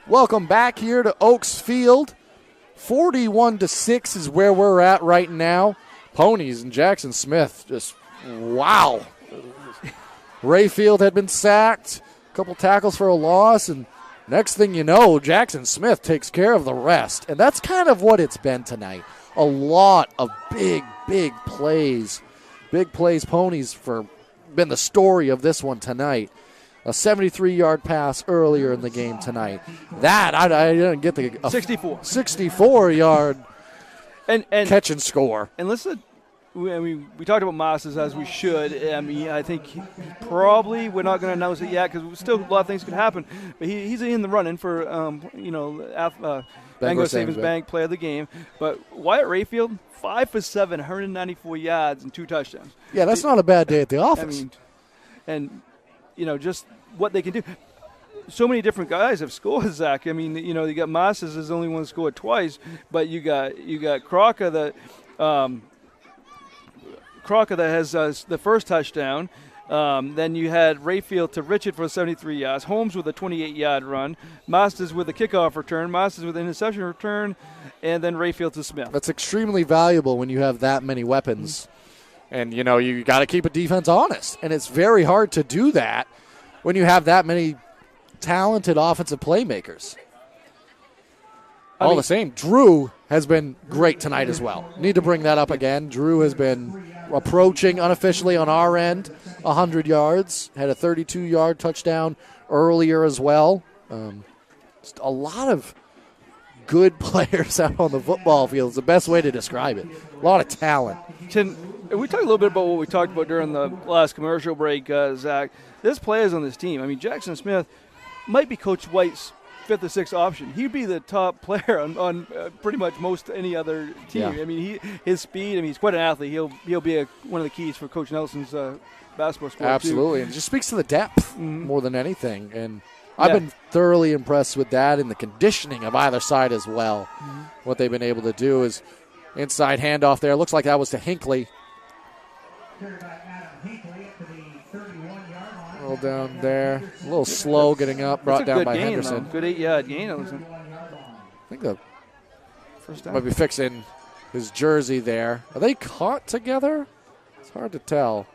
Welcome back here to Oaks Field. 41-6 is where we're at right now. Ponies and Jackson Smith just, wow. Rayfield had been sacked, a couple tackles for a loss, and next thing you know, Jackson Smith takes care of the rest. And that's kind of what it's been tonight. A lot of big plays. Big plays, Ponies for been the story of this one tonight. A 73-yard pass earlier in the game tonight. That, I didn't get the 64-yard and catch and score. And listen, we talked about Masters as we should. I mean, I think probably we're not going to announce it yet because still a lot of things could happen. But he's in the running for Bangor Savings Bank Player of the Game. But Wyatt Rayfield, 5 for 7, 194 yards and 2 touchdowns. Yeah, that's not a bad day at the office. I mean, and just what they can do. So many different guys have scored, Zach. I mean, you got Masters is the only one that scored twice, but you got Crocker that has the first touchdown. Then you had Rayfield to Richard for 73 yards, Holmes with a 28-yard run, Masters with a kickoff return, Masters with an interception return, and then Rayfield to Smith. That's extremely valuable when you have that many weapons. And, you got to keep a defense honest. And it's very hard to do that when you have that many talented offensive playmakers. All the same, Drew has been great tonight as well. Need to bring that up again. Drew has been approaching unofficially on our end 100 yards. Had a 32-yard touchdown earlier as well. Just a lot of good players out on the football field is the best way to describe it. A lot of talent. We talked a little bit about what we talked about during the last commercial break, Zach. There's players on this team. I mean, Jackson Smith might be Coach White's 5th or 6th option. He'd be the top player on pretty much most any other team. Yeah. I mean, his speed. I mean, he's quite an athlete. He'll be one of the keys for Coach Nelson's basketball squad. Absolutely, and it just speaks to the depth more than anything. And I've been thoroughly impressed with that and the conditioning of either side as well. What they've been able to do is inside handoff there. Looks like that was to Hinckley. Roll down there. A little slow getting up. Brought down by Henderson. Though. Good 8-yard gain. I think the first down. Might be fixing his jersey there. Are they caught together? It's hard to tell.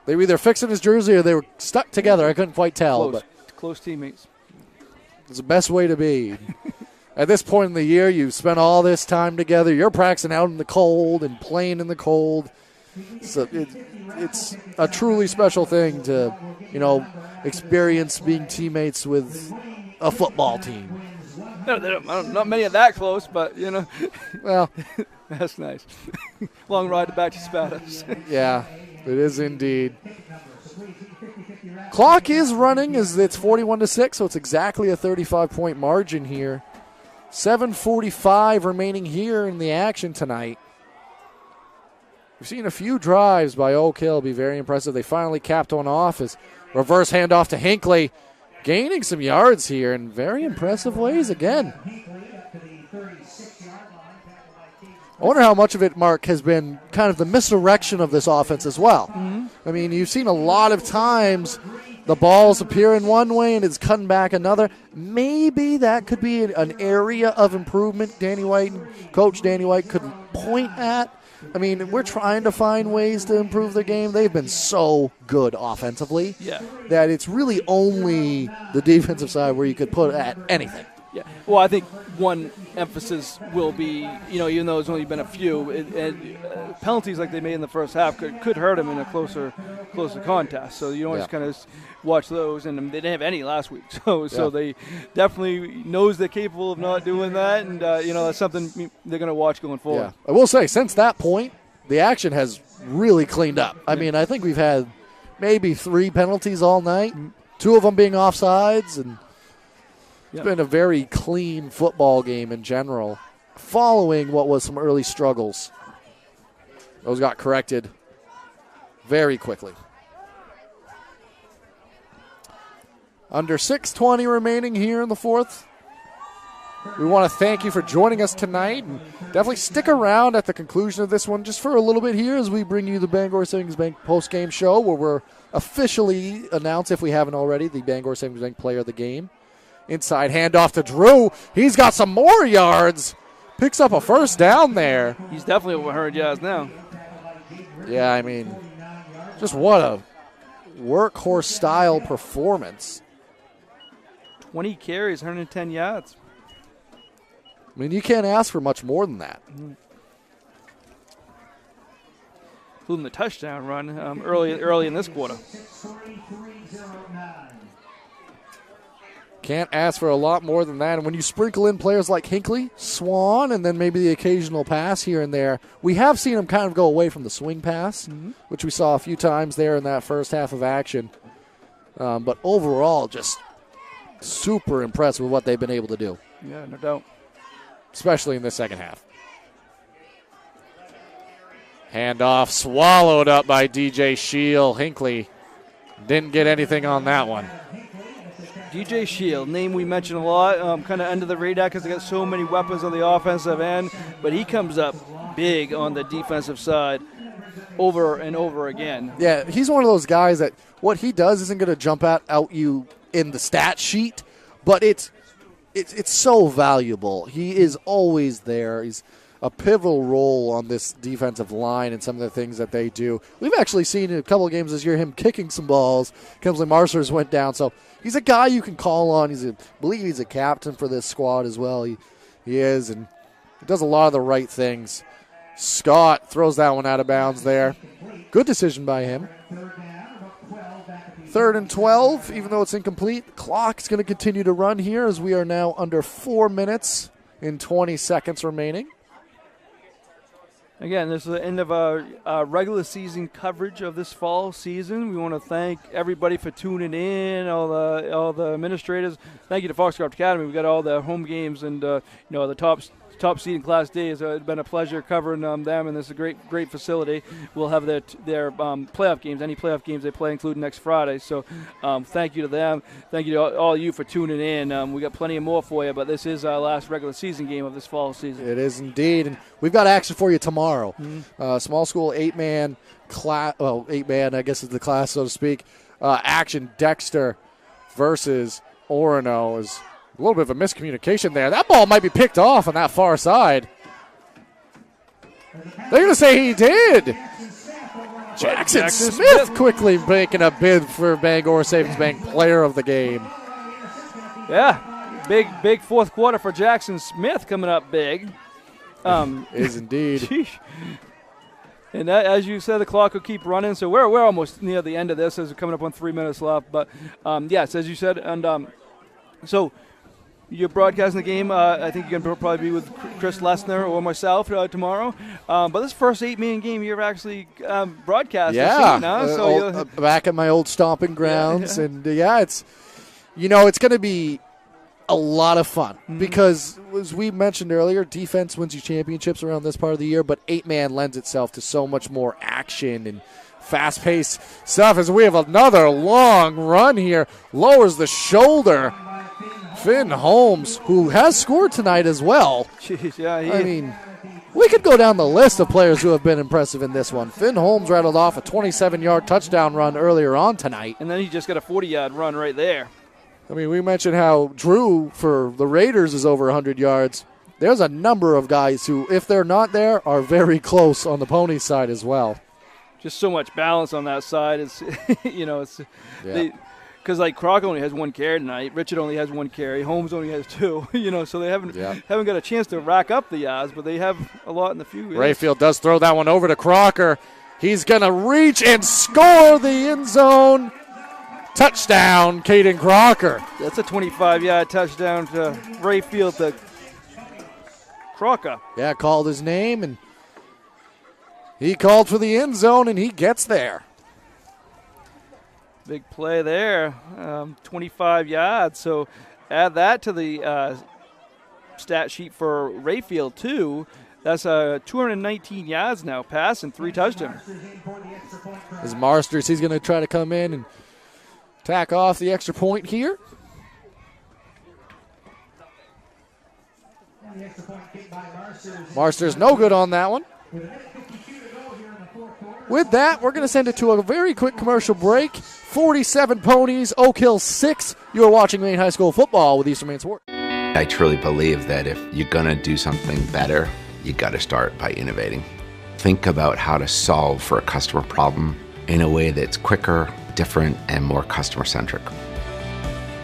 They were either fixing his jersey or they were stuck together. I couldn't quite tell. Close teammates. It's the best way to be. At this point in the year, you've spent all this time together. You're practicing out in the cold and playing in the cold. So it's a truly special thing to, experience being teammates with a football team. Not many are that close, but, Well, that's nice. Long ride back to Spatus. Yeah, it is indeed. Clock is running as it's 41-6, so it's exactly a 35-point margin here. 7:45 remaining here in the action tonight. We've seen a few drives by Oak Hill be very impressive. They finally capped one off as reverse handoff to Hinckley, gaining some yards here in very impressive ways again. I wonder how much of it, Mark, has been kind of the misdirection of this offense as well. Mm-hmm. I mean, you've seen a lot of times the balls appear in one way and it's cutting back another. Maybe that could be an area of improvement Coach Danny White could point at. I mean, we're trying to find ways to improve the game. They've been so good offensively that it's really only the defensive side where you could put at anything. Yeah. Well, I think one emphasis will be, even though it's only been a few, penalties like they made in the first half could hurt them in a closer contest. So you always kind of watch those, and they didn't have any last week. So they definitely knows they're capable of not doing that, and that's something they're going to watch going forward. Yeah. I will say, since that point, the action has really cleaned up. I mean, I think we've had maybe 3 penalties all night, 2 of them being offsides, and it's been a very clean football game in general, following what was some early struggles. Those got corrected very quickly. Under 6:20 remaining here in the fourth. We want to thank you for joining us tonight, and definitely stick around at the conclusion of this one just for a little bit here as we bring you the Bangor Savings Bank post-game show, where we're officially announce, if we haven't already, the Bangor Savings Bank player of the game. Inside handoff to Drew. He's got some more yards. Picks up a first down there. He's definitely over 100 yards now. Yeah, I mean, just what a workhorse-style performance. 20 carries, 110 yards. I mean, you can't ask for much more than that. Mm-hmm. Including the touchdown run early in this quarter. Can't ask for a lot more than that. And when you sprinkle in players like Hinckley, Swan, and then maybe the occasional pass here and there, we have seen them kind of go away from the swing pass, which we saw a few times there in that first half of action. But overall, just super impressed with what they've been able to do. Yeah, no doubt. Especially in the second half. Handoff swallowed up by DJ Shield. Hinckley didn't get anything on that one. DJ Shield, name we mention a lot, kind of under the radar because they got so many weapons on the offensive end, but he comes up big on the defensive side over and over again. Yeah, he's one of those guys that what he does isn't going to jump out you in the stat sheet, but it's so valuable. He is always there. He's a pivotal role on this defensive line and some of the things that they do. We've actually seen in a couple of games this year him kicking some balls. Kemsley Marsters went down, so he's a guy you can call on. I believe he's a captain for this squad as well. He is, and he does a lot of the right things. Scott throws that one out of bounds there. Good decision by him. 3rd and 12, even though it's incomplete. The clock's going to continue to run here as we are now under 4 minutes and 20 seconds remaining. Again, this is the end of our regular season coverage of this fall season. We want to thank everybody for tuning in, all the administrators. Thank you to Foxcroft Academy. We got all the home games and the top seed in Class D. It's been a pleasure covering them, and this is a great facility. We'll have their playoff games, any playoff games they play, including next Friday. So thank you to them. Thank you to all you for tuning in. We got plenty more for you, but this is our last regular season game of this fall season. It is indeed, and we've got action for you tomorrow. Small school 8-man class, 8-man I guess is the class, so to speak. Action Dexter versus Orono is a little bit of a miscommunication there. That ball might be picked off on that far side. They're going to say he did. Jackson Smith quickly making a bid for Bangor Savings Bank Player of the Game. Yeah, big fourth quarter for Jackson Smith coming up big. Is indeed. Sheesh. And that, as you said, the clock will keep running. So we're almost near the end of this as we're coming up on 3 minutes left. But, yes, as you said, and so you're broadcasting the game. I think you're going to probably be with Chris Lesnar or myself tomorrow. But this first 8-man game you're actually broadcasting. Yeah, back at my old stomping grounds. Yeah. And, it's going to be a lot of fun because, as we mentioned earlier, defense wins you championships around this part of the year, but 8-man lends itself to so much more action and fast-paced stuff as we have another long run here. Lowers the shoulder. Finn Holmes, who has scored tonight as well. Jeez, yeah. I mean, we could go down the list of players who have been impressive in this one. Finn Holmes rattled off a 27-yard touchdown run earlier on tonight. And then he just got a 40-yard run right there. I mean, we mentioned how Drew for the Raiders is over 100 yards. There's a number of guys who, if they're not there, are very close on the Pony side as well. Just so much balance on that side. It's, because like Croc only has 1 carry tonight, Richard only has 1 carry, Holmes only has 2. So they haven't got a chance to rack up the yards, but they have a lot in the few. Rayfield does throw that one over to Crocker. He's gonna reach and score the end zone. Touchdown, Caden Crocker. That's a 25-yard touchdown to Rayfield to Crocker. Yeah, called his name, and he called for the end zone, and he gets there. Big play there, 25 yards. So add that to the stat sheet for Rayfield, too. That's 219 yards now, passing 3 touchdowns. As Marsters, he's going to try to come in and tack off the extra point here. Marsters no good on that one. With that, we're going to send it to a very quick commercial break. 47 Ponies, Oak Hill 6. You are watching Maine High School football with Eastern Maine Sports. I truly believe that if you're going to do something better, you got to start by innovating. Think about how to solve for a customer problem in a way that's quicker, different, and more customer-centric.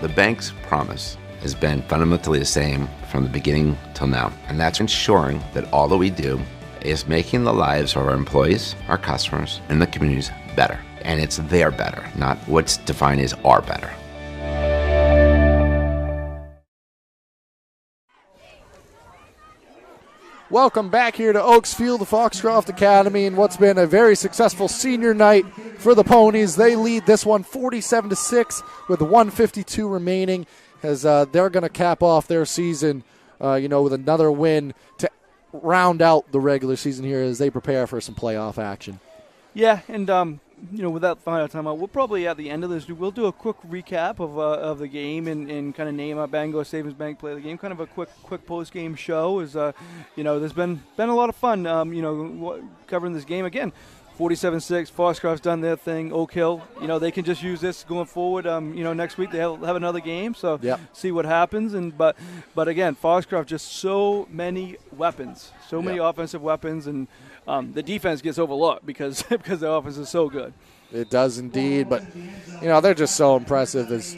The bank's promise has been fundamentally the same from the beginning till now, and that's ensuring that all that we do is making the lives of our employees, our customers, and the communities better. And it's their better, not what's defined as our better. Welcome back here to Oaks Field, the Foxcroft Academy, and what's been a very successful senior night for the Ponies. They lead this one 47-6 with 1:52 remaining as they're going to cap off their season, with another win to round out the regular season here as they prepare for some playoff action. Yeah, and with that final timeout, we'll probably at the end of this, we'll do a quick recap of the game and kind of name our Bangor Savings Bank play of the game. Kind of a quick post game show. Is there's been a lot of fun. Covering this game again. 47-6. Foxcroft's done their thing. Oak Hill, they can just use this going forward. Next week they'll have another game, so see what happens. But again, Foxcroft just so many weapons, many offensive weapons, and the defense gets overlooked because the offense is so good. It does indeed, but they're just so impressive. As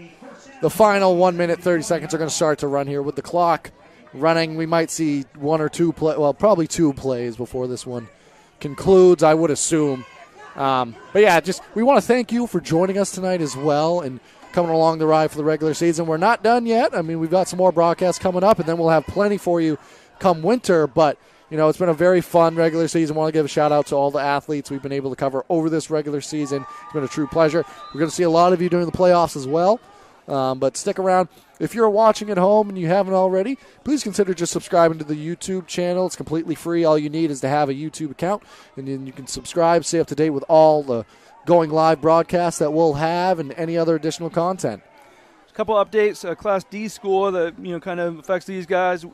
the final 1 minute 30 seconds are going to start to run here with the clock running, we might see one or two probably 2 plays before this one concludes, I would assume. But yeah, we want to thank you for joining us tonight as well and coming along the ride for the regular season. We're not done yet. I mean, we've got some more broadcasts coming up, and then we'll have plenty for you come winter. But, it's been a very fun regular season. I want to give a shout-out to all the athletes we've been able to cover over this regular season. It's been a true pleasure. We're going to see a lot of you during the playoffs as well. But stick around. If you're watching at home and you haven't already, please consider just subscribing to the YouTube channel. It's completely free. All you need is to have a YouTube account, and then you can subscribe, stay up to date with all the going live broadcasts that we'll have and any other additional content. couple updates. Class D score that kind of affects these guys.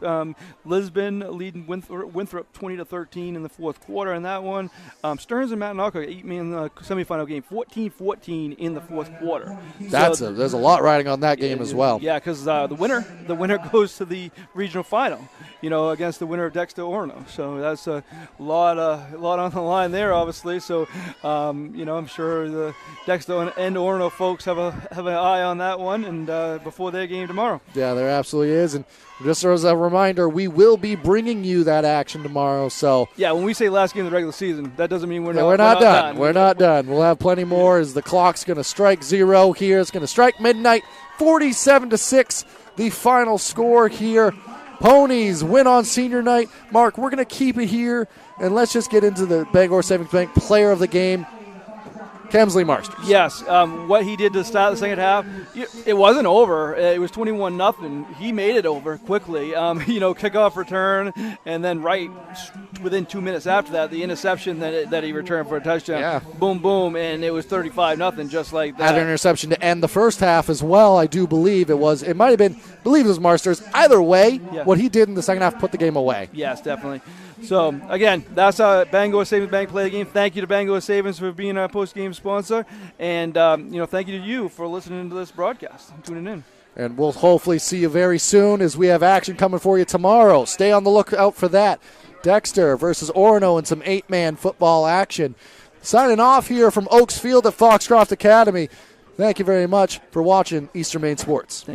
Lisbon leading Winthrop 20-13 in the fourth quarter in that one. Stearns and Matanoka 8-man semifinal game, 14-14 in the fourth quarter. There's a lot riding on that game as well. Yeah, because the winner goes to the regional final. Against the winner of Dexter Orono. So that's a lot on the line there, obviously. So I'm sure the Dexter and Orono folks have an eye on that one, and before their game tomorrow. Yeah, there absolutely is. And just as a reminder, we will be bringing you that action tomorrow. So yeah, when we say last game of the regular season, that doesn't mean we're not done. We're not done. We'll have plenty more as the clock's going to strike 0 here. It's going to strike midnight, 47-6, the final score here. Ponies win on senior night. Mark, we're going to keep it here, and let's just get into the Bangor Savings Bank player of the game, Kemsley Marsters. Yes, what he did to start the second half, it wasn't over. It was 21-0. He made it over quickly. Kickoff return, and then right within 2 minutes after that, the interception that he returned for a touchdown. Yeah. Boom, boom, and it was 35-0 just like that. Had an interception to end the first half as well, I do believe it was. It might have been, I believe it was Marsters. Either way, What he did in the second half put the game away. Yes, definitely. So, again, that's our Bangor Savings Bank play game. Thank you to Bangor Savings for being our post-game sponsor. And, thank you to you for listening to this broadcast and tuning in. And we'll hopefully see you very soon as we have action coming for you tomorrow. Stay on the lookout for that. Dexter versus Orono in some 8-man football action. Signing off here from Oaks Field at Foxcroft Academy. Thank you very much for watching Eastern Maine Sports. Thank you.